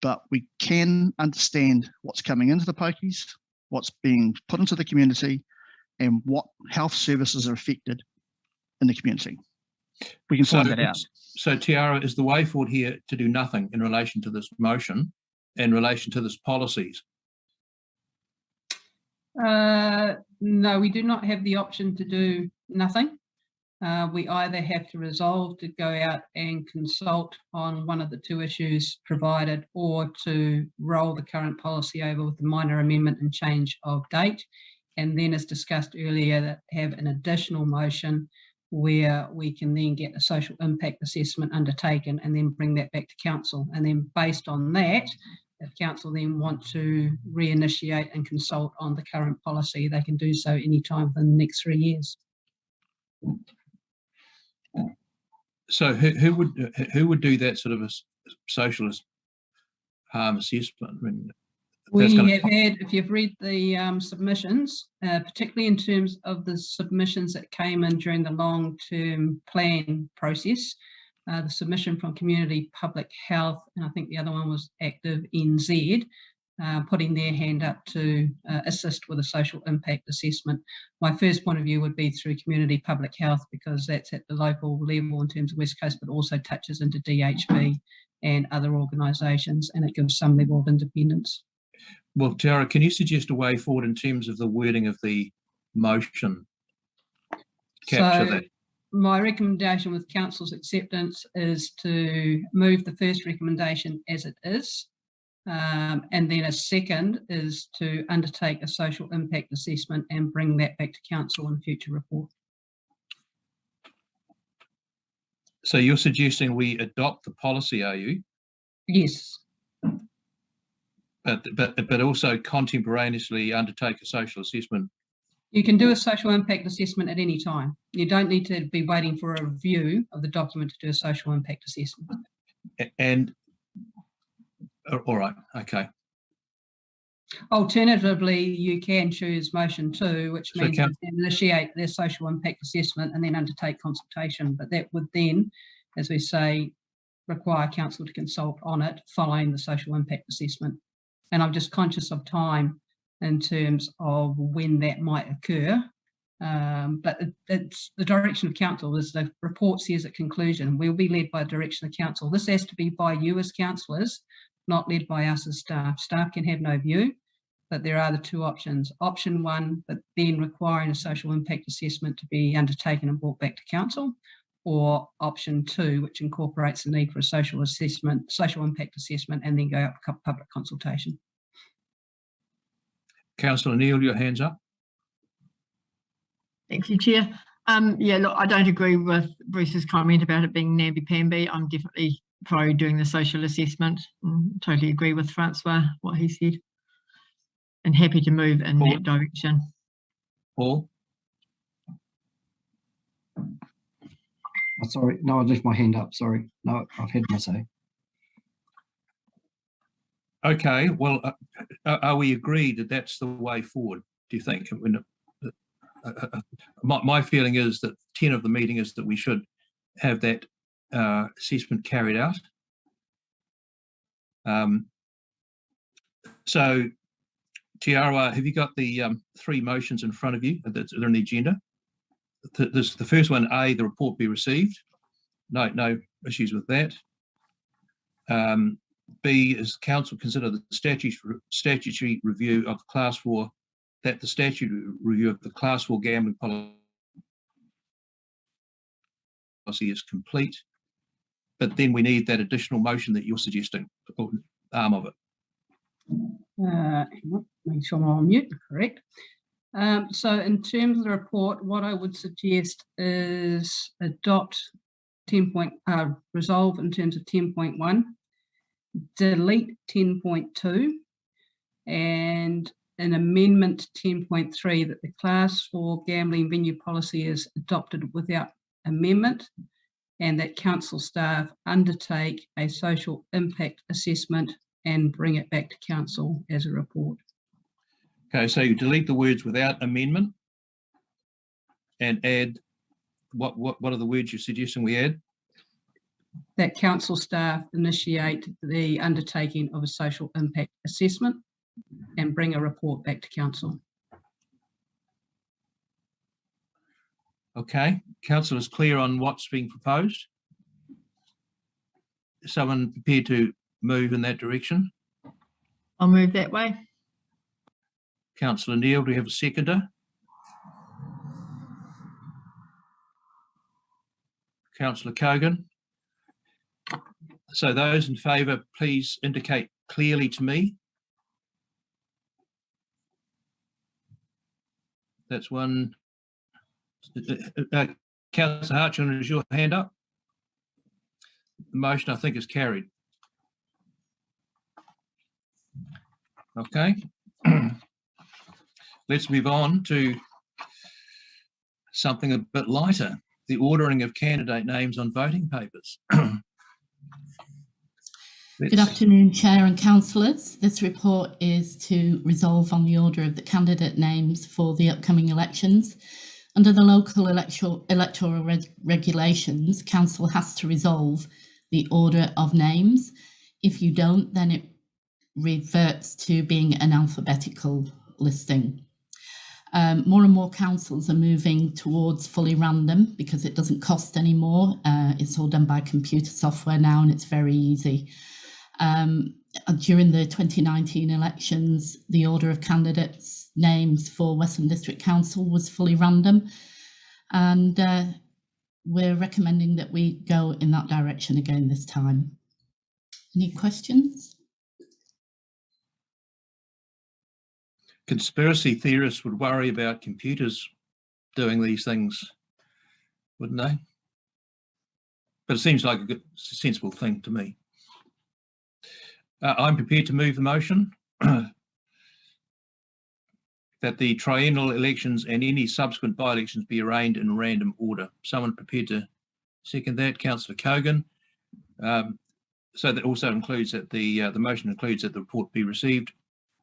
But we can understand what's coming into the pokies, what's being put into the community, and what health services are affected in the community. We can find that out. So Tiara, is the way forward here to do nothing in relation to this motion, in relation to this policies? No, we do not have the option to do nothing. We either have to resolve to go out and consult on one of the two issues provided, or to roll the current policy over with a minor amendment and change of date. And then, as discussed earlier, that have an additional motion where we can then get a social impact assessment undertaken and then bring that back to council. And then based on that, if council then want to reinitiate and consult on the current policy, they can do so anytime within the next 3 years. So who would do that sort of a socialist harm assessment? I mean, We have had, if you've read the submissions, particularly in terms of the submissions that came in during the long-term plan process, the submission from Community Public Health, and I think the other one was Active NZ, putting their hand up to assist with a social impact assessment. My first point of view would be through Community Public Health, because that's at the local level in terms of West Coast, but also touches into DHB and other organisations, and it gives some level of independence. Well, Tara, can you suggest a way forward in terms of the wording of the motion? Capture that. My recommendation with council's acceptance is to move the first recommendation as it is, and then a second is to undertake a social impact assessment and bring that back to council in a future report. So you're suggesting we adopt the policy, are you? Yes. But also contemporaneously undertake a social assessment. You can do a social impact assessment at any time. You don't need to be waiting for a review of the document to do a social impact assessment. And all right, okay. Alternatively, you can choose motion 2, which So means you can initiate their social impact assessment and then undertake consultation. But that would then, as we say, require council to consult on it following the social impact assessment. And I'm just conscious of time in terms of when that might occur. But it's the direction of council. As the report says at conclusion, we'll be led by direction of council. This has to be by you as councillors, not led by us as staff. Staff can have no view, but there are the 2 options. Option 1, but then requiring a social impact assessment to be undertaken and brought back to council, or option 2, which incorporates the need for a social impact assessment, and then go out for public consultation. Councillor Neal, your hand's up. Thank you, Chair. Yeah, look, I don't agree with Bruce's comment about it being namby-pamby. I'm definitely pro doing the social assessment. Totally agree with Francois, what he said. And happy to move in that direction. Paul? Oh, sorry, no, I left my hand up. Sorry. No, I've had my say. Okay, well, are we agreed that that's the way forward, do you think? I mean, my feeling is that 10 of the meeting is that we should have that assessment carried out. So, Tiara, have you got the 3 motions in front of you that are on the agenda? The first one, A, the report be received. No issues with that. B, is council consider the statutory review of Class 4, that the statutory review of the Class 4 gambling policy is complete, but then we need that additional motion that you're suggesting, arm of it. Make sure I'm on mute, correct. So in terms of the report, what I would suggest is adopt resolve in terms of 10.1, delete 10.2, and an amendment 10.3 that the Class 4 gambling venue policy is adopted without amendment, and that council staff undertake a social impact assessment and bring it back to council as a report. Okay, so you delete the words without amendment and add, what are the words you're suggesting we add? That council staff initiate the undertaking of a social impact assessment and bring a report back to council. Okay, council is clear on what's being proposed. Is someone prepared to move in that direction? I'll move that way. Councillor Neal, do we have a seconder? Councillor Cogan. So those in favour, please indicate clearly to me. That's one. Councillor Hartshorn, is your hand up? The motion, I think, is carried. Okay. Let's move on to something a bit lighter, the ordering of candidate names on voting papers. Good afternoon, Chair and Councillors. This report is to resolve on the order of the candidate names for the upcoming elections. Under the local electoral regulations, Council has to resolve the order of names. If you don't, then it reverts to being an alphabetical listing. More and more councils are moving towards fully random because it doesn't cost any more. It's all done by computer software now and it's very easy. During the 2019 elections, the order of candidates' names for Westland District Council was fully random, and we're recommending that we go in that direction again this time. Any questions? Conspiracy theorists would worry about computers doing these things, wouldn't they? But it seems like a good, sensible thing to me. I'm prepared to move the motion that the triennial elections and any subsequent by-elections be arranged in random order. Someone prepared to second that? Councillor Cogan. So that also includes that the motion includes that the report be received.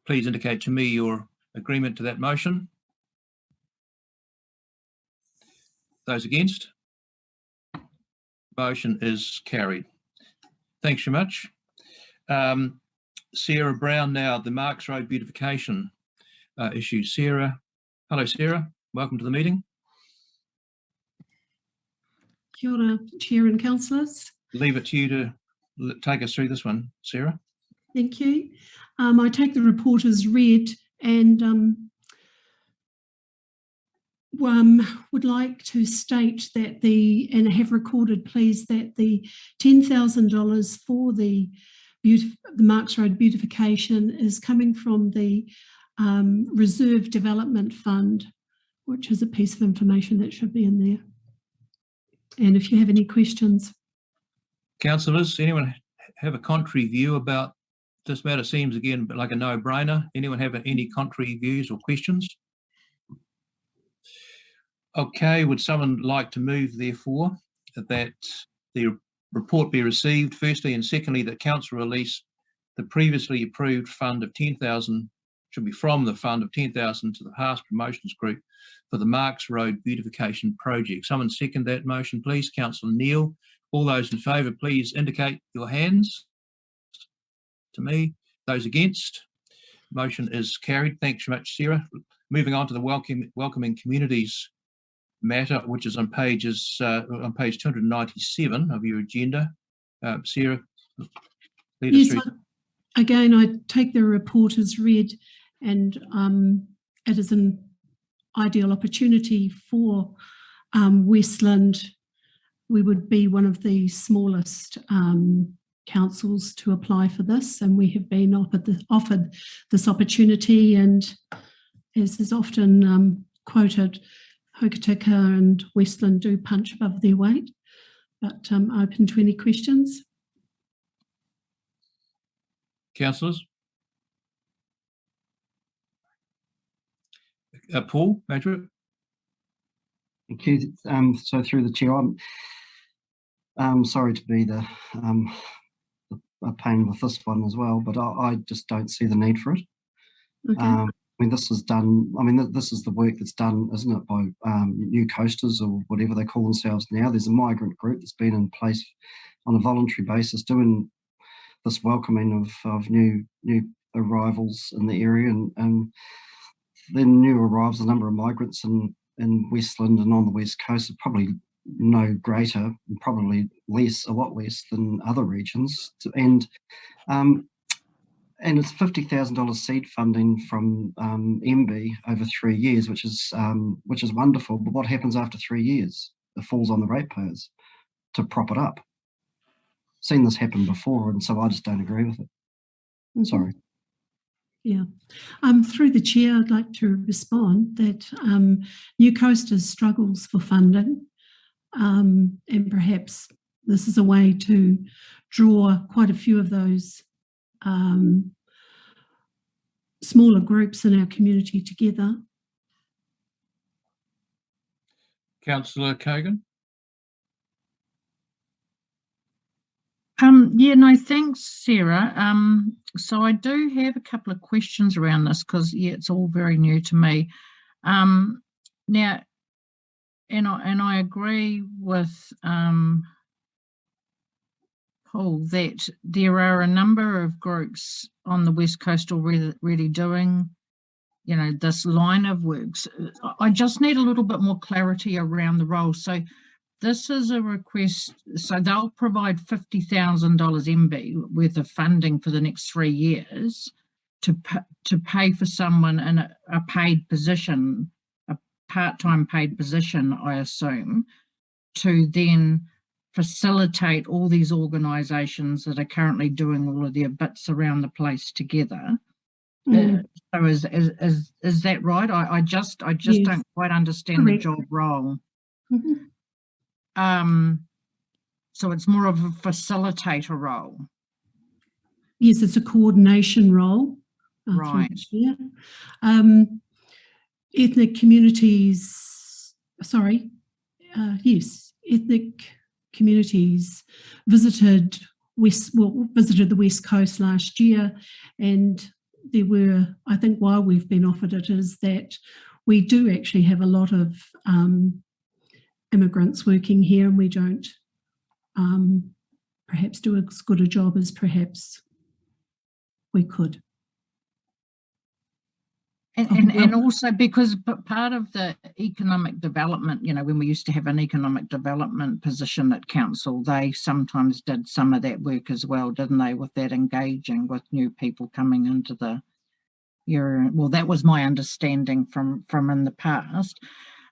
Please indicate to me your agreement to that motion. Those against? Motion is carried. Thanks very much. Sarah Brown now, the Marks Road beautification issue. Sarah, hello Sarah, welcome to the meeting. Kia ora, Chair and Councillors. Leave it to you to take us through this one, Sarah. Thank you. I take the report as read and would like to state that and have recorded please, that the $10,000 for the Marks Road beautification is coming from the Reserve Development Fund, which is a piece of information that should be in there. And if you have any questions. Councillors, anyone have a contrary view about this matter? Seems again like a no-brainer. Anyone have any contrary views or questions? Okay, would someone like to move therefore that the report be received firstly, and secondly that council release the previously approved fund of 10,000, should be from the fund of 10,000 to the Haas Promotions Group for the Marks Road beautification project. Someone second that motion, please. Councillor Neal. All those in favour, please indicate your hands to me. Those against? Motion is carried. Thanks very much, Sarah. Moving on to the welcoming communities matter, which is on page 297 of your agenda. Sarah, lead us through. Again, I take the report as read, and it is an ideal opportunity for Westland. We would be one of the smallest councils to apply for this, and we have been offered this opportunity, and as is often quoted, Hokitika and Westland do punch above their weight, but open to any questions. Councillors? Paul, Madrid. Thank you. So through the chair, I'm sorry to be a pain with this one as well, but I just don't see the need for it. Okay. I mean, this is done. I mean, this is the work that's done, isn't it, by New Coasters or whatever they call themselves now. There's a migrant group that's been in place on a voluntary basis doing this welcoming of new arrivals in the area, and then new arrivals, the number of migrants in Westland and on the West Coast are probably no greater, probably a lot less than other regions, and it's $50,000 seed funding from MB over 3 years, which is wonderful. But what happens after 3 years? It falls on the ratepayers to prop it up. Seen this happen before, and so I just don't agree with it. I'm sorry. Yeah. Through the chair, I'd like to respond that New Coasters struggles for funding, and perhaps this is a way to draw quite a few of those smaller groups in our community together. Councillor Kogan. Yeah, no, thanks, Sarah. So I do have a couple of questions around this because, yeah, it's all very new to me. Now, and I agree with Paul that there are a number of groups on the West Coast already doing, you know, this line of works. I just need a little bit more clarity around the role. So this is a request, so they'll provide $50,000 MB worth of funding for the next 3 years to pay for someone in a paid position, a part-time paid position, I assume, to then facilitate all these organisations that are currently doing all of their bits around the place together. So is that right? I just Yes. don't quite understand Correct. the job role. Mhm. So it's more of a facilitator role. Yes, it's a coordination role. through Right. the chair. Ethnic communities, ethnic communities visited the West Coast last year, and there were, I think why we've been offered it is that we do actually have a lot of immigrants working here, and we don't perhaps do as good a job as perhaps we could. And also because part of the economic development, you know, when we used to have an economic development position at council, they sometimes did some of that work as well, didn't they, with that engaging with new people coming into the area. Well, that was my understanding from in the past.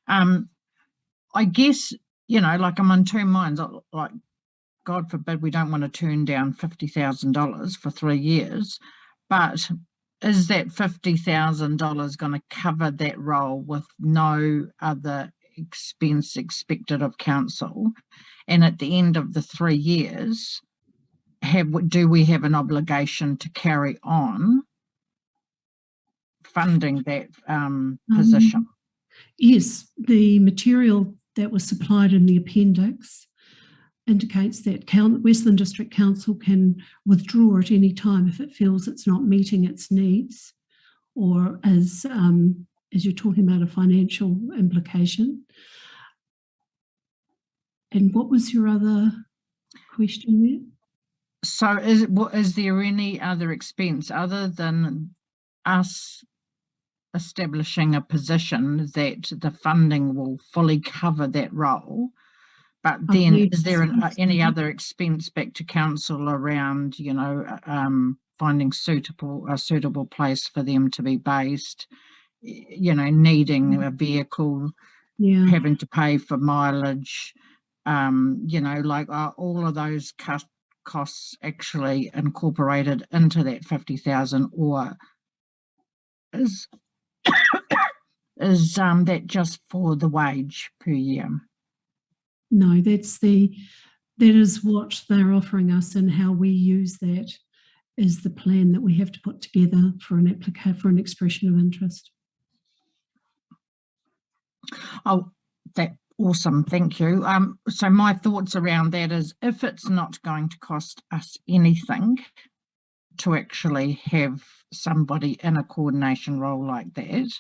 I guess, you know, like I'm on two minds, like God forbid we don't want to turn down $50,000 for 3 years, but is that $50,000 going to cover that role with no other expense expected of council? And at the end of the 3 years, do we have an obligation to carry on funding that position? Yes, the material that was supplied in the appendix indicates that Westland District Council can withdraw at any time if it feels it's not meeting its needs, or as you're talking about a financial implication. And what was your other question there? So is there any other expense other than us establishing a position that the funding will fully cover that role? But then is there any other expense back to council around, you know, finding a suitable place for them to be based, you know, needing a vehicle, having to pay for mileage, you know, like all of those costs actually incorporated into that 50,000, or is that just for the wage per year? No, that is what they're offering us, and how we use that is the plan that we have to put together for an expression of interest. Oh, that's awesome, thank you. So my thoughts around that is, if it's not going to cost us anything to actually have somebody in a coordination role like that,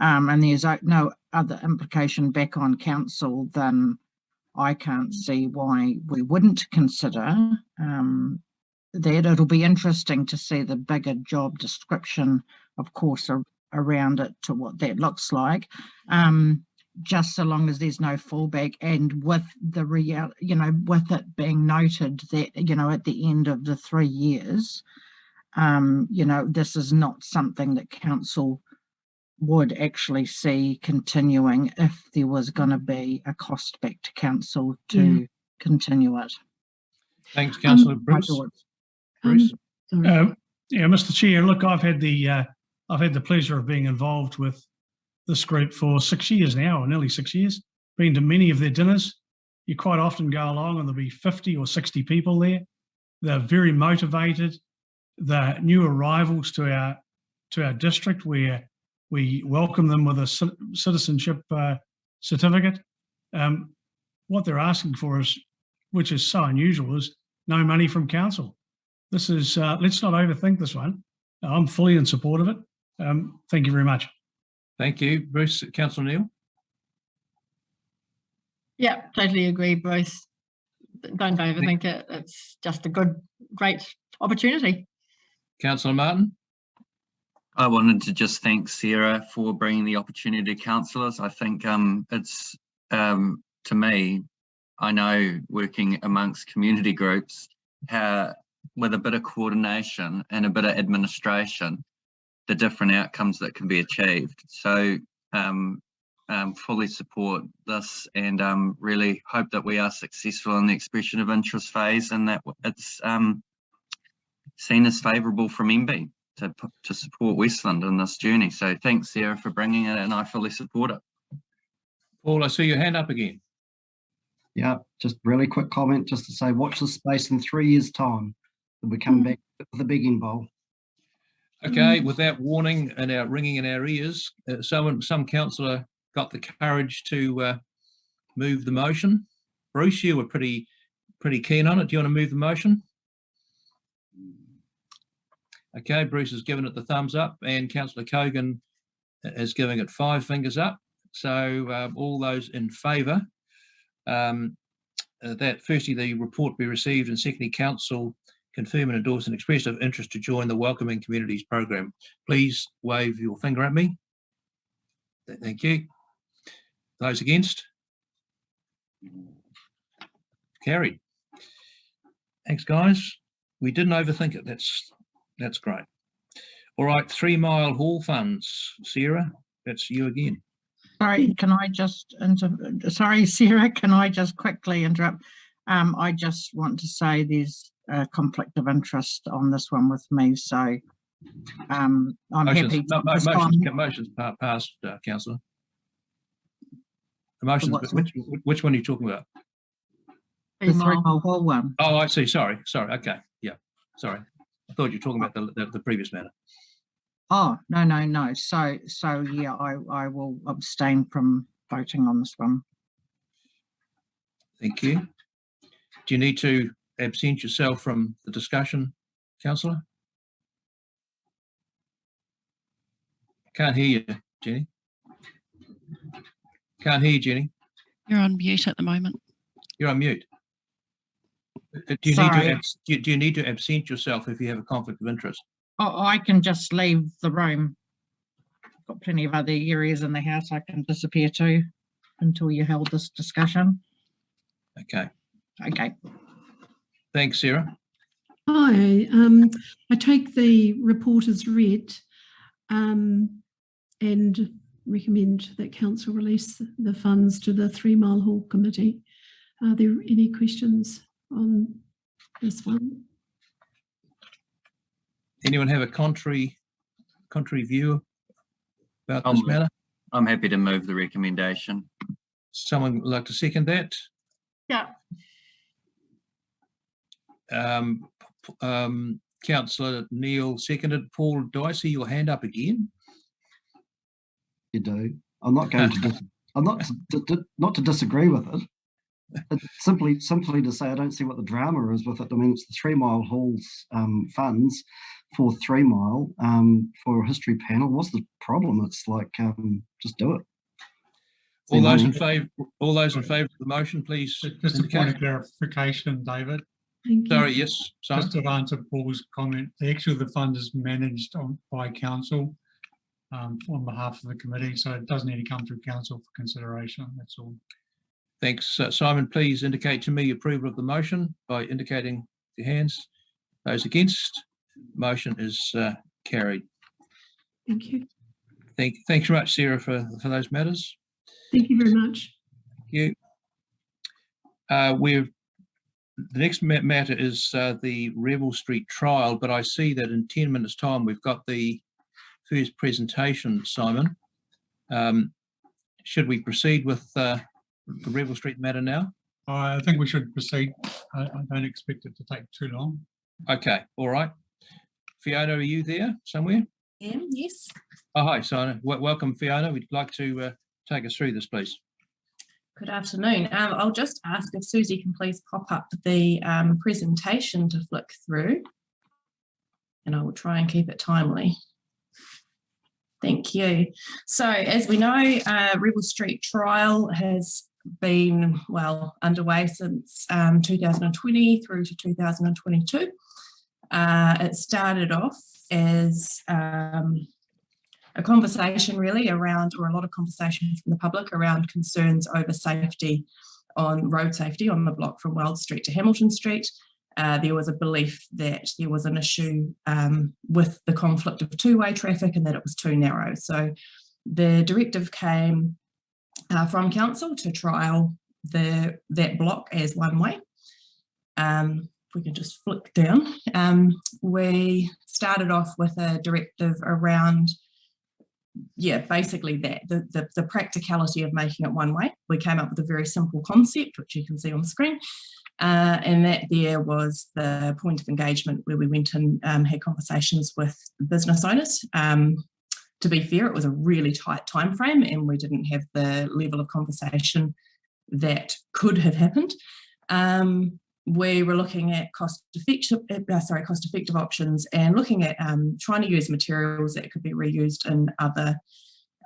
and there's no other implication back on council, then I can't see why we wouldn't consider that. It'll be interesting to see the bigger job description, of course, around it, to what that looks like. Just so long as there's no fallback, and with the you know, with it being noted that, you know, at the end of the 3 years, you know, this is not something that council would actually see continuing if there was going to be a cost back to council to continue it. Thanks, Councillor Bruce. Bruce? Yeah, Mr. Chair, look, I've had the pleasure of being involved with this group for 6 years now, or nearly 6 years. Been to many of their dinners. You quite often go along and there'll be 50 or 60 people there. They're very motivated. They're new arrivals to to our district, where we welcome them with a citizenship certificate. What they're asking for is, which is so unusual, is no money from council. This is, let's not overthink this one. I'm fully in support of it. Thank you very much. Thank you. Bruce, Councillor Neil. Yeah, totally agree, Bruce. Don't overthink it. It's just a great opportunity. Councillor Martin. I wanted to just thank Sarah for bringing the opportunity to councillors. I think it's, to me, I know working amongst community groups, how with a bit of coordination and a bit of administration, the different outcomes that can be achieved. So fully support this, and really hope that we are successful in the expression of interest phase, and that it's seen as favourable from MB to support Westland in this journey. So thanks, Sarah, for bringing it, and I fully support it. Paul, I see your hand up again. Yeah, just really quick comment, just to say, watch this space in 3 years' time. We'll come back with a big bowl. Okay, with that warning and our ringing in our ears, some councillor got the courage to move the motion. Bruce, you were pretty keen on it. Do you want to move the motion? Okay, Bruce has given it the thumbs up, and Councillor Cogan is giving it 5 fingers up. So all those in favour that firstly the report be received, and secondly council confirm and endorse an expression of interest to join the Welcoming Communities program. Please wave your finger at me. Thank you. Those against? Carried. Thanks, guys. We didn't overthink it. That's great. All right, 3 Mile Hall funds. Sarah, that's you again. Sorry, can I just sorry, Sarah, can I just quickly interrupt? I just want to say there's a conflict of interest on this one with me, so I'm happy to motion's passed, councillor. The motion's, which one are you talking about? The 3 Mile Hall one. Oh, I see. Sorry. Okay. Yeah. Sorry. I thought you were talking about the previous matter. Oh, no. So yeah, I will abstain from voting on this one. Thank you. Do you need to absent yourself from the discussion, councillor? Can't hear you, Jenny. Can't hear you, Jenny. You're on mute at the moment. You're on mute. Do you need to absent yourself if you have a conflict of interest? Oh, I can just leave the room. Got plenty of other areas in the house I can disappear to until you held this discussion. Okay. Okay. Thanks, Sarah. Hi, I take the report as read and recommend that council release the funds to the 3 Mile Hall Committee. Are there any questions on this one? Anyone have a contrary view about this matter? I'm happy to move the recommendation. Someone would like to second that? Yeah. Councillor Neil seconded. Paul, do I see your hand up again? You do. I'm not going to. I'm not to disagree with it. It's simply to say I don't see what the drama is with it. I mean, it's the 3 Mile Hall's funds for 3 Mile for a history panel. What's the problem? It's like just do it. All those in favour of the motion, please. Just a point of clarification, David. Sorry, yes. Sorry. Just to answer Paul's comment, the fund is managed by council on behalf of the committee, so it doesn't need to come through council for consideration. That's all. Thanks. Simon, please indicate to me approval of the motion by indicating your hands. Those against, motion is carried. Thank you. Thanks very much, Sarah, for those matters. Thank you very much. Thank you. The next matter is the Rebel Street trial, but I see that in 10 minutes' time we've got the first presentation, Simon. Should we proceed with the Rebel Street matter now? I think we should proceed. I don't expect it to take too long. Okay, all right. Fiona, are you there somewhere? Yes. Oh, hi, Simon. Welcome, Fiona. We'd like to take us through this, please. Good afternoon. I'll just ask if Susie can please pop up the presentation to flick through, and I will try and keep it timely. Thank you. So, as we know, Rebel Street trial has been, well, underway since 2020 through to 2022. It started off as a conversation really around, or a lot of conversation from the public around concerns over safety on road safety on the block from Weld Street to Hamilton Street. There was a belief that there was an issue with the conflict of two-way traffic and that it was too narrow. So the directive came from council to trial that block as one way. If we can just flick down. We started off with a directive around, basically that, the practicality of making it one way. We came up with a very simple concept, which you can see on the screen. And that there was the point of engagement where we went and had conversations with business owners. To be fair, it was a really tight time frame and we didn't have the level of conversation that could have happened. We were looking at cost-effective options and looking at trying to use materials that could be reused in other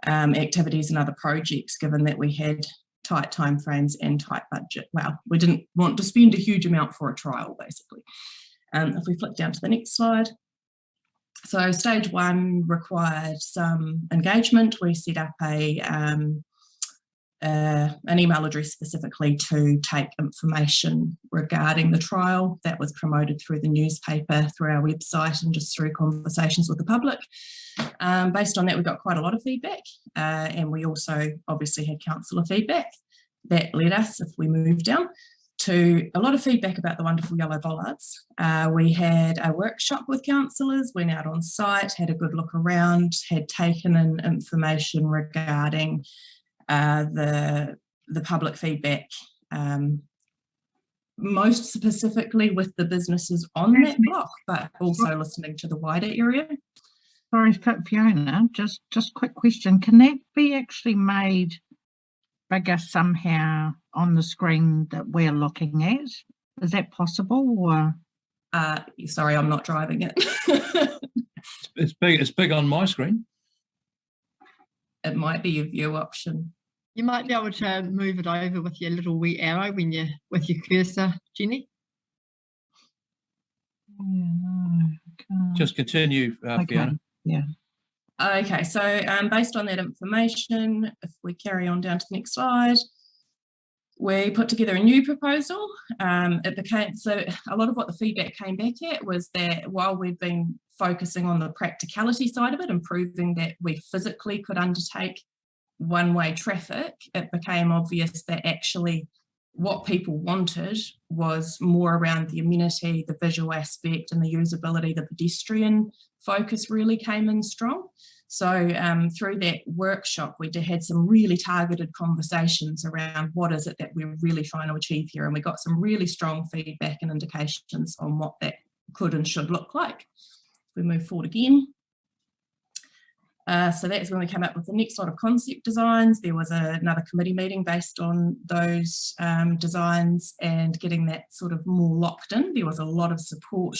activities and other projects, given that we had tight timeframes and tight budget. Well, we didn't want to spend a huge amount for a trial, basically. If we flip down to the next slide. So stage one required some engagement. We set up an email address specifically to take information regarding the trial. That was promoted through the newspaper, through our website, and just through conversations with the public. Based on that, we got quite a lot of feedback, and we also obviously had councillor feedback. That led us, if we move down, to a lot of feedback about the wonderful yellow bollards. We had a workshop with councillors, went out on site, had a good look around, had taken in information regarding the public feedback, most specifically with the businesses on that block, but also listening to the wider area. Sorry, Fiona, just quick question. Can that be actually made bigger somehow on the screen that we're looking at? Is that possible? Or sorry, I'm not driving it. It's big on my screen. It might be a view option. You might be able to move it over with your little wee arrow when you with your cursor, Jenny. Just continue, Fiona. Yeah. Okay, so based on that information, if we carry on down to the next slide, we put together a new proposal. It became, so a lot of what the feedback came back at was that while we've been focusing on the practicality side of it and proving that we physically could undertake one-way traffic, it became obvious that actually what people wanted was more around the amenity, the visual aspect and the usability. The pedestrian focus really came in strong. So through that workshop, we had some really targeted conversations around what is it that we're really trying to achieve here. And we got some really strong feedback and indications on what that could and should look like. If we move forward again. So that's when we came up with the next lot of concept designs. There was another committee meeting based on those designs and getting that sort of more locked in. There was a lot of support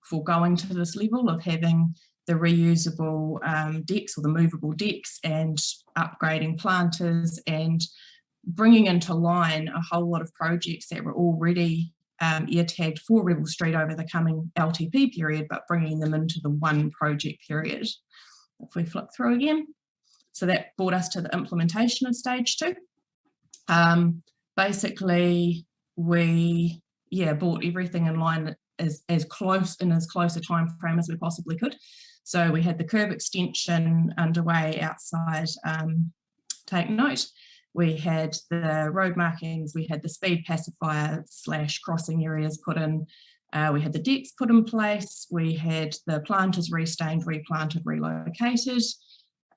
for going to this level of having the reusable decks or the movable decks and upgrading planters and bringing into line a whole lot of projects that were already ear tagged for Rebel Street over the coming LTP period, but bringing them into the one project period. If we flip through again. So that brought us to the implementation of stage two. Basically, we brought everything in line as close a time frame as we possibly could. So we had the curb extension underway outside Take Note. We had the road markings, we had the speed pacifier / crossing areas put in. We had the decks put in place, we had the planters restained, replanted, relocated,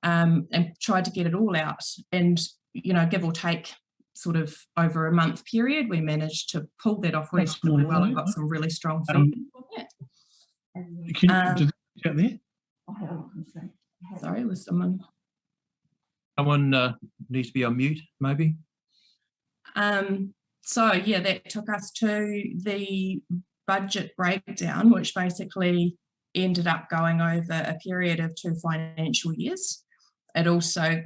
and tried to get it all out. And, you know, give or take sort of over a month period, we managed to pull that off reasonably well and got some really strong feedback. Can you get there? Sorry, was someone? Someone needs to be on mute, maybe. So yeah, that took us to the budget breakdown, which basically ended up going over a period of 2 financial years. It also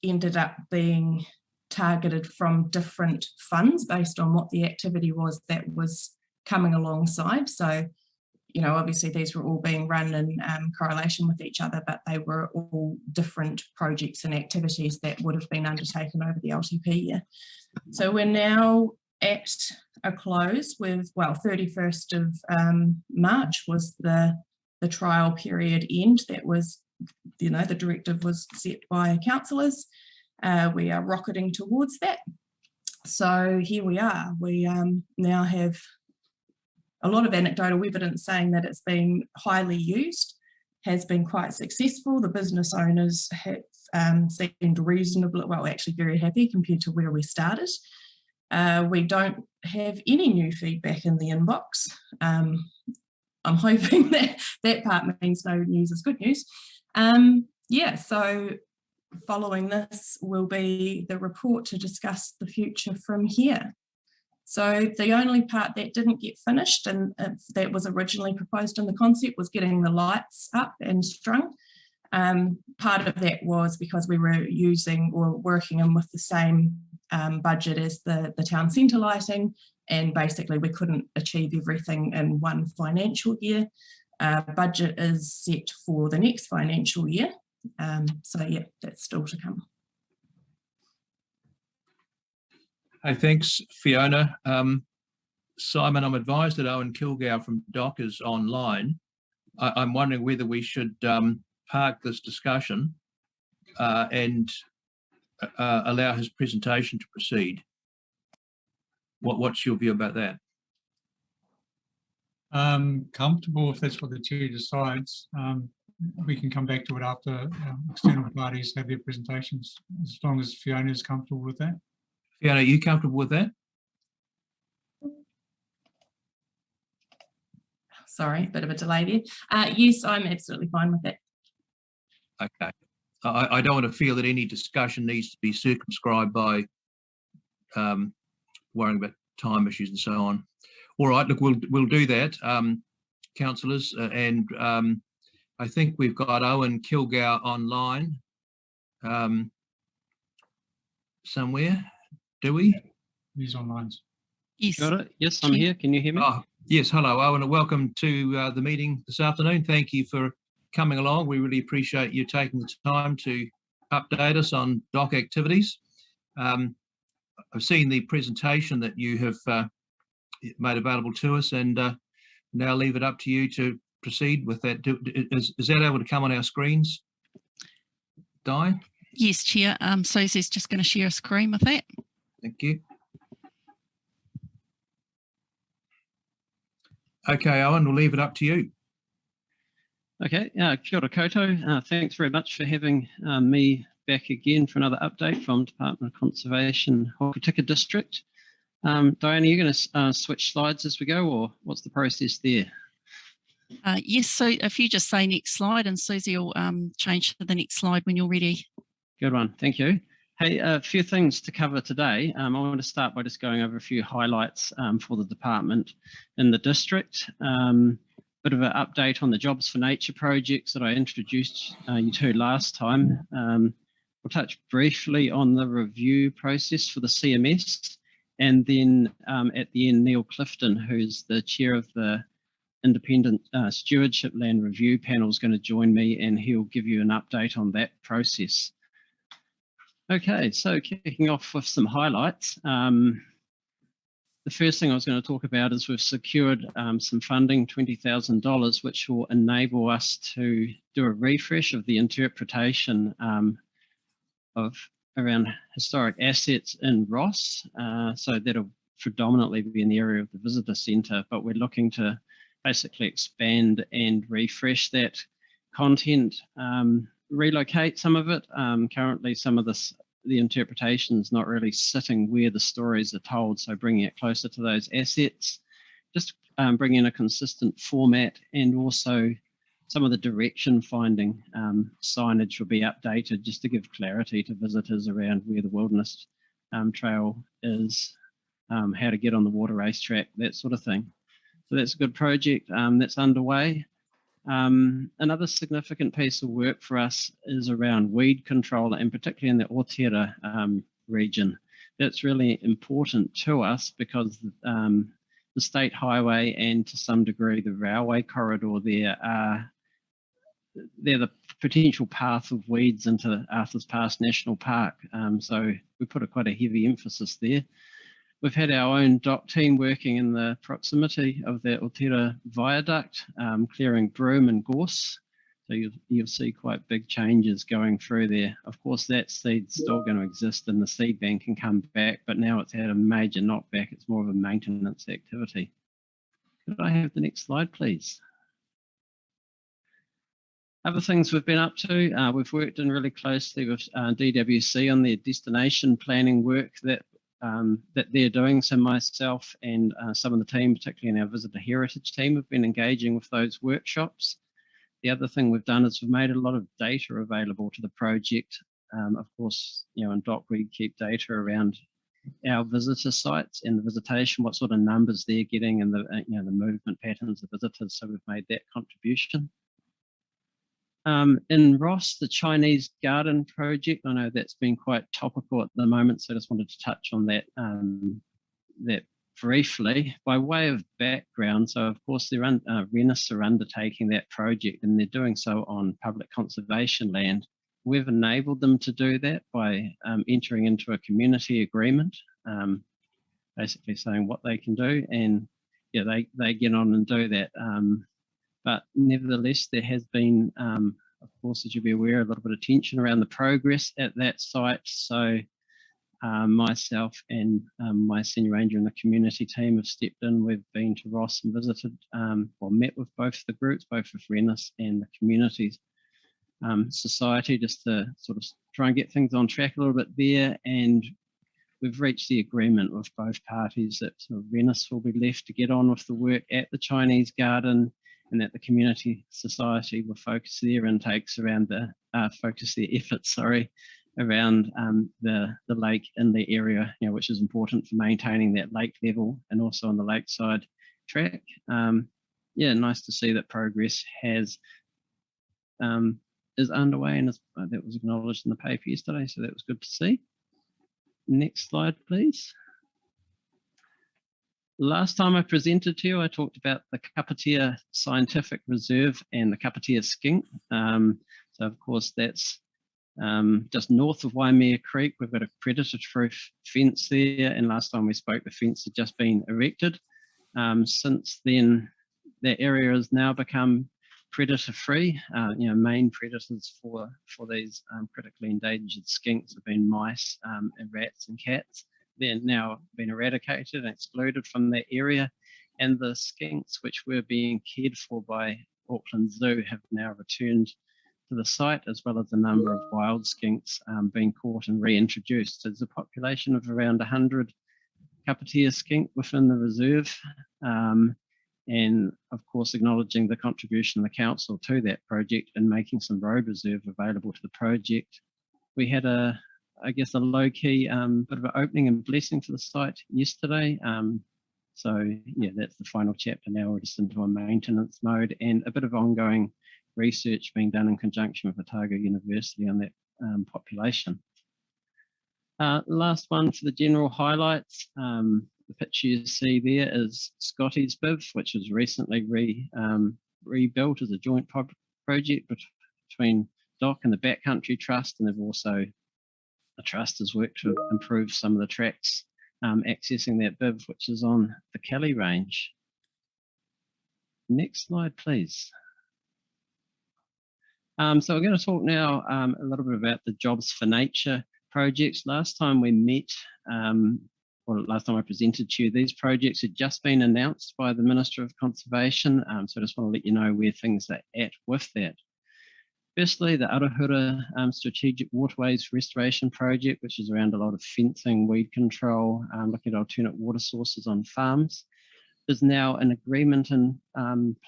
ended up being targeted from different funds based on what the activity was that was coming alongside. So, you know, obviously these were all being run in correlation with each other, but they were all different projects and activities that would have been undertaken over the LTP year. So we're now at a close with, well, 31st of March was the trial period end. That was, you know, the directive was set by councillors. We are rocketing towards that. So here we are. We now have a lot of anecdotal evidence saying that it's been highly used, has been quite successful. The business owners have seemed reasonably, well, actually very happy compared to where we started. We don't have any new feedback in the inbox. I'm hoping that that part means no news is good news. Yeah, so following this will be the report to discuss the future from here. So the only part that didn't get finished and that was originally proposed in the concept was getting the lights up and strung. Part of that was because we were using or working in with the same budget as the town centre lighting, and basically we couldn't achieve everything in one financial year. Budget is set for the next financial year. So yeah, that's still to come. Hey, thanks, Fiona. Simon, I'm advised that Owen Kilgour from DOC is online. I'm wondering whether we should park this discussion and allow his presentation to proceed. What's your view about that? Comfortable if that's what the chair decides. We can come back to it after external parties have their presentations, as long as Fiona is comfortable with that. Fiona, are you comfortable with that? Sorry, bit of a delay there. Yes, I'm absolutely fine with that. Okay. I don't want to feel that any discussion needs to be circumscribed by worrying about time issues and so on. All right, look, we'll do that, councillors, and I think we've got Owen Kilgour online somewhere. Do we? He's online. Yes. Got it. Yes, I'm here. Can you hear me? Oh, yes. Hello, Owen, and welcome to the meeting this afternoon. Thank you for coming along. We really appreciate you taking the time to update us on DOC activities. I've seen the presentation that you have made available to us, and now leave it up to you to proceed with that. Is that able to come on our screens, Di? Yes, Chair. Susie's just going to share a screen with that. Thank you. Okay, Owen, we'll leave it up to you. Okay, kia ora koutou. Thanks very much for having me back again for another update from Department of Conservation, Hokitika District. Diana, are you going to switch slides as we go, or what's the process there? Yes, so if you just say next slide, and Susie will change to the next slide when you're ready. Good one, thank you. Hey, a few things to cover today. I want to start by just going over a few highlights for the department in the district. Bit of an update on the Jobs for Nature projects that I introduced you to last time. We'll touch briefly on the review process for the CMS, and then at the end, Neil Clifton, who's the chair of the Independent Stewardship Land Review Panel, is going to join me, and he'll give you an update on that process. Okay, so kicking off with some highlights. The first thing I was going to talk about is we've secured some funding, $20,000, which will enable us to do a refresh of the interpretation of around historic assets in Ross. So that'll predominantly be in the area of the visitor centre, but we're looking to basically expand and refresh that content, relocate some of it. Currently, some of the interpretation is not really sitting where the stories are told, so bringing it closer to those assets, just bringing in a consistent format, and also some of the direction finding signage will be updated just to give clarity to visitors around where the Wilderness Trail is, how to get on the water racetrack, that sort of thing. So that's a good project that's underway. Another significant piece of work for us is around weed control, and particularly in the Otira region. That's really important to us because the state highway and to some degree the railway corridor there they're the potential path of weeds into Arthur's Pass National Park. So we put quite a heavy emphasis there. We've had our own dock team working in the proximity of the Otira Viaduct, clearing broom and gorse. So you'll see quite big changes going through there. Of course, that seed's still going to exist in the seed bank and come back, but now it's had a major knockback. It's more of a maintenance activity. Could I have the next slide, please? Other things we've been up to, we've worked in really closely with DWC on their destination planning work that they're doing. So myself and some of the team, particularly in our visitor heritage team, have been engaging with those workshops. The other thing we've done is we've made a lot of data available to the project. Of course, in DOC we keep data around our visitor sites and the visitation, what sort of numbers they're getting, and the the movement patterns of visitors. So we've made that contribution. In Ross, the Chinese Garden project, I know that's been quite topical at the moment, so I just wanted to touch on that that briefly by way of background. So of course, Rennis are undertaking that project, and they're doing so on public conservation land. We've enabled them to do that by entering into a community agreement, basically saying what they can do, and they get on and do that. But nevertheless, there has been, of course, as you'll be aware, a little bit of tension around the progress at that site. So myself and my senior ranger and the community team have stepped in. We've been to Ross and visited, or met with both the groups, both with Rennis and the community society, just to sort of try and get things on track a little bit there. And we've reached the agreement with both parties that Rennis will be left to get on with the work at the Chinese Garden, and that the community society will focus their intakes around focus their efforts, around the lake in the area, which is important for maintaining that lake level and also on the lakeside track. Nice to see that progress is underway, and that was acknowledged in the paper yesterday, so that was good to see. Next slide, please. Last time I presented to you, I talked about the Kapatea Scientific Reserve and the Kapatea skink. So of course, that's just north of Waimea Creek. We've got a predator-proof fence there, and last time we spoke, the fence had just been erected. Since then, that area has now become predator-free. Main predators for these critically endangered skinks have been mice and rats and cats. They're now been eradicated and excluded from that area, and the skinks which were being cared for by Auckland Zoo have now returned to the site, as well as a number of wild skinks being caught and reintroduced. So there's a population of around 100 Kapatea skink within the reserve, and of course acknowledging the contribution of the council to that project and making some road reserve available to the project. We had a low-key bit of an opening and blessing for the site yesterday. So that's the final chapter. Now we're just into a maintenance mode, and a bit of ongoing research being done in conjunction with Otago University on that population. Last one for the general highlights. The picture you see there is Scotty's Biv, which was recently rebuilt as a joint project between DOC and the Backcountry Trust, and they've also the Trust has worked to improve some of the tracks accessing that Biv, which is on the Kelly Range. Next slide, please. So we're going to talk now a little bit about the Jobs for Nature projects. Last time we met, last time I presented to you, these projects had just been announced by the Minister of Conservation. So I just want to let you know where things are at with that. Firstly, the Arahura Strategic Waterways Restoration Project, which is around a lot of fencing, weed control, looking at alternate water sources on farms. There's now an agreement in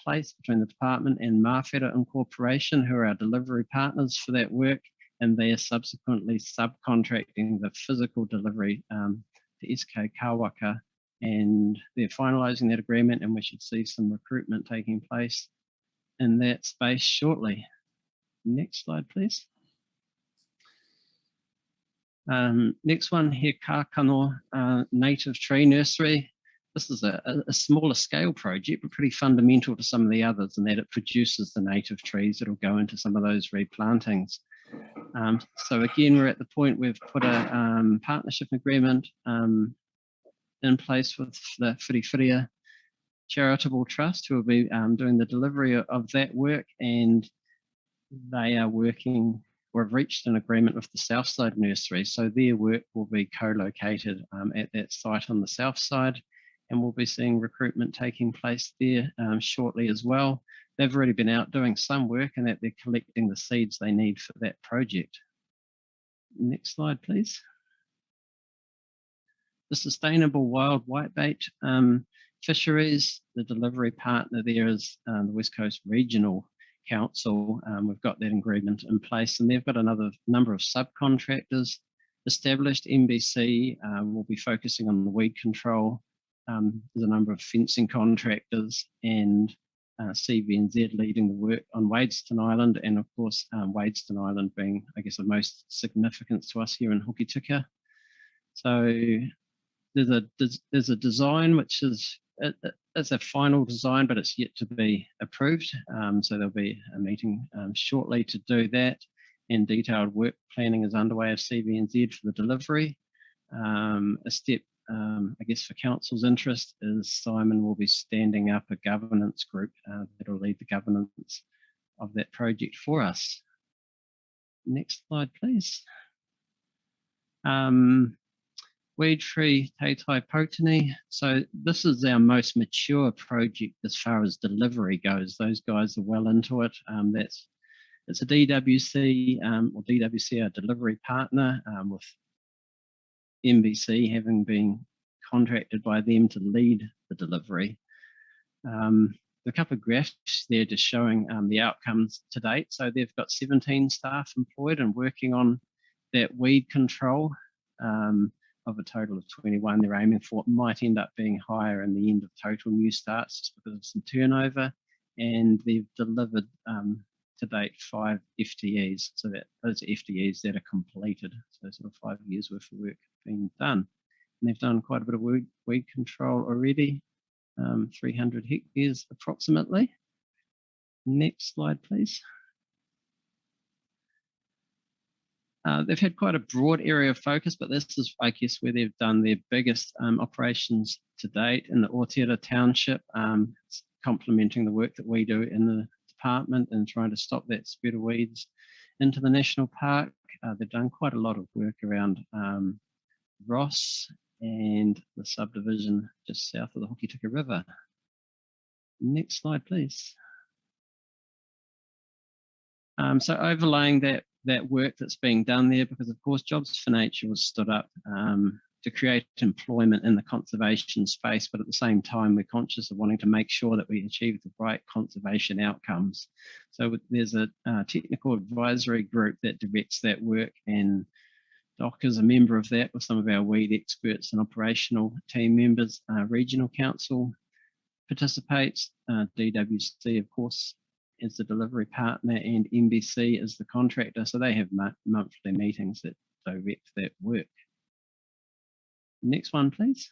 place between the department and Mawhera Incorporation, who are our delivery partners for that work, and they are subsequently subcontracting the physical delivery to SK Kawaka, and they're finalising that agreement, and we should see some recruitment taking place in that space shortly. Next slide, please. Next one here, Kākano Native Tree Nursery. This is a smaller scale project, but pretty fundamental to some of the others, in that it produces the native trees that will go into some of those replantings. So again, we're at the point we've put a partnership agreement in place with the Whiriwhiria Charitable Trust, who will be doing the delivery of that work, and they are working, or have reached an agreement with the Southside Nursery. So their work will be co-located at that site on the south side, and we'll be seeing recruitment taking place there shortly as well. They've already been out doing some work, and that they're collecting the seeds they need for that project. Next slide, please. The Sustainable Wild Whitebait Fisheries, the delivery partner there is the West Coast Regional Council. We've got that agreement in place, and they've got another number of subcontractors established. MBC will be focusing on the weed control. There's a number of fencing contractors, and CVNZ leading the work on Wadeston Island, and of course Wadeston Island being, I guess, of most significance to us here in Hokitika. So there's a design which is it's a final design, but it's yet to be approved. So there'll be a meeting shortly to do that, and detailed work planning is underway of CVNZ for the delivery. A step, I guess, for council's interest is Simon will be standing up a governance group that will lead the governance of that project for us. Next slide, please. Weed Tree Te Tai Potini. So this is our most mature project as far as delivery goes. Those guys are well into it. It's a DWC, or DWC, our delivery partner, with MBC having been contracted by them to lead the delivery. A couple of graphs there just showing the outcomes to date. So they've got 17 staff employed and working on that weed control. Of a total of 21 they're aiming for. It might end up being higher in the end of total new starts just because of some turnover, and they've delivered to date 5 FTEs. So that those are FTEs that are completed, so sort of 5 years worth of work being done. And they've done quite a bit of weed control already, 300 hectares approximately. Next slide, please. They've had quite a broad area of focus, but this is, I guess, where they've done their biggest operations to date in the Otira Township, complementing the work that we do in the department and trying to stop that spread of weeds into the national park. They've done quite a lot of work around Ross and the subdivision just south of the Hokitika River. Next slide, please. So overlaying that work that's being done there, because of course Jobs for Nature was stood up to create employment in the conservation space, but at the same time we're conscious of wanting to make sure that we achieve the right conservation outcomes. So there's a technical advisory group that directs that work, and Doc is a member of that with some of our weed experts and operational team members. Regional Council participates, DWC of course is the delivery partner, and MBC is the contractor. So they have monthly meetings that direct that work. Next one, please.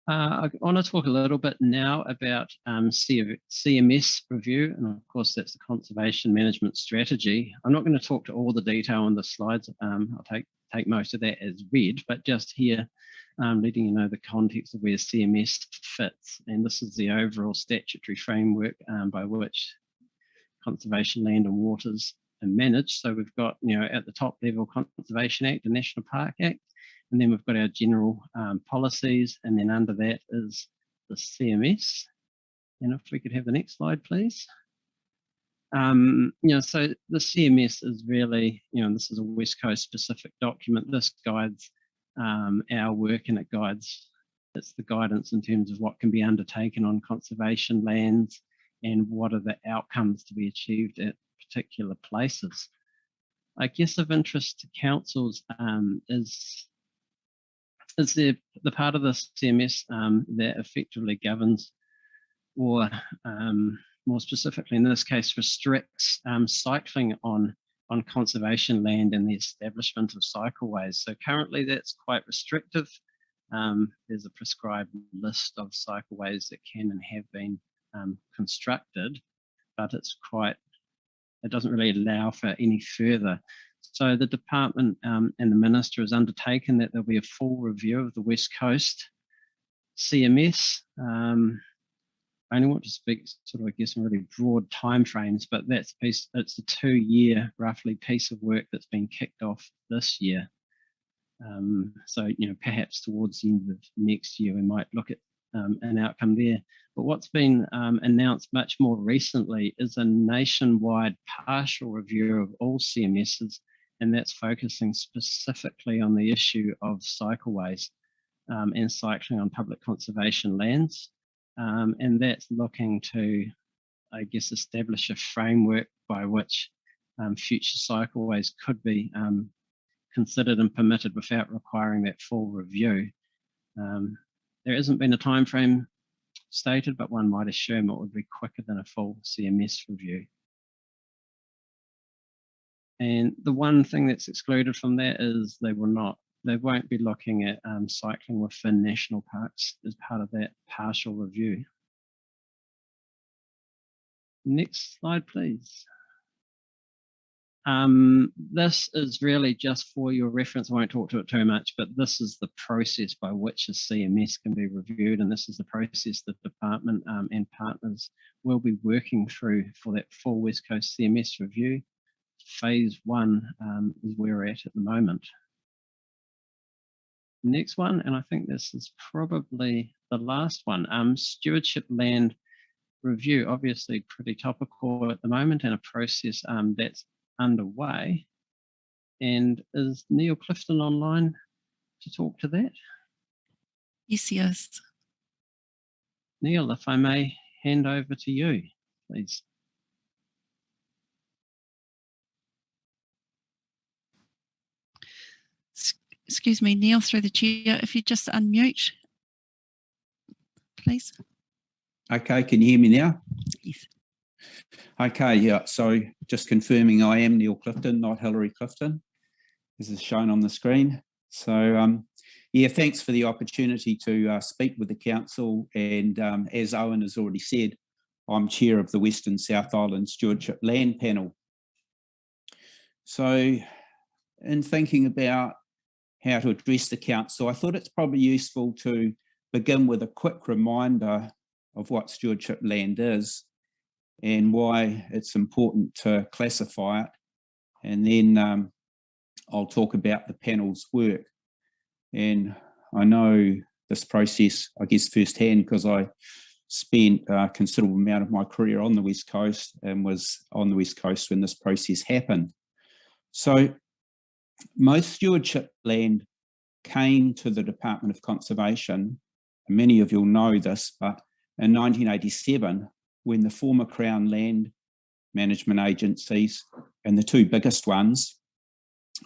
I want to talk a little bit now about CMS review, and of course that's the Conservation Management Strategy. I'm not going to talk to all the detail on the slides. I'll take most of that as read, but just here letting you know the context of where CMS fits, and this is the overall statutory framework by which conservation land and waters are managed. So we've got, at the top level, Conservation Act, the National Park Act, and then we've got our general policies, and then under that is the CMS. And if we could have the next slide, please. So the CMS is really, this is a West Coast specific document. This guides our work, and it guides it's the guidance in terms of what can be undertaken on conservation lands and what are the outcomes to be achieved at particular places. I guess of interest to councils is the part of the CMS that effectively governs, or more specifically in this case restricts cycling on conservation land and the establishment of cycleways. So currently that's quite restrictive. There's a prescribed list of cycleways that can and have been constructed, but it doesn't really allow for any further. So the department and the minister has undertaken that there'll be a full review of the West Coast CMS. I only want to speak sort of, I guess, in really broad timeframes, but it's a 2-year roughly piece of work that's been kicked off this year. So, perhaps towards the end of next year, we might look at an outcome there. But what's been announced much more recently is a nationwide partial review of all CMSs, and that's focusing specifically on the issue of cycleways and cycling on public conservation lands. And that's looking to, I guess, establish a framework by which future cycleways could be considered and permitted without requiring that full review. There hasn't been a time frame stated, but one might assume it would be quicker than a full CMS review. And the one thing that's excluded from that is they won't be looking at cycling within national parks as part of that partial review. Next slide, please. This is really just for your reference. I won't talk to it too much, but this is the process by which a CMS can be reviewed, and this is the process the department and partners will be working through for that full West Coast CMS review. Phase 1 is where we're at the moment. Next one, and I think this is probably the last one, stewardship land review, obviously pretty topical at the moment, and a process that's underway. And is Neil Clifton online to talk to that? Yes. Neil, if I may hand over to you, please. Excuse me, Neil, through the chair, if you just unmute, please. Okay, can you hear me now? Yes. Okay, yeah, so just confirming I am Neil Clifton, not Hilary Clifton, as is shown on the screen. So, yeah, thanks for the opportunity to speak with the council, and as Owen has already said, I'm chair of the Western South Island Stewardship Land Panel. So, in thinking about how to address the council, I thought it's probably useful to begin with a quick reminder of what stewardship land is and why it's important to classify it. And then I'll talk about the panel's work. And I know this process, I guess, firsthand, because I spent a considerable amount of my career on the West Coast and was on the West Coast when this process happened. So most stewardship land came to the Department of Conservation. Many of you'll know this, but in 1987, when the former Crown land management agencies, and the two biggest ones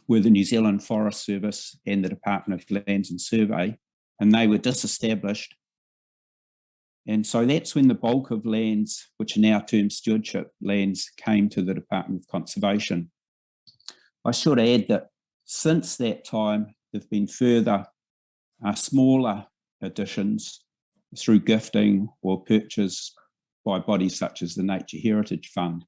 were the New Zealand Forest Service and the Department of Lands and Survey, and they were disestablished. And so that's when the bulk of lands, which are now termed stewardship lands, came to the Department of Conservation. I should add that since that time, there have been further smaller additions through gifting or purchase by bodies such as the Nature Heritage Fund.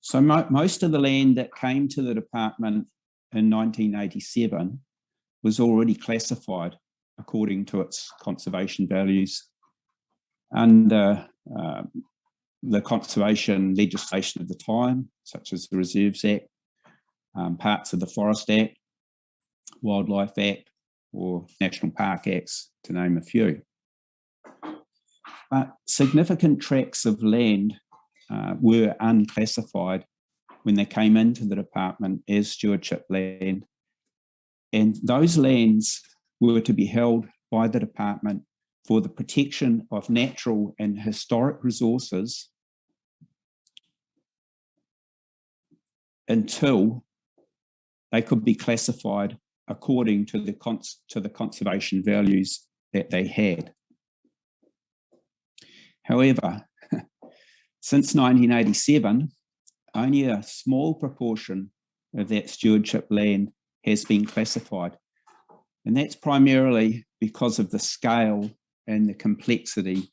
So most of the land that came to the department in 1987 was already classified according to its conservation values under the conservation legislation of the time, such as the Reserves Act, parts of the Forest Act, Wildlife Act, or National Park Acts, to name a few. But significant tracts of land were unclassified when they came into the department as stewardship land. And those lands were to be held by the department for the protection of natural and historic resources until they could be classified according to the conservation values that they had. However, since 1987, only a small proportion of that stewardship land has been classified. And that's primarily because of the scale and the complexity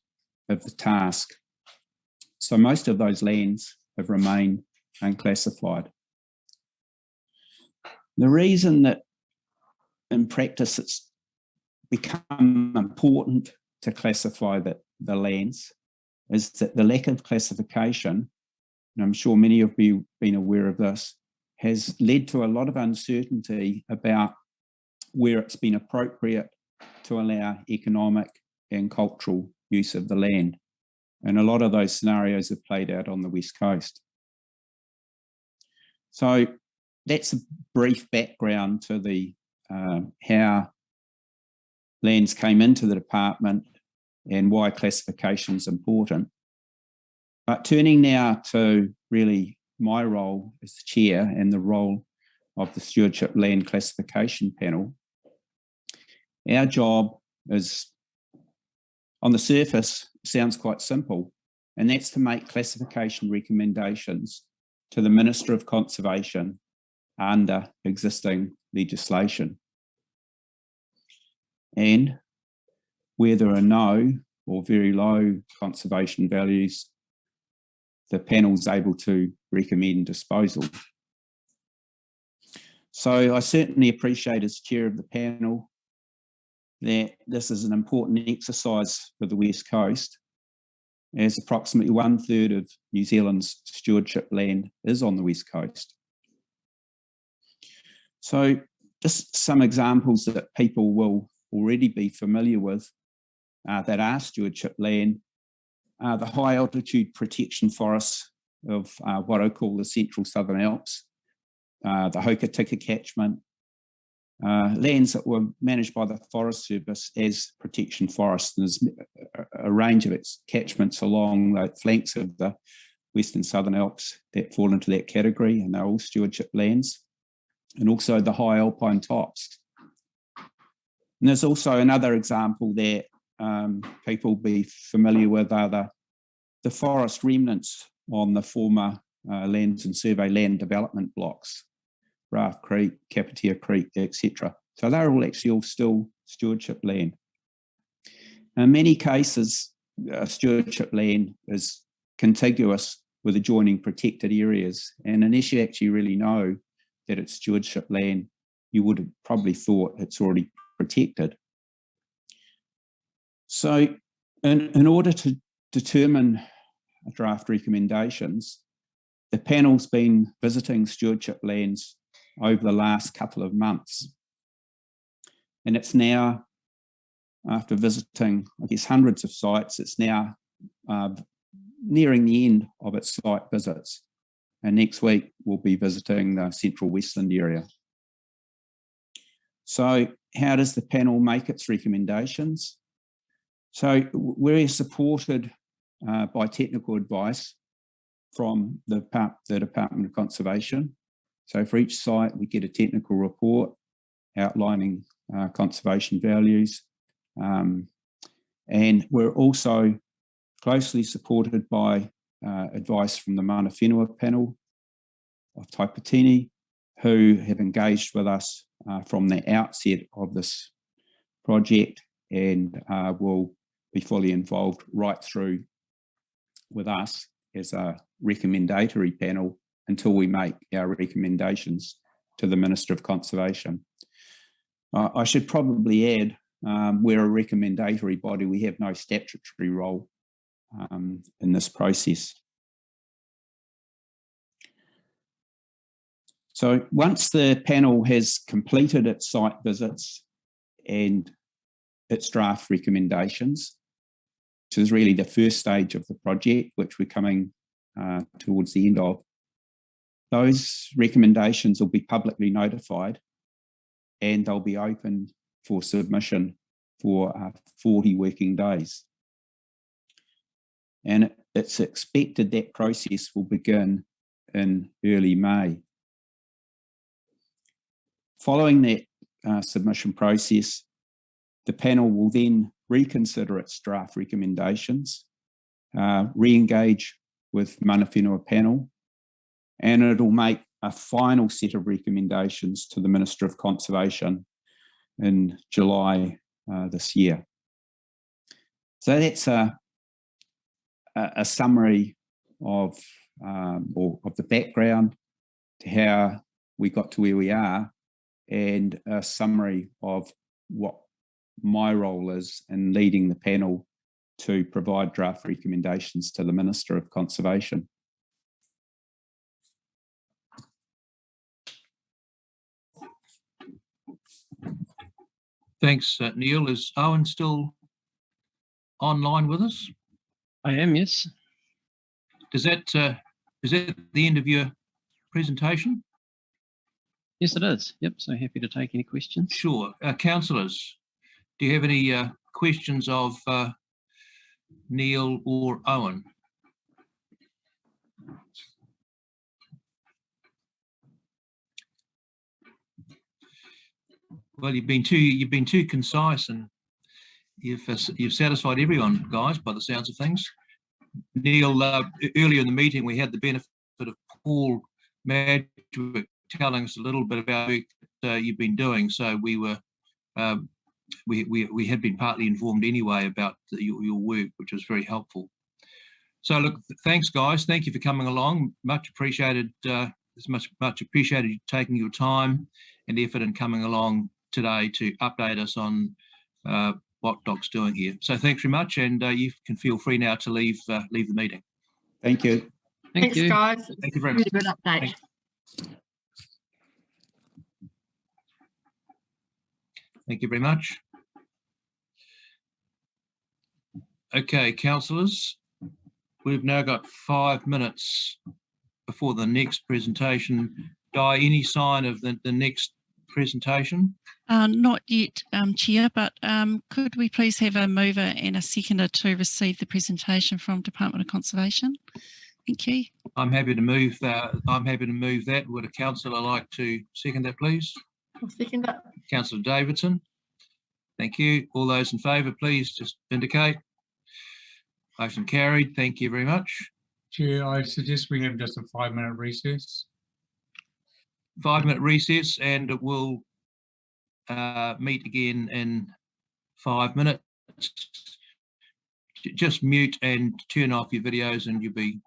of the task. So most of those lands have remained unclassified. The reason that in practice it's become important to classify the lands is that the lack of classification, and I'm sure many of you have been aware of this, has led to a lot of uncertainty about where it's been appropriate to allow economic and cultural use of the land. And a lot of those scenarios have played out on the West Coast. So that's a brief background to the how lands came into the department and why classification is important. But turning now to really my role as the chair and the role of the Stewardship Land Classification Panel, our job is, on the surface, sounds quite simple, and that's to make classification recommendations to the Minister of Conservation under existing legislation. And where there are no or very low conservation values, the panel is able to recommend disposal. So I certainly appreciate, as chair of the panel, that this is an important exercise for the West Coast, as approximately 1/3 of New Zealand's stewardship land is on the West Coast. So just some examples that people will already be familiar with that are stewardship land are the high altitude protection forests of what I call the Central Southern Alps, the Hokitika catchment, lands that were managed by the Forest Service as protection forests. There's a range of its catchments along the flanks of the Western Southern Alps that fall into that category, and they're all stewardship lands, and also the high alpine tops. And there's also another example that people will be familiar with are the forest remnants on the former Lands and Survey land development blocks, Raft Creek, Kapatea Creek, etc. So they're all actually all still stewardship land. In many cases, stewardship land is contiguous with adjoining protected areas, and unless you actually really know that it's stewardship land, you would have probably thought it's already protected. So in order to determine draft recommendations, the panel's been visiting stewardship lands over the last couple of months. And it's now, after visiting, I guess, hundreds of sites, it's now nearing the end of its site visits. And next week, we'll be visiting the Central Westland area. So how does the panel make its recommendations? So we're supported by technical advice from the Department of Conservation. So for each site, we get a technical report outlining conservation values. And we're also closely supported by advice from the Mana Whenua panel of Taipatini, who have engaged with us from the outset of this project and will be fully involved right through with us as a recommendatory panel until we make our recommendations to the Minister of Conservation. I should probably add, we're a recommendatory body. We have no statutory role in this process. So once the panel has completed its site visits and its draft recommendations, which is really the first stage of the project, which we're coming towards the end of, those recommendations will be publicly notified and they'll be open for submission for 40 working days. And it's expected that process will begin in early May. Following that submission process, the panel will then reconsider its draft recommendations, re-engage with Mana Whenua panel, and it'll make a final set of recommendations to the Minister of Conservation in July this year. So that's a summary of the background to how we got to where we are, and a summary of what my role is in leading the panel to provide draft recommendations to the Minister of Conservation. Thanks, Neil. Is Owen still online with us? I am, yes. Is that the end of your presentation? Yes, it is. Yep, so happy to take any questions. Sure. Councillors, do you have any questions of Neil or Owen? Well, you've been too concise, and you've satisfied everyone, guys, by the sounds of things. Neil, earlier in the meeting, we had the benefit of Paul Madgwick telling us a little bit about what you've been doing. So we were we had been partly informed anyway about your work, which was very helpful. So look, thanks, guys. Thank you for coming along. Much appreciated. It's much appreciated you taking your time and effort in coming along today to update us on what DOC's doing here. So thanks very much, and you can feel free now to leave the meeting. Thank you. Thanks, guys. Thank you very much. Really good update. Thanks. Thank you very much. Okay, councillors, we've now got 5 minutes before the next presentation. Di, any sign of the next presentation? Not yet, Chair, but could we please have a mover and a seconder to receive the presentation from Department of Conservation? Thank you. I'm happy to move. I'm happy to move that. Would a councillor like to second that, please? I'll second that. Councillor Davidson. Thank you. All those in favour, please just indicate. Motion carried. Thank you very much. Chair, I suggest we have just a 5-minute recess. 5-minute recess, and it will meet again in 5 minutes. Just mute and turn off your videos, and you'll be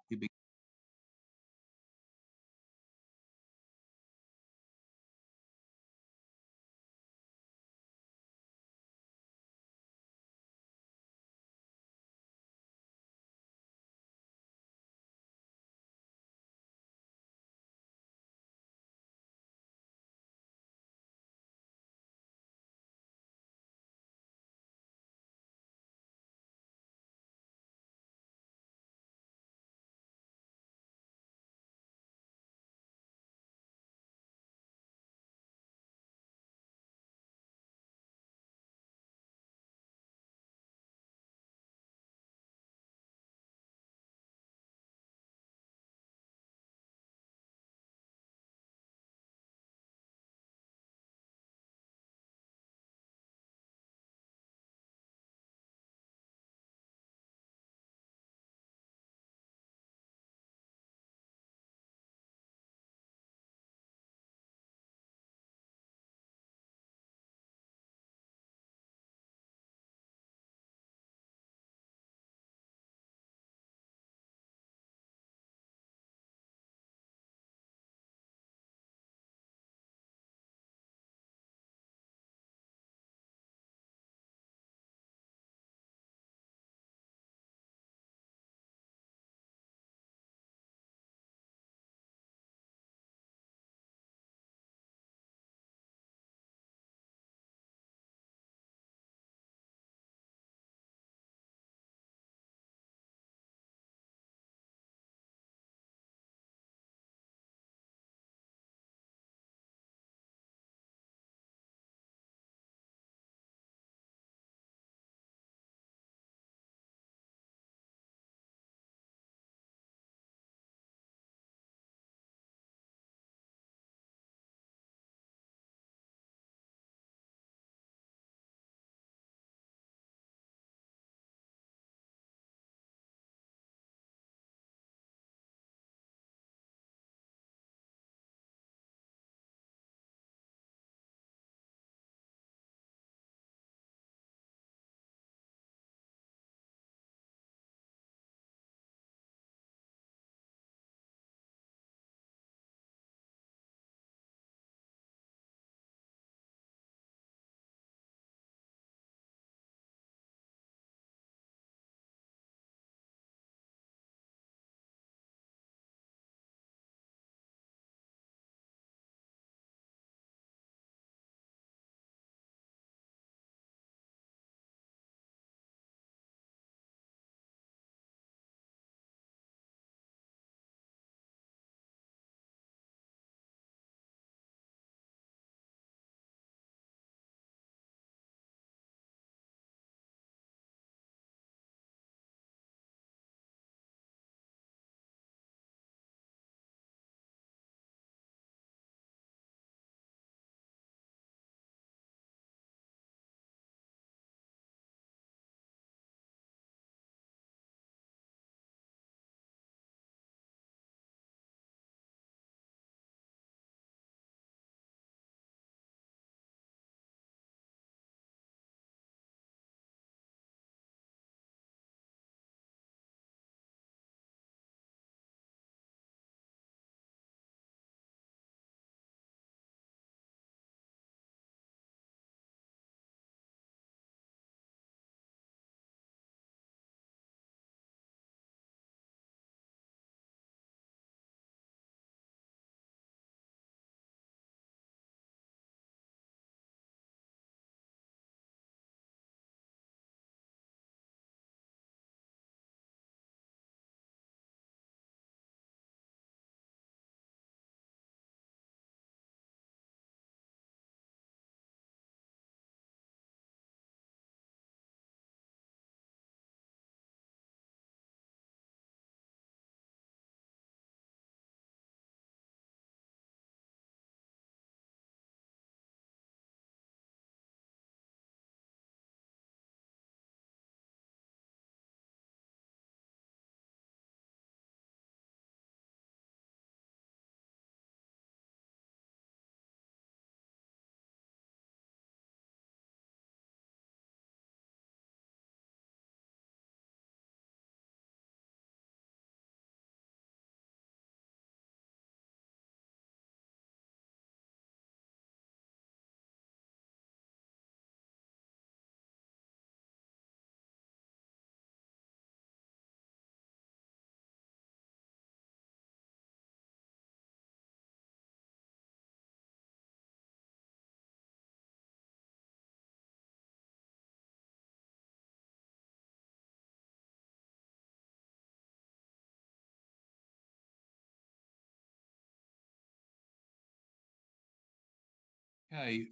Okay,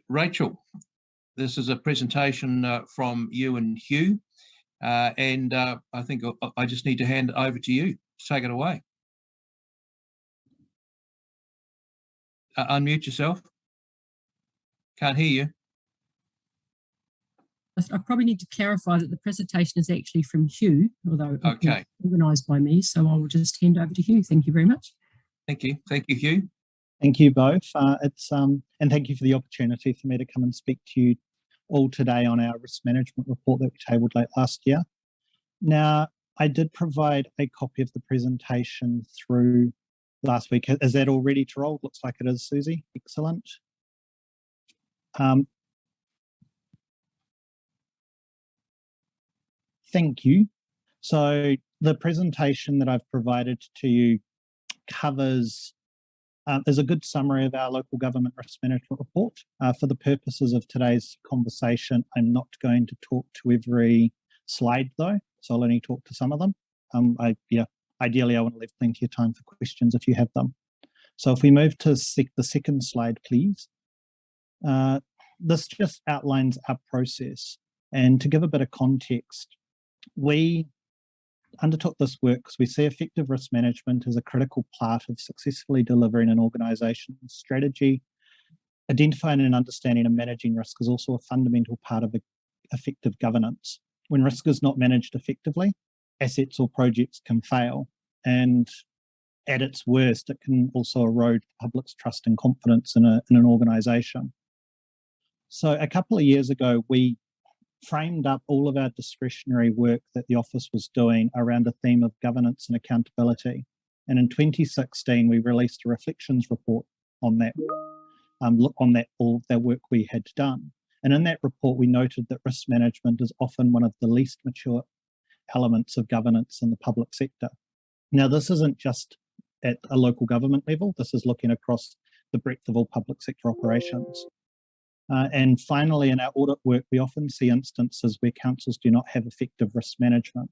Rachel, this is a presentation from you and Hugh, and I think I just need to hand it over to you. Take it away. Unmute yourself. Can't hear you. I probably need to clarify that the presentation is actually from Hugh, although okay, organised by me. So I will just hand over to Hugh. Thank you very much. Thank you, Hugh. Thank you both. And thank you for the opportunity for me to come and speak to you all today on our risk management report that we tabled late last year. Now, I did provide a copy of the presentation through last week. Is that all ready to roll? Looks like it is, Susie. Excellent. Thank you. So the presentation that I've provided to you covers is a good summary of our local government risk management report. For the purposes of today's conversation, I'm not going to talk to every slide though, so I'll only talk to some of them. Ideally, I want to leave plenty of time for questions if you have them. So if we move to the second slide, please. This just outlines our process. And to give a bit of context, we undertook this work because we see effective risk management as a critical part of successfully delivering an organisation's strategy. Identifying and understanding and managing risk is also a fundamental part of effective governance. When risk is not managed effectively, assets or projects can fail, and at its worst, it can also erode the public's trust and confidence in an organisation. So a couple of years ago, we framed up all of our discretionary work that the office was doing around a theme of governance and accountability. And in 2016, we released a reflections report on that, all that work we had done. And in that report, we noted that risk management is often one of the least mature elements of governance in the public sector. Now, this isn't just at a local government level, this is looking across the breadth of all public sector operations. And finally, in our audit work, we often see instances where councils do not have effective risk management.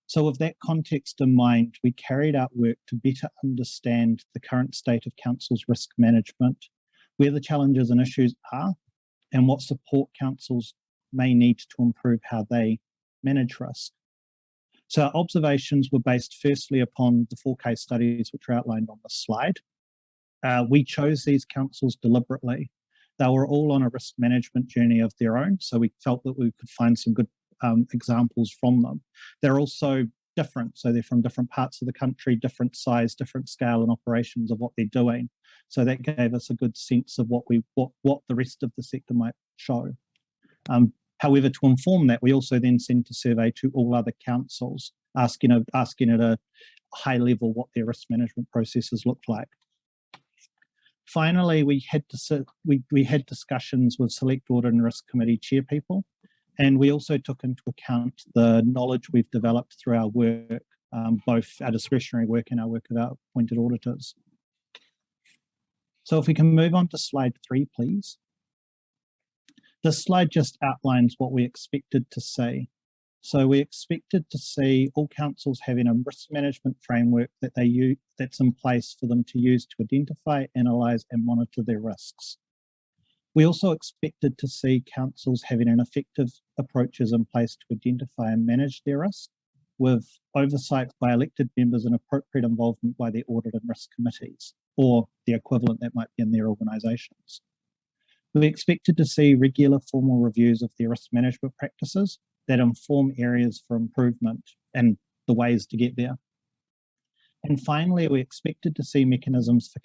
So with that context in mind, we carried out work to better understand the current state of councils' risk management, where the challenges and issues are, and what support councils may need to improve how they manage risk. So our observations were based firstly upon the 4 case studies which are outlined on the slide. We chose these councils deliberately. They were all on a risk management journey of their own, so we felt that we could find some good examples from them. They're also different, so they're from different parts of the country, different size, different scale and operations of what they're doing. So that gave us a good sense of what the rest of the sector might show. However, to inform that, we also then sent a survey to all other councils, asking at a high level what their risk management processes look like. Finally, we had discussions with Select Audit and Risk Committee chairpeople, and we also took into account the knowledge we've developed through our work, both our discretionary work and our work of our appointed auditors. So if we can move on to slide 3, please. This slide just outlines what we expected to see. So we expected to see all councils having a risk management framework that's in place for them to use to identify, analyse and monitor their risks. We also expected to see councils having an effective approaches in place to identify and manage their risk, with oversight by elected members and appropriate involvement by their audit and risk committees, or the equivalent that might be in their organisations. We expected to see regular formal reviews of their risk management practices that inform areas for improvement and the ways to get there. And finally, we expected to see mechanisms for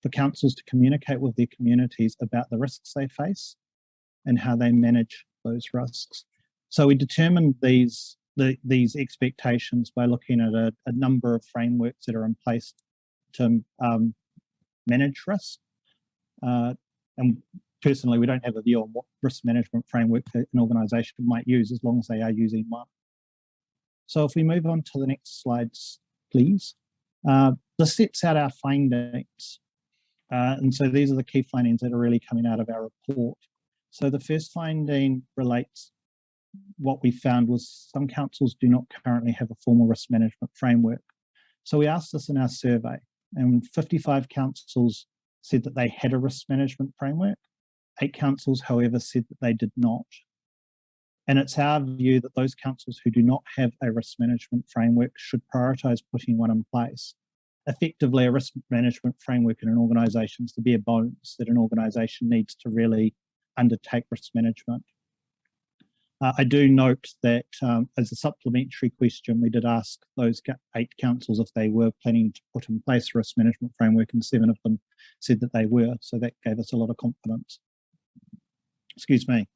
councils to communicate with their communities about the risks they face and how they manage those risks. So we determined these expectations by looking at a number of frameworks that are in place to manage risk. And personally, we don't have a view on what risk management framework an organisation might use, as long as they are using one. So if we move on to the next slides, please. This sets out our findings. And so these are the key findings that are really coming out of our report. So the first finding relates, what we found was some councils do not currently have a formal risk management framework. So we asked this in our survey, and 55 councils said that they had a risk management framework. 8 councils, however, said that they did not. And it's our view that those councils who do not have a risk management framework should prioritise putting one in place. Effectively, a risk management framework in an organisation is the bare bones that an organisation needs to really undertake risk management. I do note that as a supplementary question, we did ask those 8 councils if they were planning to put in place a risk management framework, and 7 of them said that they were, so that gave us a lot of confidence. Excuse me.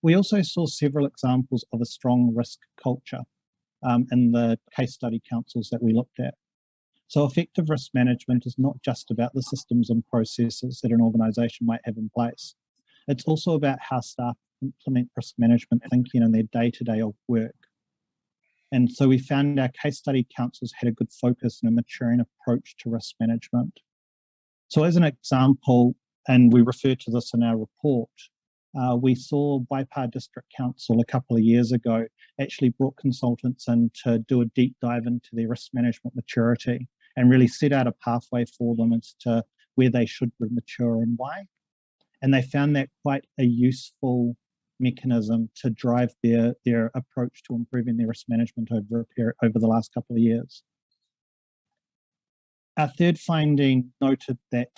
We also saw several examples of a strong risk culture in the case study councils that we looked at. So effective risk management is not just about the systems and processes that an organisation might have in place. It's also about how staff implement risk management thinking in their day-to-day work. And so we found our case study councils had a good focus and a maturing approach to risk management. So as an example, and we refer to this in our report, we saw Waipa District Council a couple of years ago actually brought consultants in to do a deep dive into their risk management maturity and really set out a pathway for them as to where they should mature and why. And they found that quite a useful mechanism to drive their approach to improving their risk management over the last couple of years. Our third finding noted that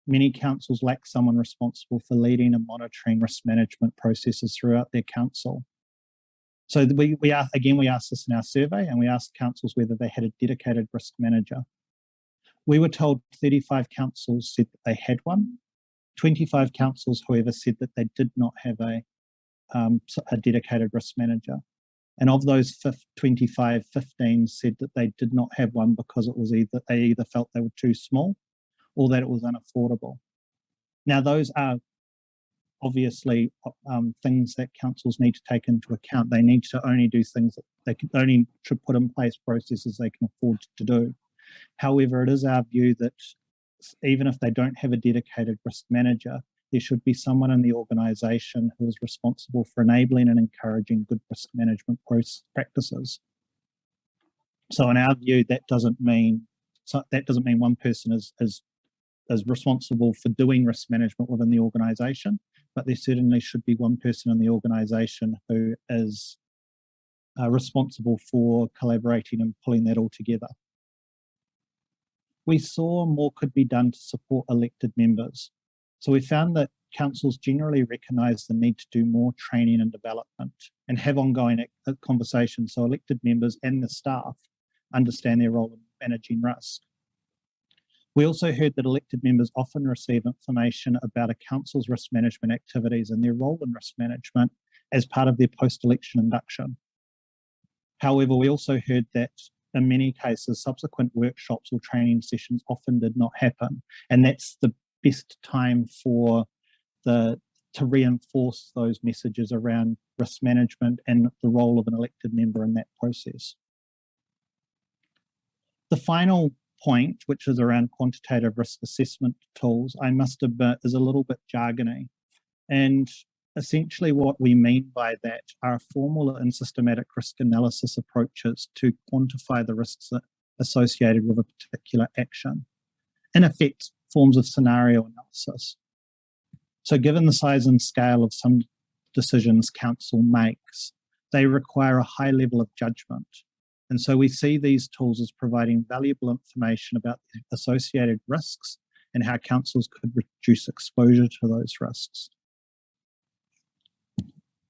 many councils lack someone responsible for leading and monitoring risk management processes throughout their council. So we asked this in our survey, and we asked councils whether they had a dedicated risk manager. We were told 35 councils said that they had one. 25 councils, however, said that they did not have a dedicated risk manager. And of those 25, 15 said that they did not have one because it was they either felt they were too small or that it was unaffordable. Now, those are obviously things that councils need to take into account. They need to only do things that they can only to put in place processes they can afford to do. However, it is our view that even if they don't have a dedicated risk manager, there should be someone in the organisation who is responsible for enabling and encouraging good risk management practices. So in our view, that doesn't mean one person is responsible for doing risk management within the organisation, but there certainly should be one person in the organisation who is responsible for collaborating and pulling that all together. We saw more could be done to support elected members. So we found that councils generally recognise the need to do more training and development and have ongoing conversations so elected members and the staff understand their role in managing risk. We also heard that elected members often receive information about a council's risk management activities and their role in risk management as part of their post-election induction. However, we also heard that in many cases, subsequent workshops or training sessions often did not happen, and that's the best time to reinforce those messages around risk management and the role of an elected member in that process. The final point, which is around quantitative risk assessment tools, I must admit is a little bit jargony. And essentially what we mean by that are formal and systematic risk analysis approaches to quantify the risks associated with a particular action. In effect, forms of scenario analysis. So given the size and scale of some decisions council makes, they require a high level of judgment. And so we see these tools as providing valuable information about the associated risks and how councils could reduce exposure to those risks.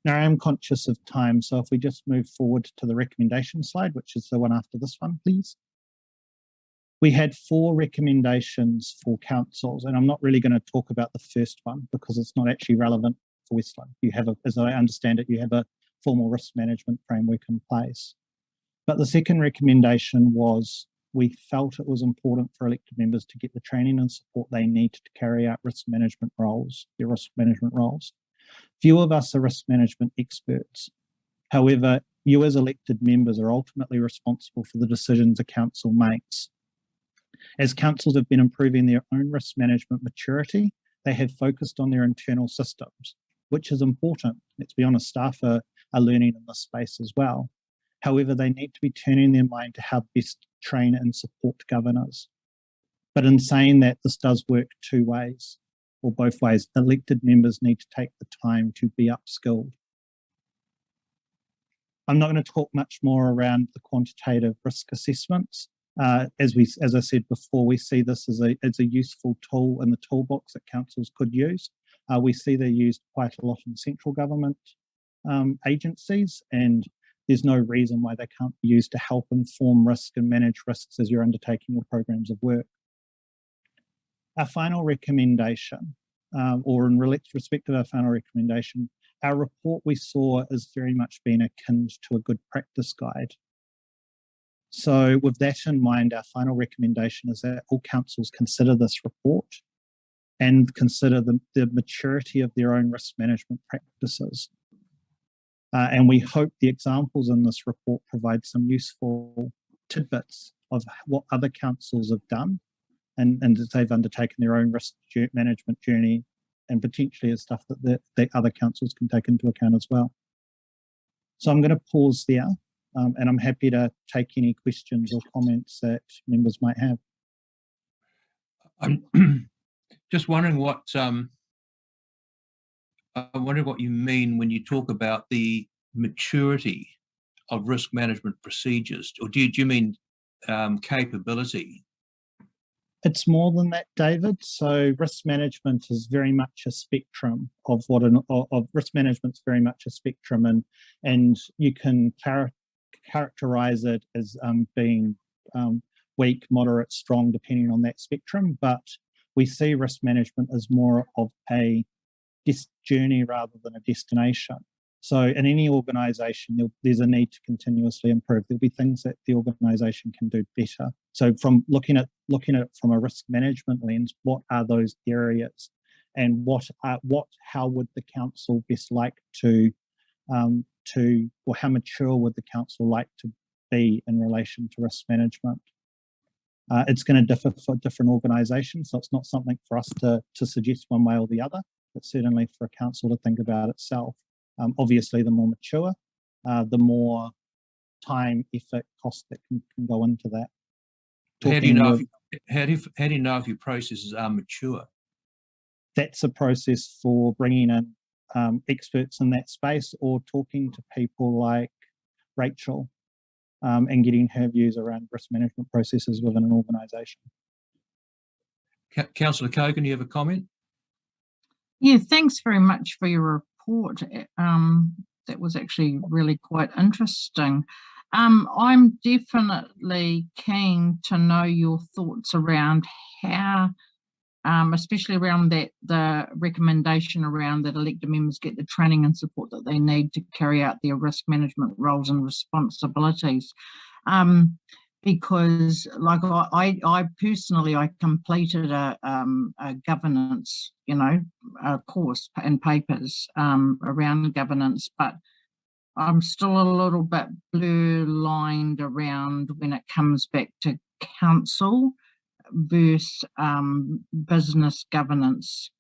Now I am conscious of time, so if we just move forward to the recommendation slide, which is the one after this one, please. We had 4 recommendations for councils, and I'm not really going to talk about the first one because it's not actually relevant for Westland. You have, as I understand it, you have a formal risk management framework in place. But the second recommendation was we felt it was important for elected members to get the training and support they need to carry out risk management roles, their risk management roles. Few of us are risk management experts. However, you as elected members are ultimately responsible for the decisions a council makes. As councils have been improving their own risk management maturity, they have focused on their internal systems, which is important. Let's be honest, staff are learning in this space as well. However, they need to be turning their mind to how best train and support governors. But in saying that, this does work two ways, or both ways. Elected members need to take the time to be upskilled. I'm not going to talk much more around the quantitative risk assessments. As I said before, we see this as a useful tool in the toolbox that councils could use. We see they're used quite a lot in central government agencies, and there's no reason why they can't be used to help inform risk and manage risks as you're undertaking your programs of work. Our final recommendation, or in respect of our final recommendation, our report we saw is very much been akin to a good practice guide. So with that in mind, our final recommendation is that all councils consider this report and consider the maturity of their own risk management practices. And we hope the examples in this report provide some useful tidbits of what other councils have done and that they've undertaken their own risk management journey, and potentially is stuff that the other councils can take into account as well. So I'm going to pause there, and I'm happy to take any questions or comments that members might have. I'm just wondering what you mean when you talk about the maturity of risk management procedures, or do you mean capability? It's more than that, David. So risk management is very much a spectrum of risk management's very much a spectrum, and you can characterize it as being weak, moderate, strong, depending on that spectrum. But we see risk management as more of a journey rather than a destination. So in any organisation, there's a need to continuously improve. There'll be things that the organisation can do better. So from looking at it from a risk management lens, what are those areas, and how would the council best like to, or how mature would the council like to be in relation to risk management? It's going to differ for different organisations, so it's not something for us to suggest one way or the other, but certainly for a council to think about itself. Obviously, the more mature, the more time, effort, cost that can go into that. How do you know if your processes are mature? That's a process for bringing in experts in that space, or talking to people like Rachel and getting her views around risk management processes within an organisation. Councillor Cogan, you have a comment? Yeah, thanks very much for your report. That was actually really quite interesting. I'm definitely keen to know your thoughts around how, especially around the recommendation around that elected members get the training and support that they need to carry out their risk management roles and responsibilities. Because like I personally, I completed a governance, a course and papers around governance, but I'm still a little bit blur-lined around when it comes back to council versus business governance,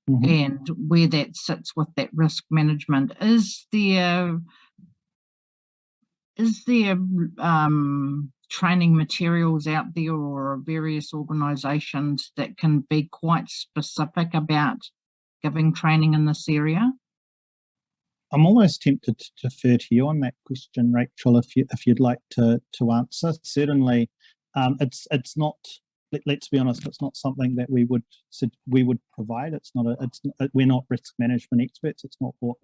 and where that sits with that risk management. Is there training materials out there or various organisations that can be quite specific about giving training in this area? I'm almost tempted to defer to you on that question, Rachel, if you'd like to answer. Certainly, it's not. Let's be honest, it's not something that we would provide. We're not risk management experts. It's not what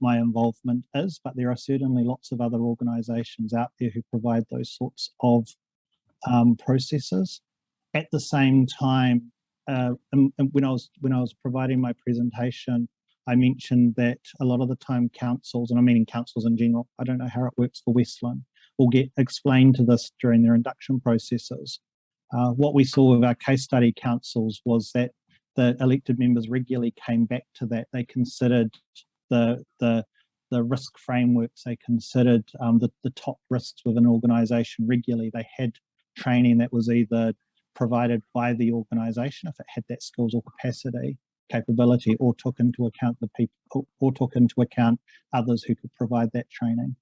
my involvement is, but there are certainly lots of other organisations out there who provide those sorts of processes. At the same time, when I was providing my presentation, I mentioned that a lot of the time councils, and I'm meaning councils in general, I don't know how it works for Westland, will get explained to this during their induction processes. What we saw with our case study councils was that the elected members regularly came back to that. They considered the risk frameworks, they considered the top risks within an organisation regularly. They had training that was either provided by the organisation, if it had that skills or capability, or took into account the people, or took into account others who could provide that training.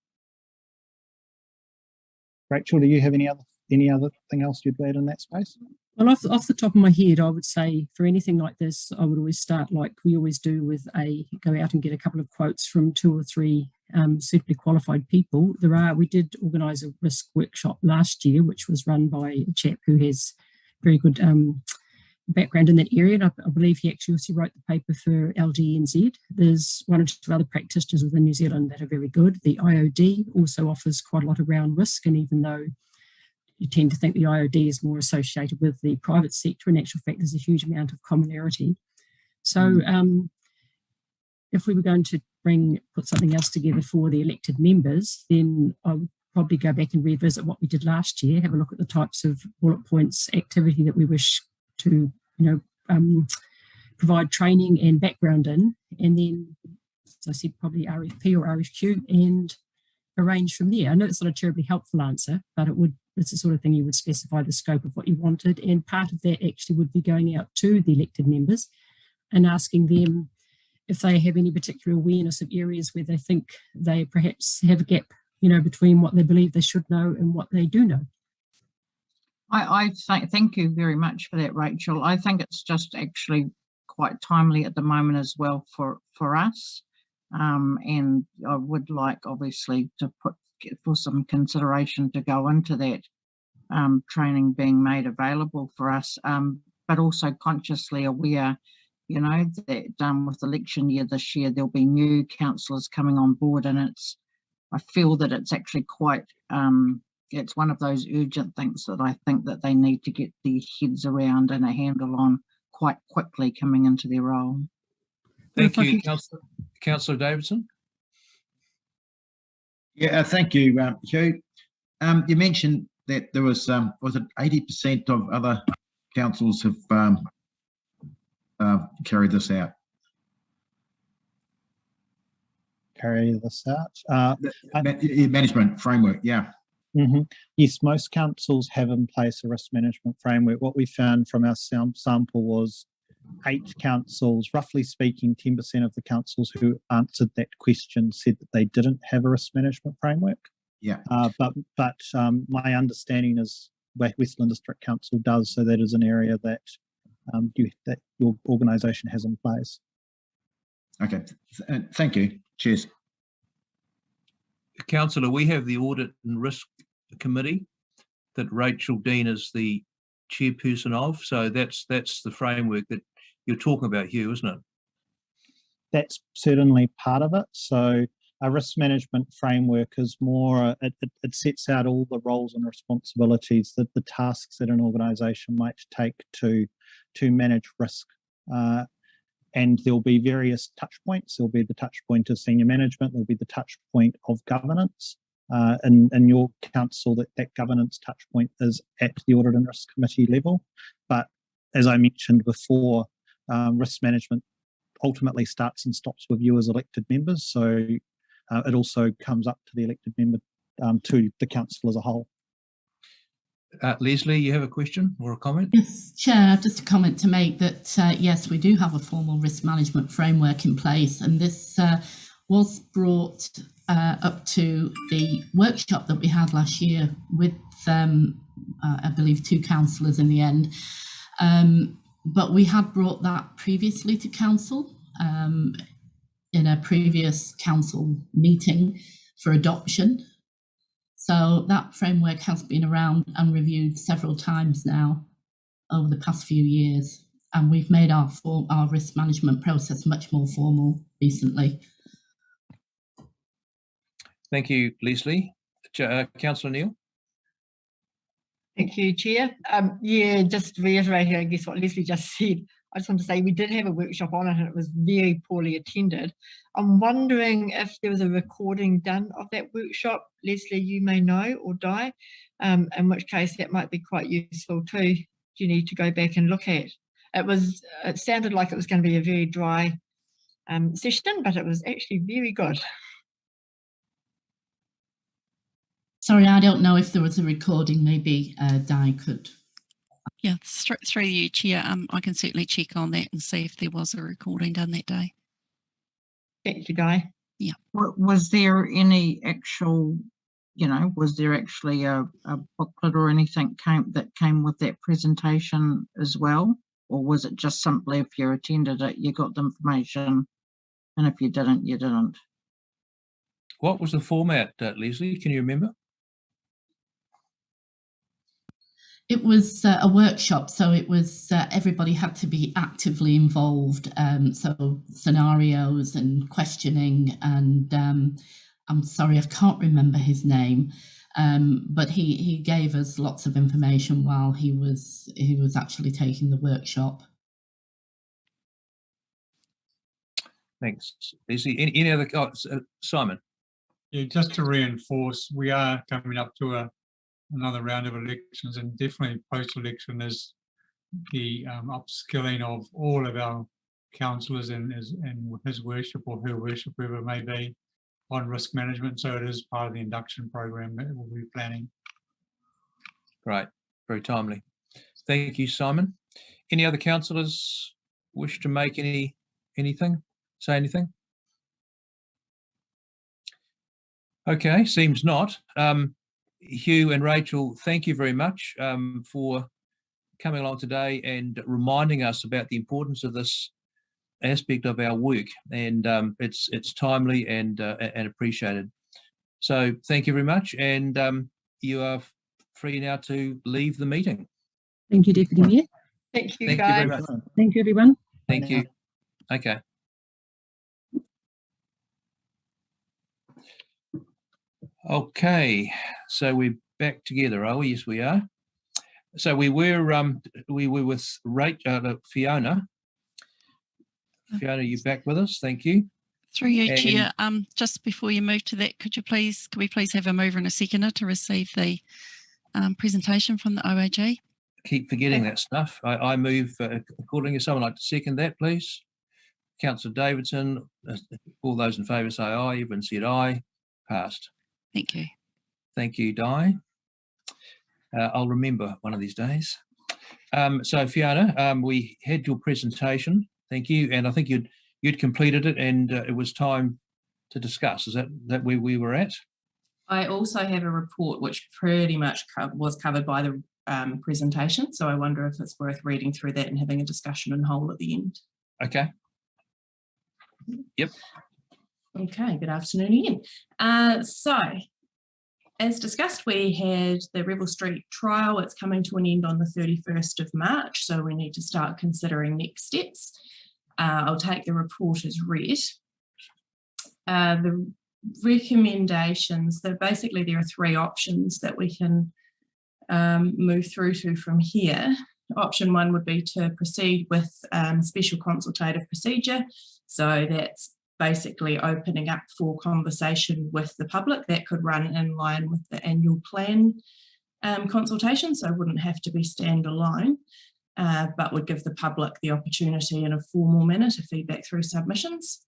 Rachel, do you have any other thing else you'd add in that space? Well, off the top of my head, I would say for anything like this, I would always start like we always do with go out and get a couple of quotes from 2 or 3 suitably qualified people. We did organise a risk workshop last year, which was run by a chap who has very good background in that area. And I believe he actually also wrote the paper for LGNZ. There's 1 or 2 other practitioners within New Zealand that are very good. The IOD also offers quite a lot around risk, and even though you tend to think the IOD is more associated with the private sector, in actual fact, there's a huge amount of commonality. So if we were going to put something else together for the elected members, then I would probably go back and revisit what we did last year, have a look at the types of bullet points activity that we wish to, provide training and background in, and then, as I said, probably RFP or RFQ and arrange from there. I know it's not a terribly helpful answer, but it's the sort of thing you would specify the scope of what you wanted, and part of that actually would be going out to the elected members and asking them if they have any particular awareness of areas where they think they perhaps have a gap, between what they believe they should know and what they do know. I thank you very much for that, Rachel. I think it's just actually quite timely at the moment as well for us. And I would like, obviously, to put for some consideration to go into that training being made available for us, but also consciously aware, that with election year this year, there'll be new councillors coming on board, and I feel that it's actually quite, it's one of those urgent things that I think that they need to get their heads around and a handle on quite quickly coming into their role. Thank you, Councillor Davidson. Yeah, thank you, Hugh. You mentioned that there was it 80% of other councils have carried this out? Carry this out. Management framework, yeah. Yes, most councils have in place a risk management framework. What we found from our sample was 8 councils, roughly speaking, 10% of the councils who answered that question said that they didn't have a risk management framework. Yeah. But my understanding is Westland District Council does, so that is an area that that your organisation has in place. Okay, thank you. Cheers. Councillor, we have the Audit and Risk Committee that Rachel Dean is the chairperson of, so that's the framework that you're talking about, Hugh, isn't it? That's certainly part of it. So a risk management framework is more, it sets out all the roles and responsibilities, that the tasks that an organisation might take to manage risk. And there'll be various touch points. There'll be the touch point of senior management, there'll be the touch point of governance. In your council, that governance touch point is at the Audit and Risk Committee level. But as I mentioned before, risk management ultimately starts and stops with you as elected members. So it also comes up to the elected member, to the council as a whole. Leslie, you have a question or a comment? Yes, Chair, just a comment to make that, yes, we do have a formal risk management framework in place, and this was brought up to the workshop that we had last year with, I believe, 2 councillors in the end. But we had brought that previously to council in a previous council meeting for adoption. So that framework has been around and reviewed several times now over the past few years, and we've made our risk management process much more formal recently. Thank you, Leslie. Councillor Neil. Thank you, Chair. Yeah, just reiterating, I guess, what Leslie just said. I just want to say we did have a workshop on it and it was very poorly attended. I'm wondering if there was a recording done of that workshop. Leslie, you may know, or Di, in which case that might be quite useful too. You need to go back and look at. It sounded like it was going to be a very dry session, but it was actually very good. Sorry, I don't know if there was a recording. Maybe Di could. Yeah, through you, Chair. I can certainly check on that and see if there was a recording done that day. Thank you, Di. Yeah. Was there any actual you know, was there actually a booklet or anything that came with that presentation as well? Or was it just simply if you attended it, you got the information, and if you didn't, you didn't? What was the format, Leslie? Can you remember? It was a workshop, so it was everybody had to be actively involved. So scenarios and questioning, and I'm sorry, I can't remember his name, but he gave us lots of information while he was actually taking the workshop. Thanks, Leslie. Any other, Simon? Yeah, just to reinforce, we are coming up to another round of elections, and definitely post-election is the upskilling of all of our councillors and his worship or her worship, whoever it may be, on risk management. So it is part of the induction program that we'll be planning. Great, very timely. Thank you, Simon. Any other councillors wish to make anything? Say anything? Okay, seems not. Hugh and Rachel, thank you very much for coming along today and reminding us about the importance of this aspect of our work, and it's timely and appreciated. So thank you very much, and you are free now to leave the meeting. Thank you, Deputy Mayor. Thank you, Thank guys. you very much. Thank you, everyone. Thank you. Okay. Okay, so we're back together, are we? Yes, we are. So we were with Fiona. Fiona, you back with us? Thank you. Through you, And- Chair. Just before you move to that, could we please have a mover and a seconder to receive the presentation from the OAG? Keep forgetting that stuff. I move accordingly. Someone like to second that, please? Councillor Davidson. All those in favour say aye. Everyone said aye. Passed. Thank you. Thank you, Di. I'll remember one of these days. So Fiona, we had your presentation. Thank you, and I think you'd completed it, and it was time to discuss. Is that where we were at? I also have a report which pretty much was covered by the presentation, so I wonder if it's worth reading through that and having a discussion in whole at the end. Okay. Yep. Okay, good afternoon again. So, as discussed, we had the Revell Street trial. It's coming to an end on the 31st of March, so we need to start considering next steps. I'll take the report as read. The recommendations, basically there are three options that we can move through to from here. Option one would be to proceed with special consultative procedure. So that's basically opening up for conversation with the public. That could run in line with the annual plan consultation, so it wouldn't have to be standalone, but would give the public the opportunity in a formal manner to feedback through submissions.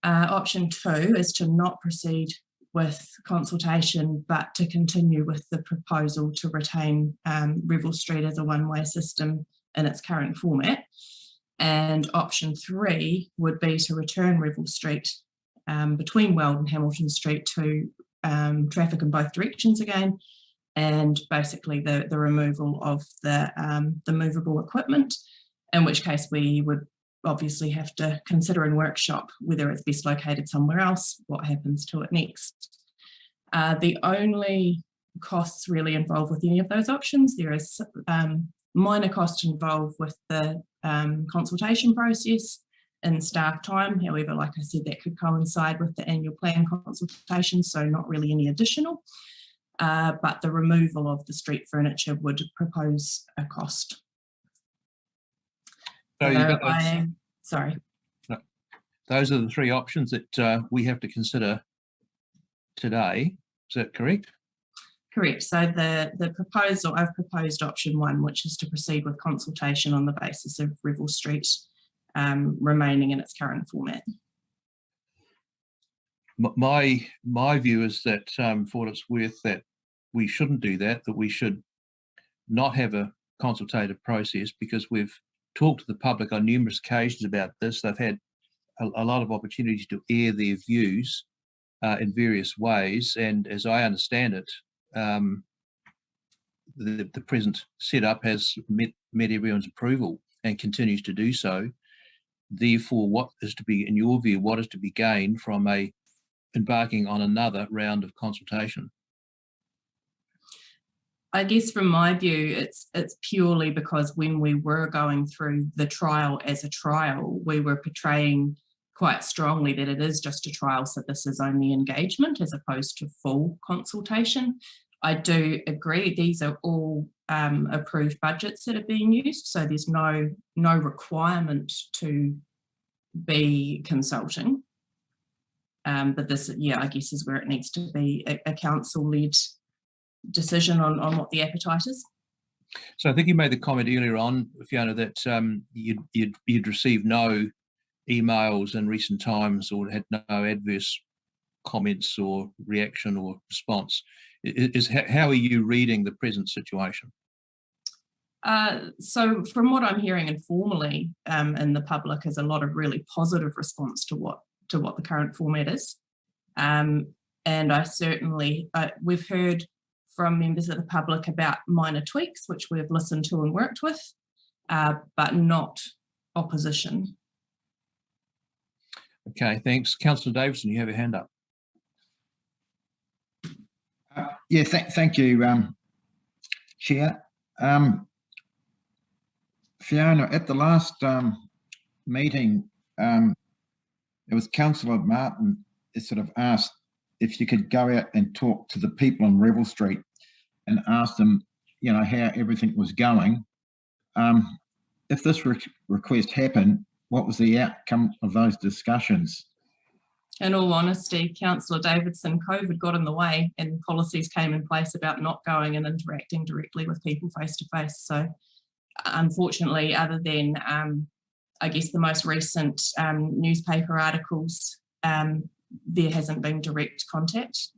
Option two is to not proceed with consultation, but to continue with the proposal to retain Revell Street as a one-way system in its current format. And option three would be to return Revell Street between Weld and Hamilton Street to traffic in both directions again, and basically the removal of the movable equipment, in which case we would obviously have to consider in workshop whether it's best located somewhere else, what happens to it next. The only costs really involved with any of those options, there is minor cost involved with the consultation process and staff time. However, like I said, that could coincide with the annual plan consultation, so not really any additional. But the removal of the street furniture would propose a cost. So you've got those, sorry. No, those are the three options that we have to consider today. Is that correct? Correct. So the proposal, I've proposed option one, which is to proceed with consultation on the basis of Revell Street remaining in its current format. My view is that for what it's worth, that we shouldn't do that, that we should not have a consultative process, because we've talked to the public on numerous occasions about this. They've had a lot of opportunities to air their views, in various ways. And as I understand it, the present setup has met everyone's approval and continues to do so. Therefore, what is to be, in your view, what is to be gained from embarking on another round of consultation? I guess from my view, it's purely because when we were going through the trial as a trial, we were portraying quite strongly that it is just a trial, so this is only engagement as opposed to full consultation. I do agree these are all approved budgets that are being used, so there's no requirement to be consulting. But this, yeah, I guess is where it needs to be a council-led decision on what the appetite is. So I think you made the comment earlier on, Fiona, that you'd received no emails in recent times or had no adverse comments or reaction or response. How are you reading the present situation? So from what I'm hearing informally in the public is a lot of really positive response to what the current format is. And I certainly, we've heard from members of the public about minor tweaks, which we've listened to and worked with, but not opposition. Okay, thanks. Councillor Davidson, you have your hand up. Yeah, thank you, Chair. Fiona, at the last meeting, it was Councillor Martin sort of asked if you could go out and talk to the people on Revel Street and ask them, you know, how everything was going. If this request happened, what was the outcome of those discussions? In all honesty, Councillor Davidson, COVID got in the way and policies came in place about not going and interacting directly with people face to face. So unfortunately, other than I guess the most recent newspaper articles, there hasn't been direct contact.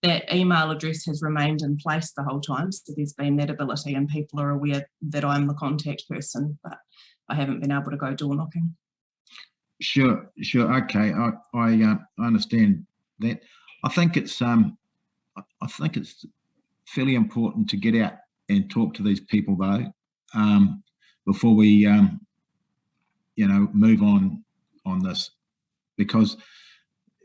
That email address has remained in place the whole time, so there's been that ability and people are aware that I'm the contact person, but I haven't been able to go door knocking. Sure. Okay, I understand that. I think it's fairly important to get out and talk to these people though, before we you know, move on this, because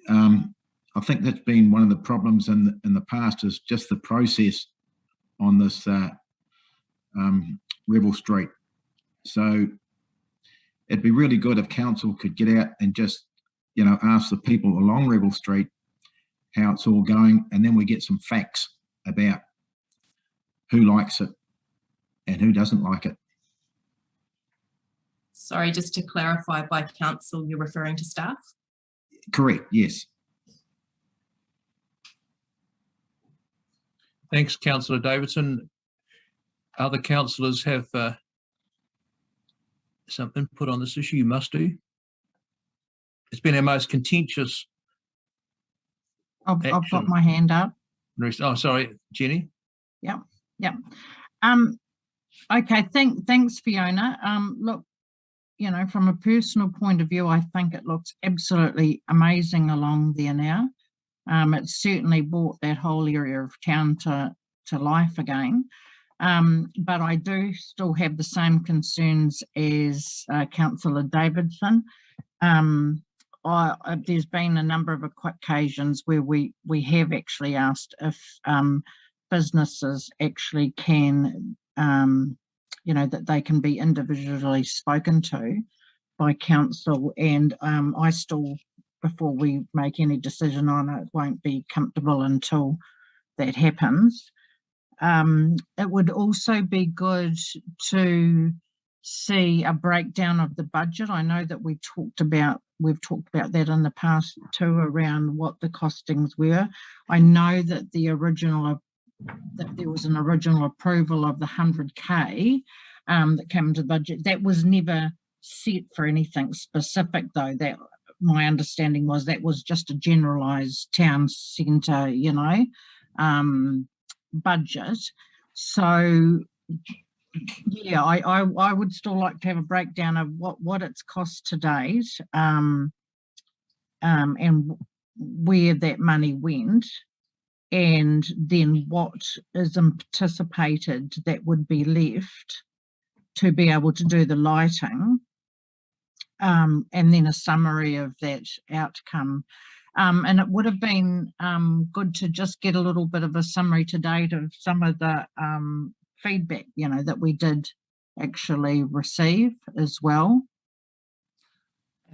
I think that's been one of the problems in the past, is just the process on this Revel Street. So it'd be really good if council could get out and just, you know, ask the people along Revel Street how it's all going, and then we get some facts about who likes it and who doesn't like it. Sorry, just to clarify, by council, you're referring to staff? Correct, yes. Thanks, Councillor Davidson. Other councillors have some input on this issue? You must do. It's been our most contentious. I've got my hand up. Oh, sorry, Jenny. Yep. Okay, thanks, Fiona. Look, you know, from a personal point of view, I think it looks absolutely amazing along there now. It's certainly brought that whole area of town to life again. But I do still have the same concerns as Councillor Davidson. There's been a number of occasions where we have actually asked if businesses actually can, you know, that they can be individually spoken to by council, and I still, before we make any decision on it, won't be comfortable until that happens. It would also be good to see a breakdown of the budget. I know that we've talked about that in the past too, around what the costings were. I know that there was an original approval of the 100K that came into the budget. That was never set for anything specific though. That, my understanding was, that was just a generalised town centre, you know, budget. So yeah, I would still like to have a breakdown of what it's cost to date, and where that money went, and then what is anticipated that would be left to be able to do the lighting, and then a summary of that outcome. And it would have been good to just get a little bit of a summary to date of some of the feedback, you know, that we did actually receive as well.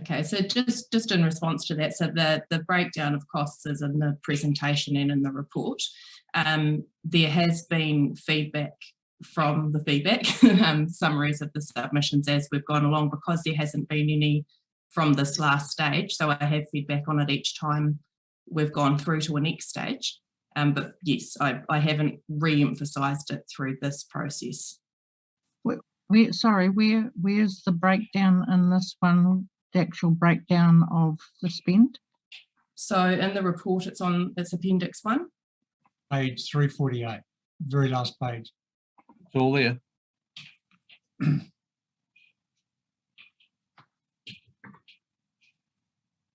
Okay, so just in response to that, so the breakdown of costs is in the presentation and in the report. There has been feedback from the feedback, summaries of the submissions as we've gone along, because there hasn't been any from this last stage. So I have feedback on it each time we've gone through to a next stage. But yes, I haven't re-emphasised it through this process. Where's the breakdown in this one? The actual breakdown of the spend? So in the report, it's appendix 1. Page 348, very last page. It's all there.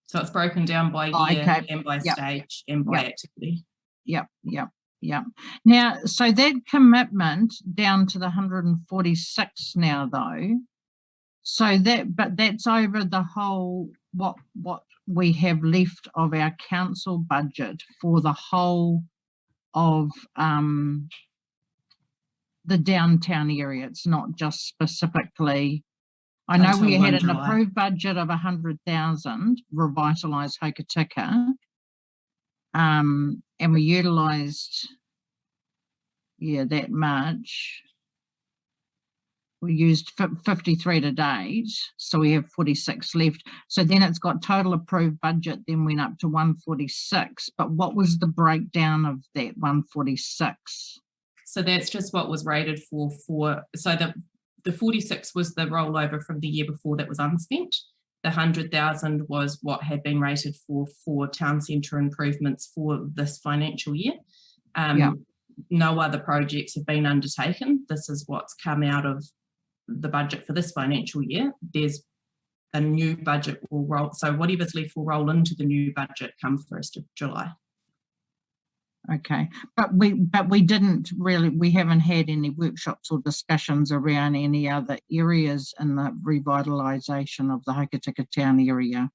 So it's broken down by year and by stage and by activity. Yep. Now, so that commitment down to the 146 now though, so that's over the whole, what we have left of our council budget for the whole of the downtown area. It's not just specifically, I know we had an approved budget of 100,000 revitalise Hokitika, and we utilised that much. We used 53 to date, so we have 46 left. So then it's got total approved budget, then went up to 146. But what was the breakdown of that 146? So that's just what was rated for. So the 46 was the rollover from the year before that was unspent. The 100,000 was what had been rated for town centre improvements for this financial year. No other projects have been undertaken. This is what's come out of the budget for this financial year. There's a new budget will roll, so whatever's left will roll into the new budget come 1st of July. Okay, but we didn't really, we haven't had any workshops or discussions around any other areas in the revitalisation of the Hokitika town area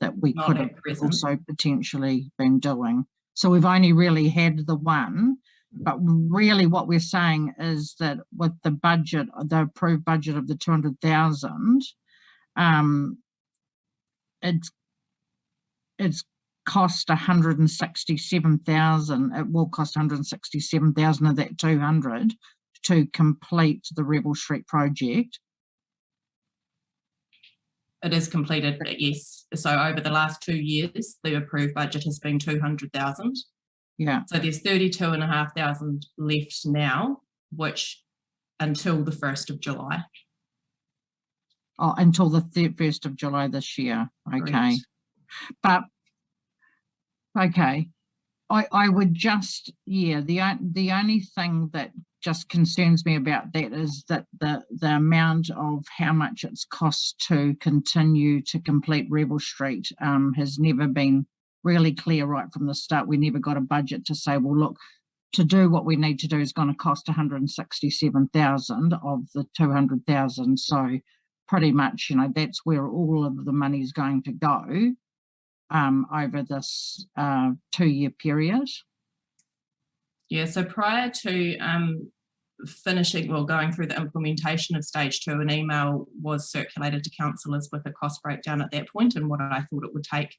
that we could have also potentially been doing. So we've only really had the one, but really what we're saying is that with the budget, the approved budget of the 200,000, it's cost 167,000. It will cost 167,000 of that 200 to complete the Rebel Street project. It is completed, yes. So over the last 2 years, the approved budget has been 200,000. Yeah. So there's 32,500 left now, which until the 1st of July. Oh, until the 1st of July this year. Okay. Correct. But okay, I would just, the only thing that just concerns me about that is that the amount of how much it's cost to continue to complete Rebel Street has never been really clear right from the start. We never got a budget to say, well, look, to do what we need to do is going to cost 167,000 of the 200,000. So pretty much, that's where all of the money is going to go over this 2-year period. Yeah, so prior to going through the implementation of stage 2, an email was circulated to councillors with a cost breakdown at that point and what I thought it would take.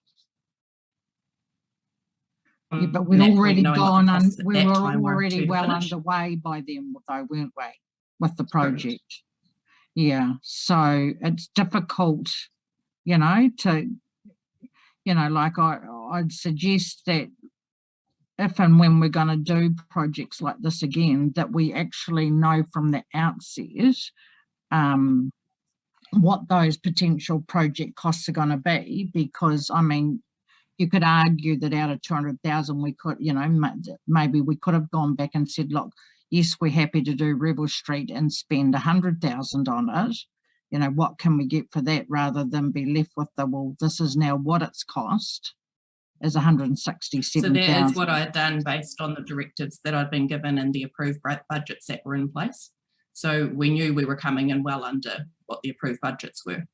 Yeah, but we'd already gone on, we were already well underway by then though, weren't we, with the project? Yeah, so it's difficult, like I'd suggest that if and when we're going to do projects like this again, that we actually know from the outset what those potential project costs are going to be, because you could argue that out of 200,000 we could, maybe we could have gone back and said, look, yes, we're happy to do Rebel Street and spend 100,000 on it. What can we get for that, rather than be left with well, this is now what it's cost. is So 167,000. that is what I had done based on the directives that I'd been given and the approved budgets that were in place. So we knew we were coming in well under what the approved budgets were.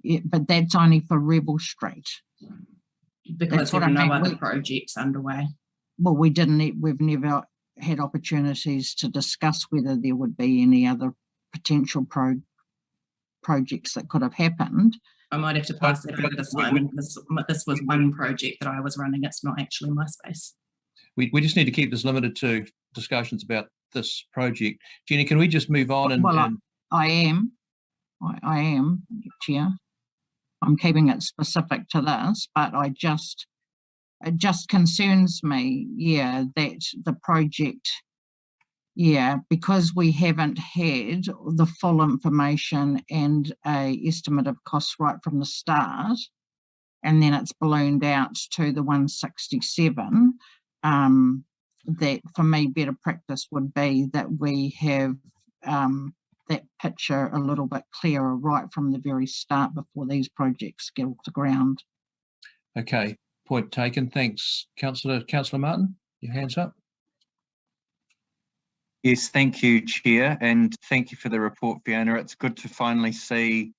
Yeah, but that's only for Rebel Street. Because there were no other projects underway. Well, we've never had opportunities to discuss whether there would be any other potential projects that could have happened. I might have to pass that over to Simon. This was one project that I was running. It's not actually my space. We just need to keep this limited to discussions about this project. Jenny, can we just move on? I am, Chair. I'm keeping it specific to this, but it just concerns me, that the project, because we haven't had the full information and a estimate of costs right from the start, and then it's ballooned out to the 167, that for me, better practice would be that we have that picture a little bit clearer right from the very start before these projects get off the ground. Okay, point taken. Thanks, Councillor Martin. Your hand's up. Yes, thank you, Chair, and thank you for the report, Fiona. It's good to finally see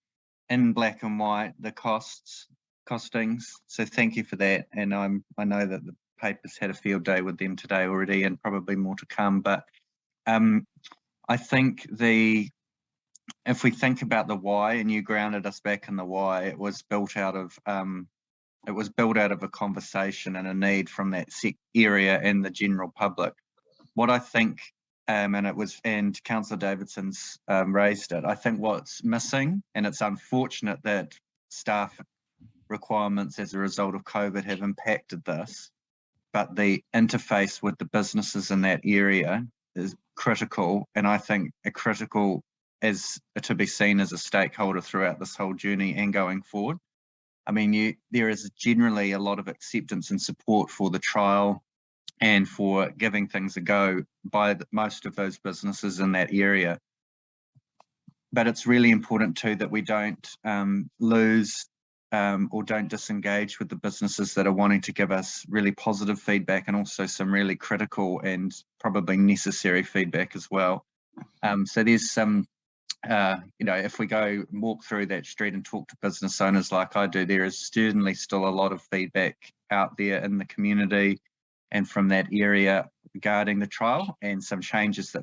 in black and white the costings. So thank you for that. And I know that the paper's had a field day with them today already, and probably more to come. But I think if we think about the why, and you grounded us back in the why, it was built out of a conversation and a need from that area and the general public. What I think, and Councillor Davidson's raised it, I think what's missing, and it's unfortunate that staff requirements as a result of COVID have impacted this, but the interface with the businesses in that area is critical, and I think critical is to be seen as a stakeholder throughout this whole journey and going forward. I mean, there is generally a lot of acceptance and support for the trial and for giving things a go by most of those businesses in that area. But it's really important too that we don't lose or don't disengage with the businesses that are wanting to give us really positive feedback, and also some really critical and probably necessary feedback as well. So there's some, if we go walk through that street and talk to business owners like I do, there is certainly still a lot of feedback out there in the community and from that area regarding the trial, and some changes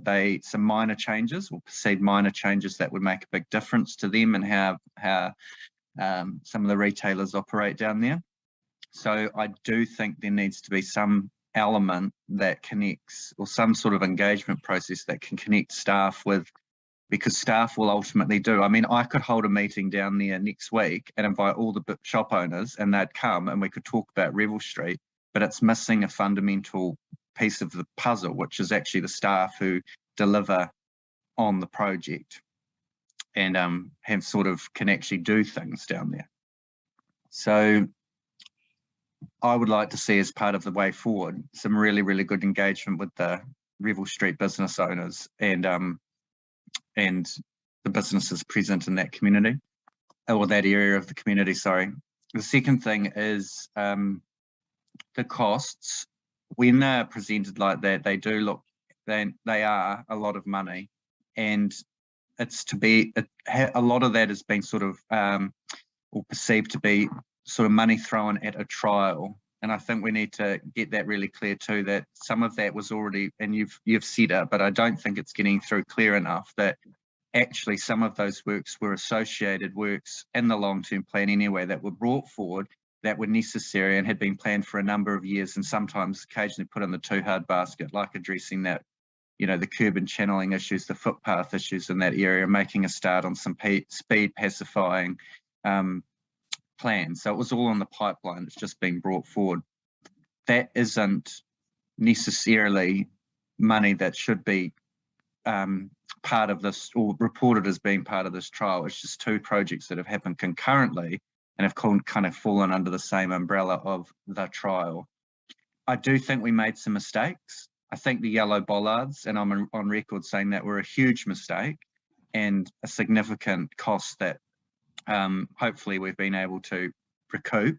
some minor changes or perceived minor changes that would make a big difference to them and how some of the retailers operate down there. So I do think there needs to be some element that connects, or some sort of engagement process that can connect staff with, because staff will ultimately do. I mean, I could hold a meeting down there next week and invite all the shop owners, and they'd come and we could talk about Revel Street, but it's missing a fundamental piece of the puzzle, which is actually the staff who deliver on the project and can actually do things down there. So I would like to see, as part of the way forward, some really, really good engagement with the Revel Street business owners and the businesses present in that community, or that area of the community, sorry. The second thing is the costs. When they're presented like that, they are a lot of money, and a lot of that has been sort of or perceived to be sort of money thrown at a trial. And I think we need to get that really clear too, that some of that was already, and you've said it, but I don't think it's getting through clear enough, that actually some of those works were associated works in the long-term plan anyway, that were brought forward, that were necessary and had been planned for a number of years, and sometimes occasionally put in the too hard basket, like addressing that, the curb and channeling issues, the footpath issues in that area, making a start on some speed pacifying plans. So it was all on the pipeline. It's just been brought forward. That isn't necessarily money that should be part of this, or reported as being part of this trial. It's just two projects that have happened concurrently and have kind of fallen under the same umbrella of the trial. I do think we made some mistakes. I think the yellow bollards, and I'm on record saying that, were a huge mistake and a significant cost that hopefully we've been able to recoup.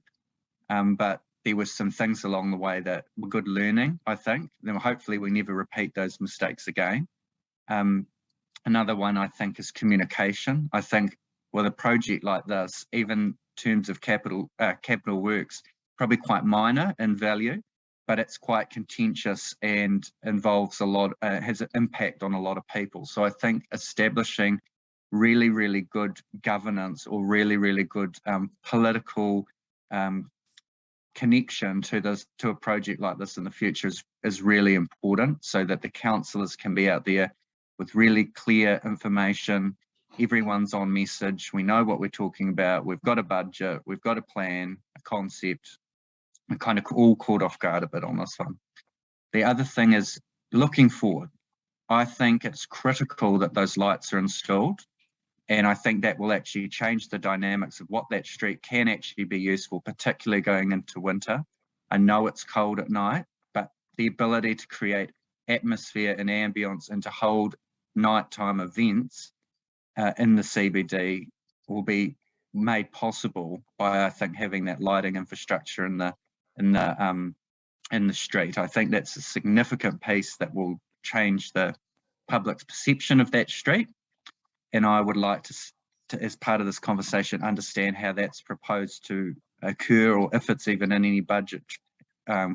But there were some things along the way that were good learning, I think. Then hopefully we never repeat those mistakes again. Another one I think is communication. I think with a project like this, even in terms of capital works, probably quite minor in value, but it's quite contentious and involves a lot, has an impact on a lot of people. So I think establishing really, really good governance or really, really good political connection to a project like this in the future is really important, so that the councillors can be out there with really clear information. Everyone's on message. We know what we're talking about. We've got a budget. We've got a plan, a concept. We're kind of all caught off guard a bit on this one. The other thing is looking forward. I think it's critical that those lights are installed. And I think that will actually change the dynamics of what that street can actually be useful, particularly going into winter. I know it's cold at night, but the ability to create atmosphere and ambience and to hold nighttime events in the CBD will be made possible by, I think, having that lighting infrastructure in the street. I think that's a significant piece that will change the public's perception of that street. And I would like to, as part of this conversation, understand how that's proposed to occur, or if it's even in any budget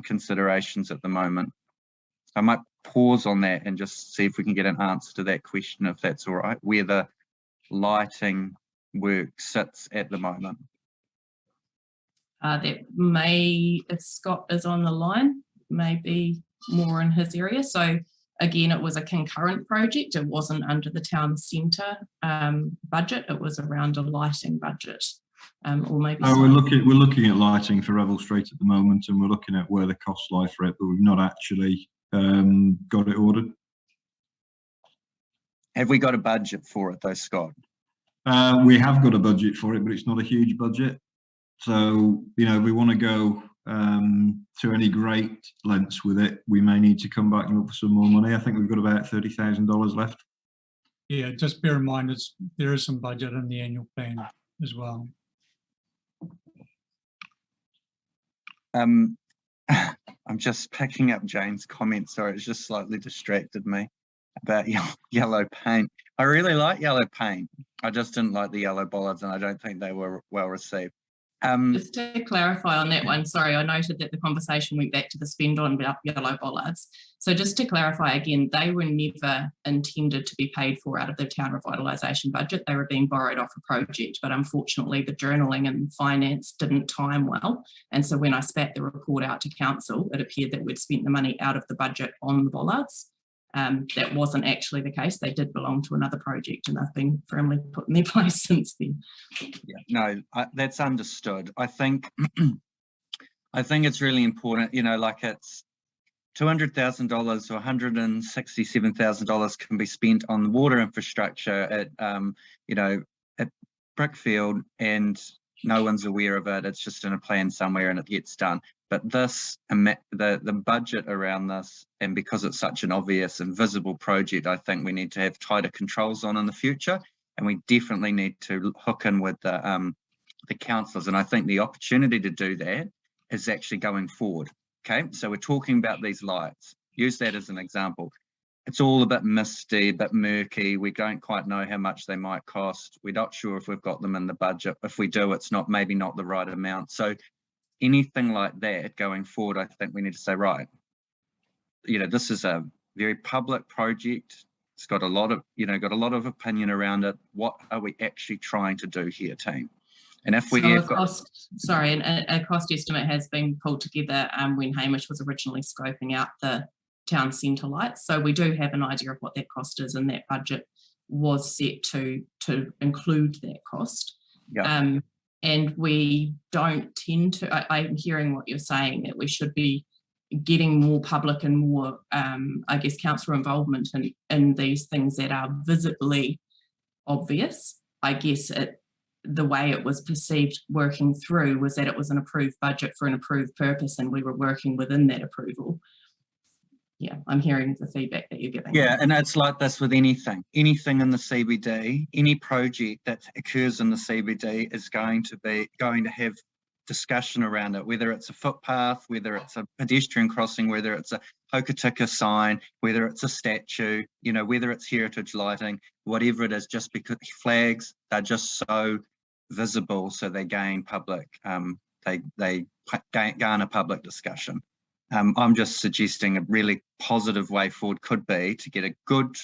considerations at the moment. I might pause on that and just see if we can get an answer to that question, if that's all right, where the lighting work sits at the moment. That may, if Scott is on the line, may be more in his area. So again, it was a concurrent project. It wasn't under the town centre budget. It was around a lighting budget, or maybe. We're looking at lighting for Revel Street at the moment, and we're looking at where the costs lie for it, but we've not actually got it ordered. Have we got a budget for it though, Scott? We have got a budget for it, but it's not a huge budget. So, you know, we want to go to any great lengths with it. We may need to come back and look for some more money. I think we've got about $30,000 left. Yeah, just bear in mind there is some budget in the annual plan as well. I'm just picking up Jane's comment. Sorry, it's just slightly distracted me about yellow paint. I really like yellow paint. I just didn't like the yellow bollards, and I don't think they were well received. Just to clarify on that one, sorry, I noted that the conversation went back to the spend on yellow bollards. So just to clarify again, they were never intended to be paid for out of the town revitalisation budget. They were being borrowed off a project, but unfortunately the journaling and finance didn't time well. And so when I spat the report out to council, it appeared that we'd spent the money out of the budget on the bollards. That wasn't actually the case. They did belong to another project, and they've been firmly put in their place since then. Yeah, no, that's understood. I think it's really important, you know, like it's $200,000 or $167,000 can be spent on water infrastructure at, you know, at Brickfield, and no one's aware of it. It's just in a plan somewhere and it gets done. But this, the budget around this, and because it's such an obvious and visible project, I think we need to have tighter controls on in the future, and we definitely need to hook in with the councillors. And I think the opportunity to do that is actually going forward. Okay, so we're talking about these lights. Use that as an example. It's all a bit misty, a bit murky. We don't quite know how much they might cost. We're not sure if we've got them in the budget. If we do, it's maybe not the right amount. So anything like that going forward, I think we need to say, right, you know, this is a very public project. It's got a lot of, you know, opinion around it. What are we actually trying to do here, team? And if we have got, a cost estimate has been pulled together when Hamish was originally scoping out the town centre lights. So we do have an idea of what that cost is, and that budget was set to include that cost. Yeah. And we don't tend to, I'm hearing what you're saying, that we should be getting more public and more, I guess, councillor involvement in these things that are visibly obvious. I guess the way it was perceived working through was that it was an approved budget for an approved purpose, and we were working within that approval. Yeah, I'm hearing the feedback that you're giving. Yeah, and it's like this with anything in the CBD. Any project that occurs in the CBD is going to have discussion around it, whether it's a footpath, whether it's a pedestrian crossing, whether it's a Hokitika sign, whether it's a statue, you know, whether it's heritage lighting, whatever it is, just because flags, they're just so visible, so they gain public, they garner public discussion. I'm just suggesting a really positive way forward could be to get a good,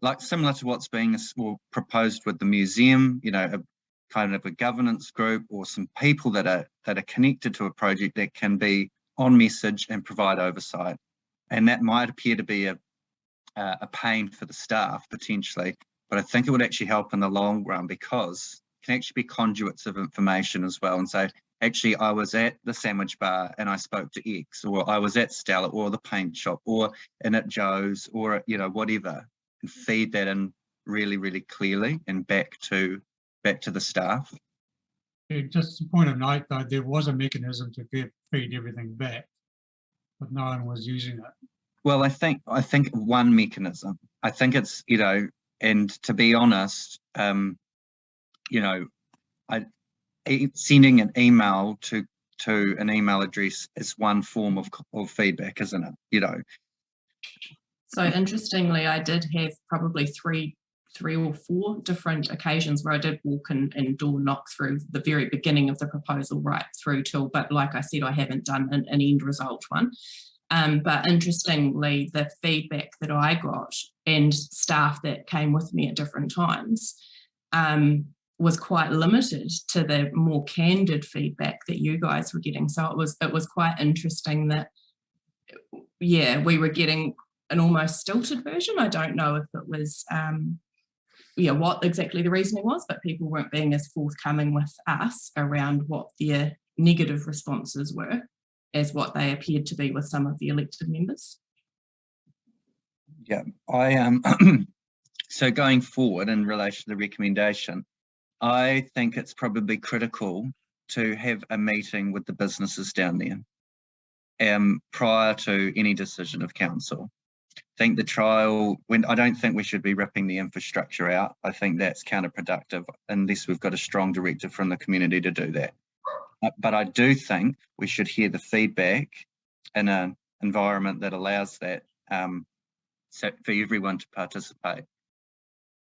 like similar to what's being proposed with the museum, you know, a kind of a governance group or some people that are connected to a project that can be on message and provide oversight. And that might appear to be a pain for the staff potentially, but I think it would actually help in the long run because it can actually be conduits of information as well and say, actually, I was at the sandwich bar and I spoke to X, or I was at Stella or the paint shop or in at Joe's or, you know, whatever, and feed that in really, really clearly and back to the staff. Yeah, just a point of note though, there was a mechanism to feed everything back, but no one was using it. Well, I think one mechanism, I think it's, you know, and to be honest, you know, sending an email to an email address is one form of feedback, isn't it? You know. So interestingly, I did have probably three or four different occasions where I did walk and door knock through the very beginning of the proposal right through till, but like I said, I haven't done an end result one. But interestingly, the feedback that I got and staff that came with me at different times was quite limited to the more candid feedback that you guys were getting. So it was quite interesting that, yeah, we were getting an almost stilted version. I don't know if it was, what exactly the reasoning was, but people weren't being as forthcoming with us around what their negative responses were as what they appeared to be with some of the elected members. Yeah, so going forward in relation to the recommendation, I think it's probably critical to have a meeting with the businesses down there prior to any decision of council. I think the trial, I don't think we should be ripping the infrastructure out. I think that's counterproductive unless we've got a strong directive from the community to do that. But I do think we should hear the feedback in an environment that allows that so for everyone to participate.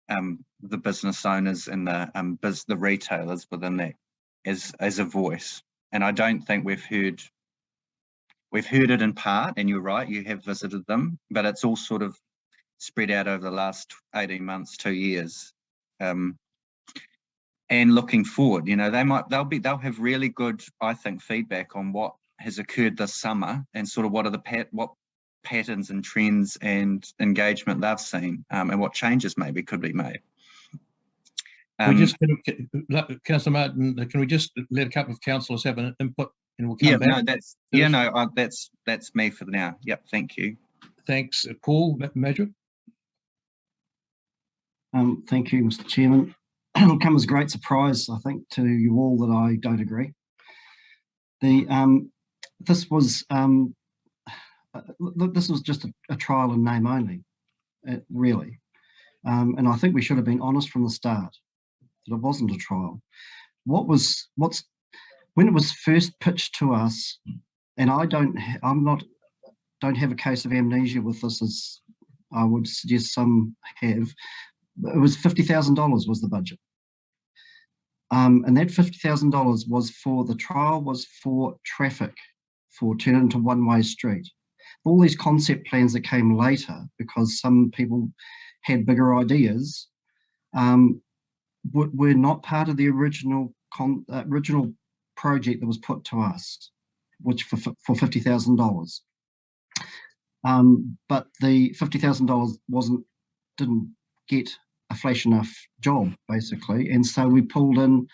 The business owners and the retailers within that as a voice. And I don't think we've heard it in part, and you're right, you have visited them, but it's all sort of spread out over the last 18 months, 2 years. And looking forward, you know, they'll have really good, I think, feedback on what has occurred this summer and sort of what patterns and trends and engagement they've seen, and what changes maybe could be made. Councillor Martin, can we just let a couple of councillors have an input and we'll come back? That's me for now. Yep, thank you. Thanks, Paul Madrid. Thank you, Mr. Chairman. It'll come as a great surprise, I think, to you all that I don't agree. This was just a trial in name only, really. And I think we should have been honest from the start that it wasn't a trial. When it was first pitched to us, and I don't have a case of amnesia with this, as I would suggest some have. It was $50,000 was the budget. And that $50,000 was for, the trial was for traffic, for turn into one-way street. All these concept plans that came later, because some people had bigger ideas, were not part of the original project that was put to us, which for $50,000. But the $50,000 didn't get a flash enough job, basically, and so we pulled in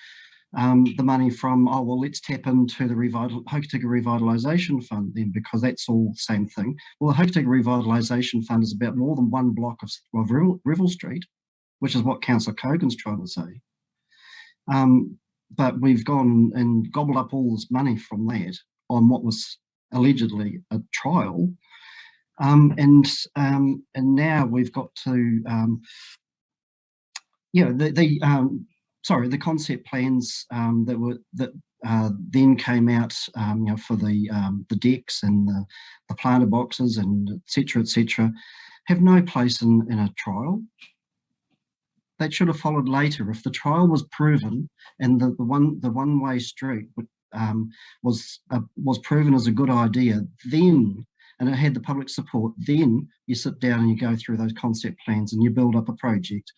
the money from, let's tap into the Hokitika Revitalisation Fund then, because that's all the same thing. Well, the Hokitika Revitalisation Fund is about more than one block of Revel Street, which is what Councillor Cogan's trying to say. But we've gone and gobbled up all this money from that on what was allegedly a trial. And now we've got to, the concept plans that then came out, for the decks and the planter boxes and et cetera, have no place in a trial. That should have followed later. If the trial was proven and the one-way street was proven as a good idea, then, and it had the public support, then you sit down and you go through those concept plans and you build up a project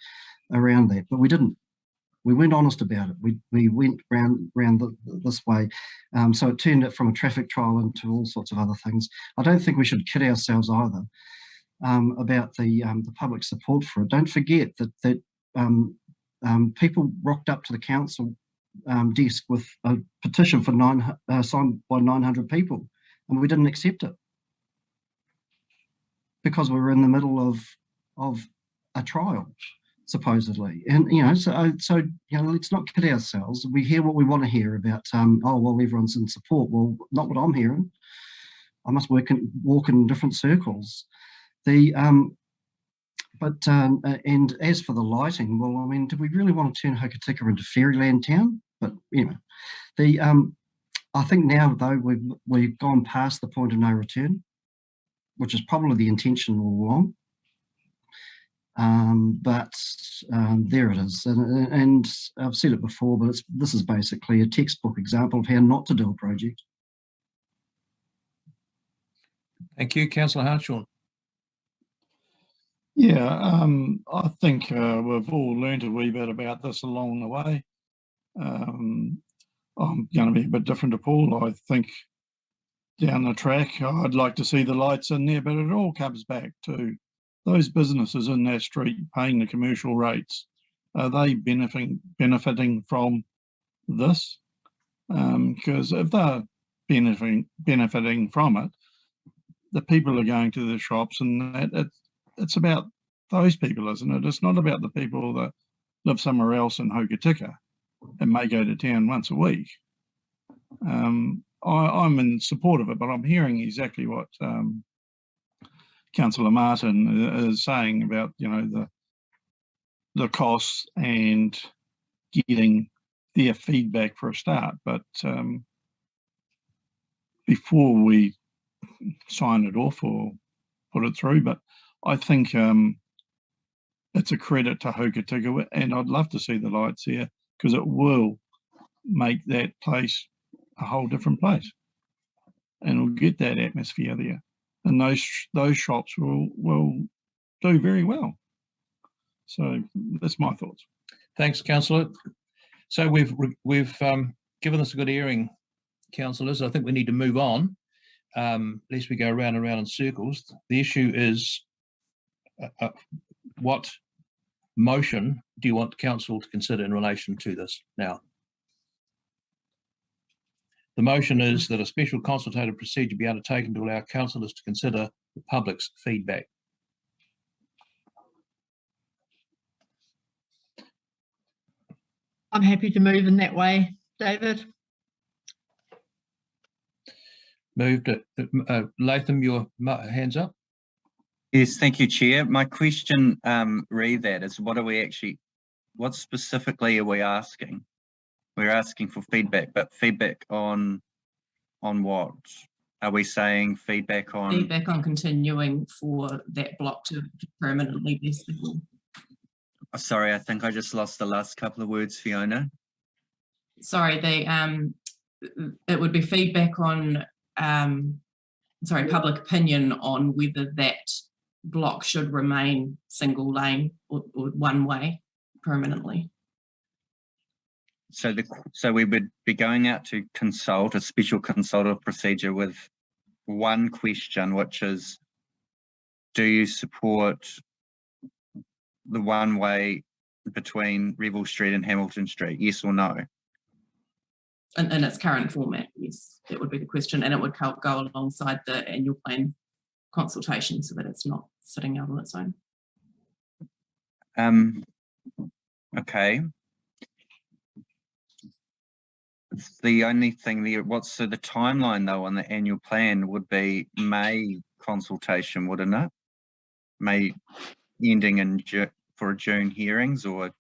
around that. But we didn't. We weren't honest about it. We went round this way. So it turned it from a traffic trial into all sorts of other things. I don't think we should kid ourselves either about the public support for it. Don't forget that people rocked up to the council desk with a petition for signed by 900 people, and we didn't accept it because we were in the middle of a trial, supposedly. And so let's not kid ourselves. We hear what we want to hear about. Oh well, everyone's in support. Well, not what I'm hearing. I must walk in different circles. And as for the lighting, well, I mean, do we really want to turn Hokitika into Fairyland Town? But I think now though we've gone past the point of no return, which is probably the intention all along. But there it is, and I've said it before, but this is basically a textbook example of how not to do a project. Thank you, Councillor Hartshorn. Yeah, I think we've all learned a wee bit about this along the way. I'm going to be a bit different to Paul. I think down the track, I'd like to see the lights in there, but it all comes back to those businesses in that street paying the commercial rates. Are they benefiting from this? Because if they're benefiting from it, the people are going to the shops, and it's about those people, isn't it? It's not about the people that live somewhere else in Hokitika and may go to town once a week. I'm in support of it, but I'm hearing exactly what Councillor Martin is saying about, the costs and getting their feedback for a start. But before we sign it off or put it through, but I think it's a credit to Hokitika, and I'd love to see the lights here because it will make that place a whole different place, and we'll get that atmosphere there, and those shops will do very well. So that's my thoughts. Thanks, Councillor. So we've given this a good hearing, councillors. I think we need to move on, lest we go round and round in circles. The issue is what motion do you want council to consider in relation to this now? The motion is that a special consultative procedure be undertaken to allow councillors to consider the public's feedback. I'm happy to move in that way, David. Moved. Latham, your hands up. Yes, thank you, Chair. My question, read that is, what specifically are we asking? We're asking for feedback, but feedback on what? Are we saying feedback on? Feedback on continuing for that block to permanently be level. Oh, sorry, I think I just lost the last couple of words, Fiona. Sorry, it would be feedback on, public opinion on whether that block should remain single lane or one way permanently. So we would be going out to consult a special consultative procedure with one question, which is, do you support the one way between Revel Street and Hamilton Street? Yes or no? In its current format, yes, that would be the question, and it would go alongside the annual plan consultation so that it's not sitting out on its own. Okay. The only thing there, so the timeline though on the annual plan would be May consultation, wouldn't it? May ending in for a June hearings, or?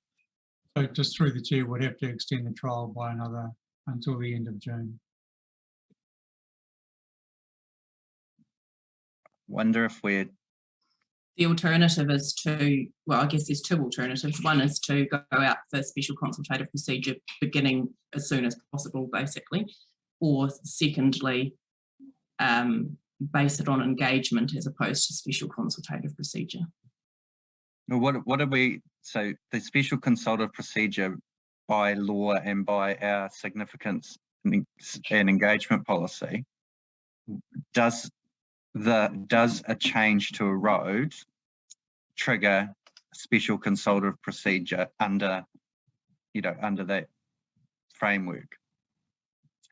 So just through the chair, would have to extend the trial by another until the end of June. Wonder if we're The alternative is to, well, I guess there's two alternatives. One is to go out for special consultative procedure beginning as soon as possible, basically, or secondly, base it on engagement as opposed to special consultative procedure. Well, what are we, so the special consultative procedure by law and by our significance and engagement policy, does a change to a road trigger a special consultative procedure under that framework?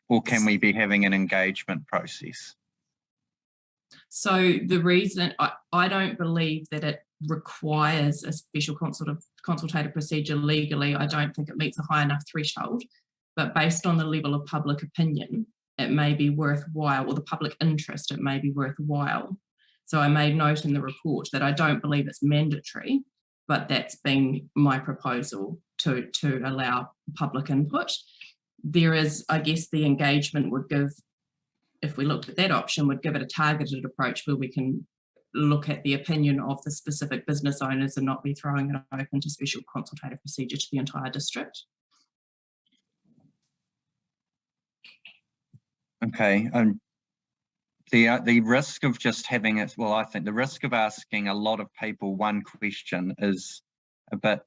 Or can we be having an engagement process? So the reason I don't believe that it requires a special consultative procedure legally. I don't think it meets a high enough threshold, but based on the level of public opinion, it may be worthwhile, or the public interest, it may be worthwhile. So I made note in the report that I don't believe it's mandatory, but that's been my proposal to allow public input. There is, I guess, the engagement would give, if we looked at that option, would give it a targeted approach where we can look at the opinion of the specific business owners and not be throwing it open to special consultative procedure to the entire district. Okay, the risk of just having it, well, I think the risk of asking a lot of people one question is a bit,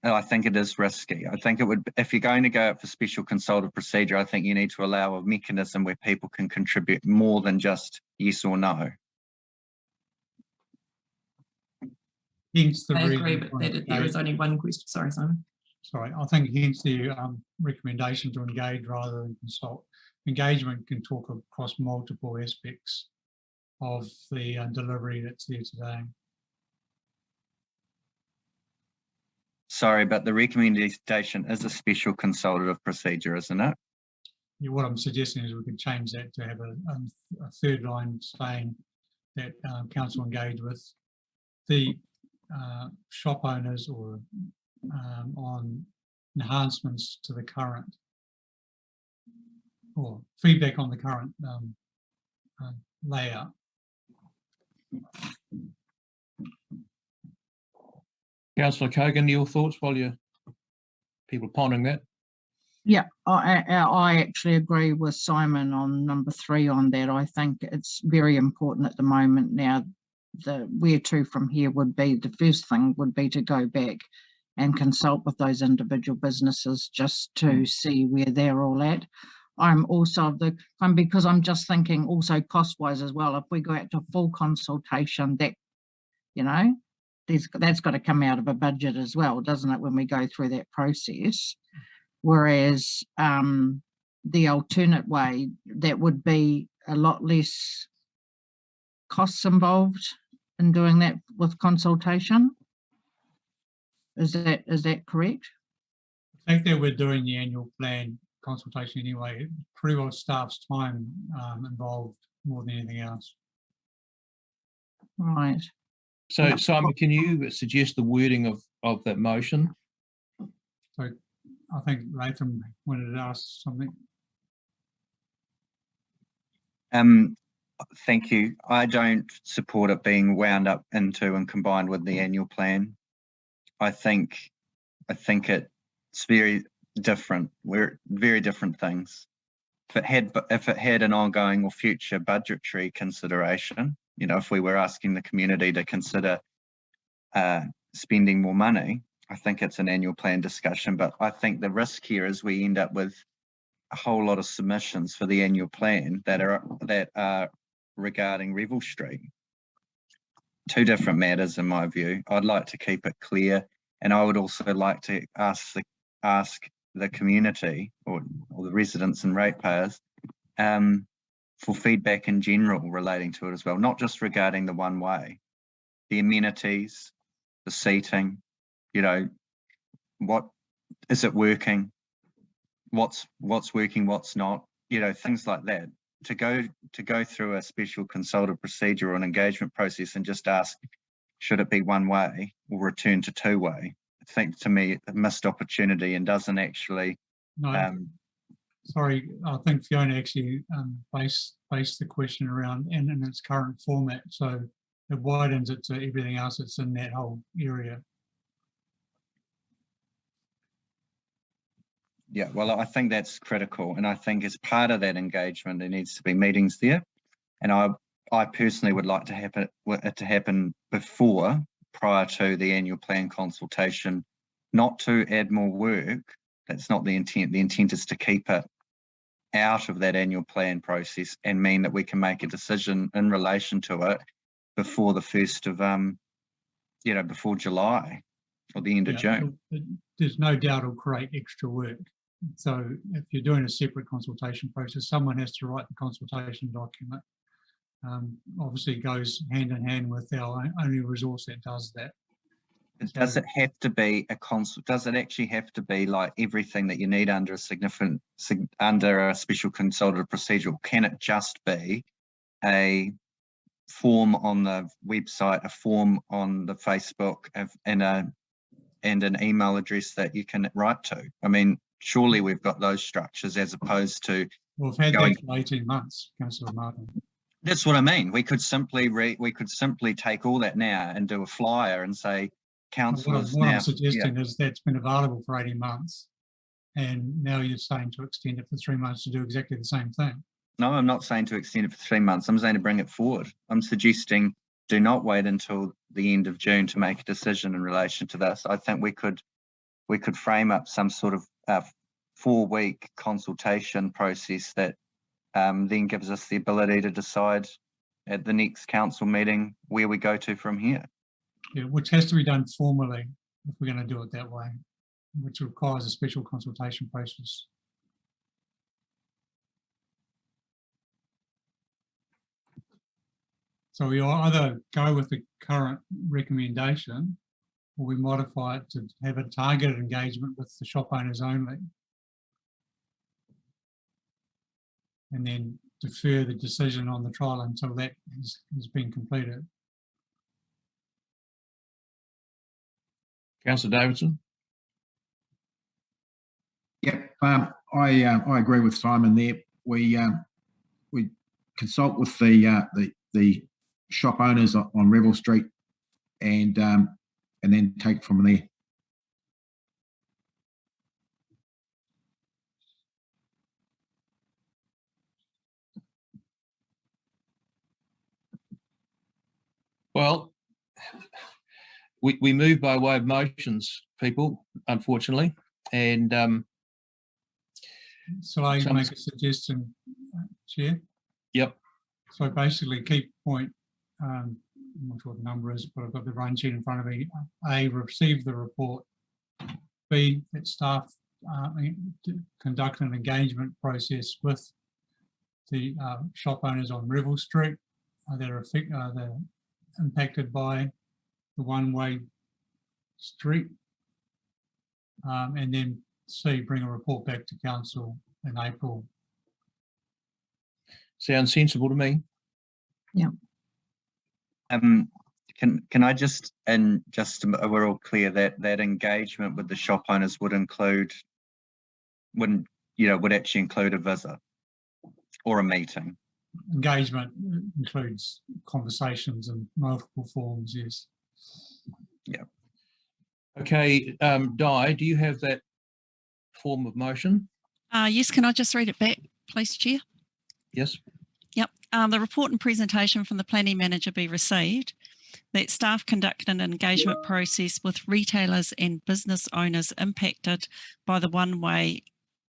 I think it is risky. I think it would, if you're going to go out for special consultative procedure, I think you need to allow a mechanism where people can contribute more than just yes or no. Hence the I agree, but there is only one question. Sorry, Simon. Sorry, I think hence the recommendation to engage rather than consult. Engagement can talk across multiple aspects of the delivery that's there today. Sorry, but the recommendation is a special consultative procedure, isn't it? Yeah, what I'm suggesting is we could change that to have a third line saying that council engage with the shop owners or on enhancements to the current, or feedback on the current layout. Councillor Cogan, your thoughts while you're people pondering that? Yeah, I actually agree with Simon on number 3 on that. I think it's very important at the moment now. The where to from here would be, the first thing would be to go back and consult with those individual businesses just to see where they're all at. I'm also because I'm just thinking also cost-wise as well. If we go out to full consultation, that, you know, that's got to come out of a budget as well, doesn't it, when we go through that process? Whereas the alternate way, that would be a lot less costs involved in doing that with consultation. Is that correct? I think that we're doing the annual plan consultation anyway. It pretty well staff's time involved more than anything else. Right. So yeah. Simon, can you suggest the wording of that motion? So I think Latham wanted to ask something. Thank you. I don't support it being wound up into and combined with the annual plan. I think it's very different. We're very different things. If it had an ongoing or future budgetary consideration, you know, if we were asking the community to consider spending more money, I think it's an annual plan discussion. But I think the risk here is we end up with a whole lot of submissions for the annual plan that are regarding Revell Street. Two different matters in my view. I'd like to keep it clear, and I would also like to ask the community or the residents and ratepayers for feedback in general relating to it as well, not just regarding the one way, the amenities, the seating, you know, what is it working, what's working, what's not, you know, things like that. To go through a special consultative procedure or an engagement process and just ask, should it be one way or return to two way? I think to me a missed opportunity and doesn't actually No, sorry, I think Fiona actually based the question around in its current format, so it widens it to everything else that's in that whole area. Yeah, well, I think that's critical, and I think as part of that engagement, there needs to be meetings there, and I personally would like to have it to happen prior to the annual plan consultation, not to add more work. That's not the intent. The intent is to keep it out of that annual plan process and mean that we can make a decision in relation to it before the 1st of, before July or the end of June. There's no doubt it'll create extra work. So if you're doing a separate consultation process, someone has to write the consultation document. Obviously it goes hand in hand with our only resource that does that. Does it have to be does it actually have to be like everything that you need under a special consultative procedure? Or can it just be a form on the website, a form on the Facebook, and an email address that you can write to? I mean, surely we've got those structures as opposed to. We've had that for 18 months, Councillor Martin. That's what I mean. We could simply take all that now and do a flyer and say, councillors. What I'm suggesting is that's been available for 18 months, and now you're saying to extend it for 3 months to do exactly the same thing. No, I'm not saying to extend it for 3 months. I'm saying to bring it forward. I'm suggesting do not wait until the end of June to make a decision in relation to this. I think we could frame up some sort of 4-week consultation process that then gives us the ability to decide at the next council meeting where we go to from here. Yeah, which has to be done formally if we're going to do it that way, which requires a special consultation process. So we either go with the current recommendation, or we modify it to have a targeted engagement with the shop owners only, and then defer the decision on the trial until that has been completed. Councillor Davidson. Yep, I agree with Simon there. We consult with the shop owners on Revel Street, and then take it from there. Well, we move by way of motions, people, unfortunately, and so I make a suggestion, Chair? Yep. So basically, key point, I'm not sure what the number is, but I've got the run sheet in front of me. A, receive the report. B, that staff conduct an engagement process with the shop owners on Revel Street that are impacted by the one-way street, and then C, bring a report back to council in April. Sounds sensible to me. Yeah. Can I just, and just so we're all clear, that engagement with the shop owners would actually include a visit or a meeting? Engagement includes conversations in multiple forms, yes. Yeah. Okay, Di, do you have that form of motion? Yes, can I just read it back, please, Chair? Yes. Yep. The report and presentation from the planning manager be received, that staff conduct an engagement process with retailers and business owners impacted by the one-way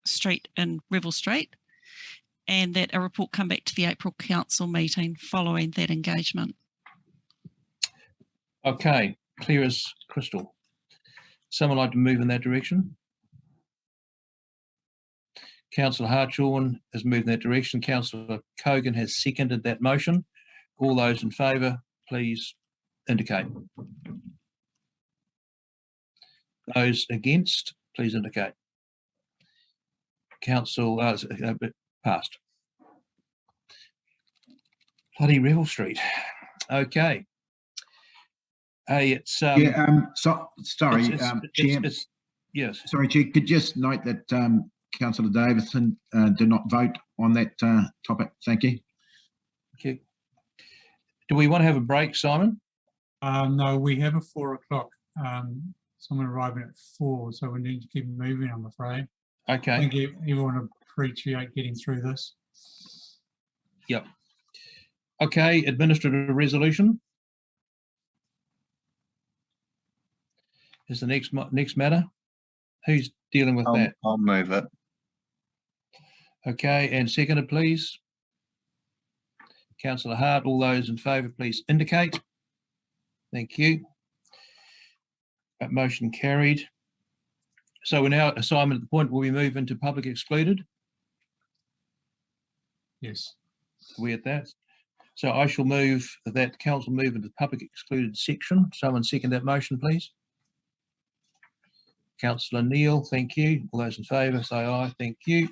street in Revel Street, and that a report come back to the April council meeting following that engagement. Okay, clear as crystal. Someone like to move in that direction? Councillor Hartshorn has moved in that direction. Councillor Cogan has seconded that motion. All those in favour, please indicate. Those against, please indicate. Council passed. Bloody Revel Street. Okay. Hey, it's yeah. Sorry, Chair. yes. Sorry, Chair. Could just note that Councillor Davidson did not vote on that topic. Thank you. Thank you. Do we want to have a break, Simon? No, we have a 4 o'clock. Someone arriving at 4, so we need to keep moving, I'm afraid. Okay. I think everyone appreciate getting through this. Yep. Okay, administrative resolution is the next matter. Who's dealing with that? I'll move it. Okay, and seconded, please. Councillor Hart, all those in favour, please indicate. Thank you. That motion carried. So we're now, Simon, at the point where we move into public excluded. Yes. Are we at that? So I shall move that council move into the public excluded section. Someone second that motion, please. Councillor Neil, thank you. All those in favour, say aye. Thank you.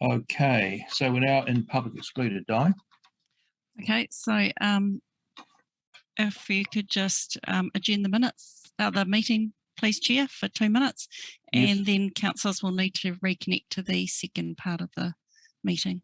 Okay, so we're now in public excluded, Di. Okay, so if you could just adjourn the minutes, the meeting, please, Chair, for 2 minutes, Yes. and then councillors will need to reconnect to the second part of the meeting.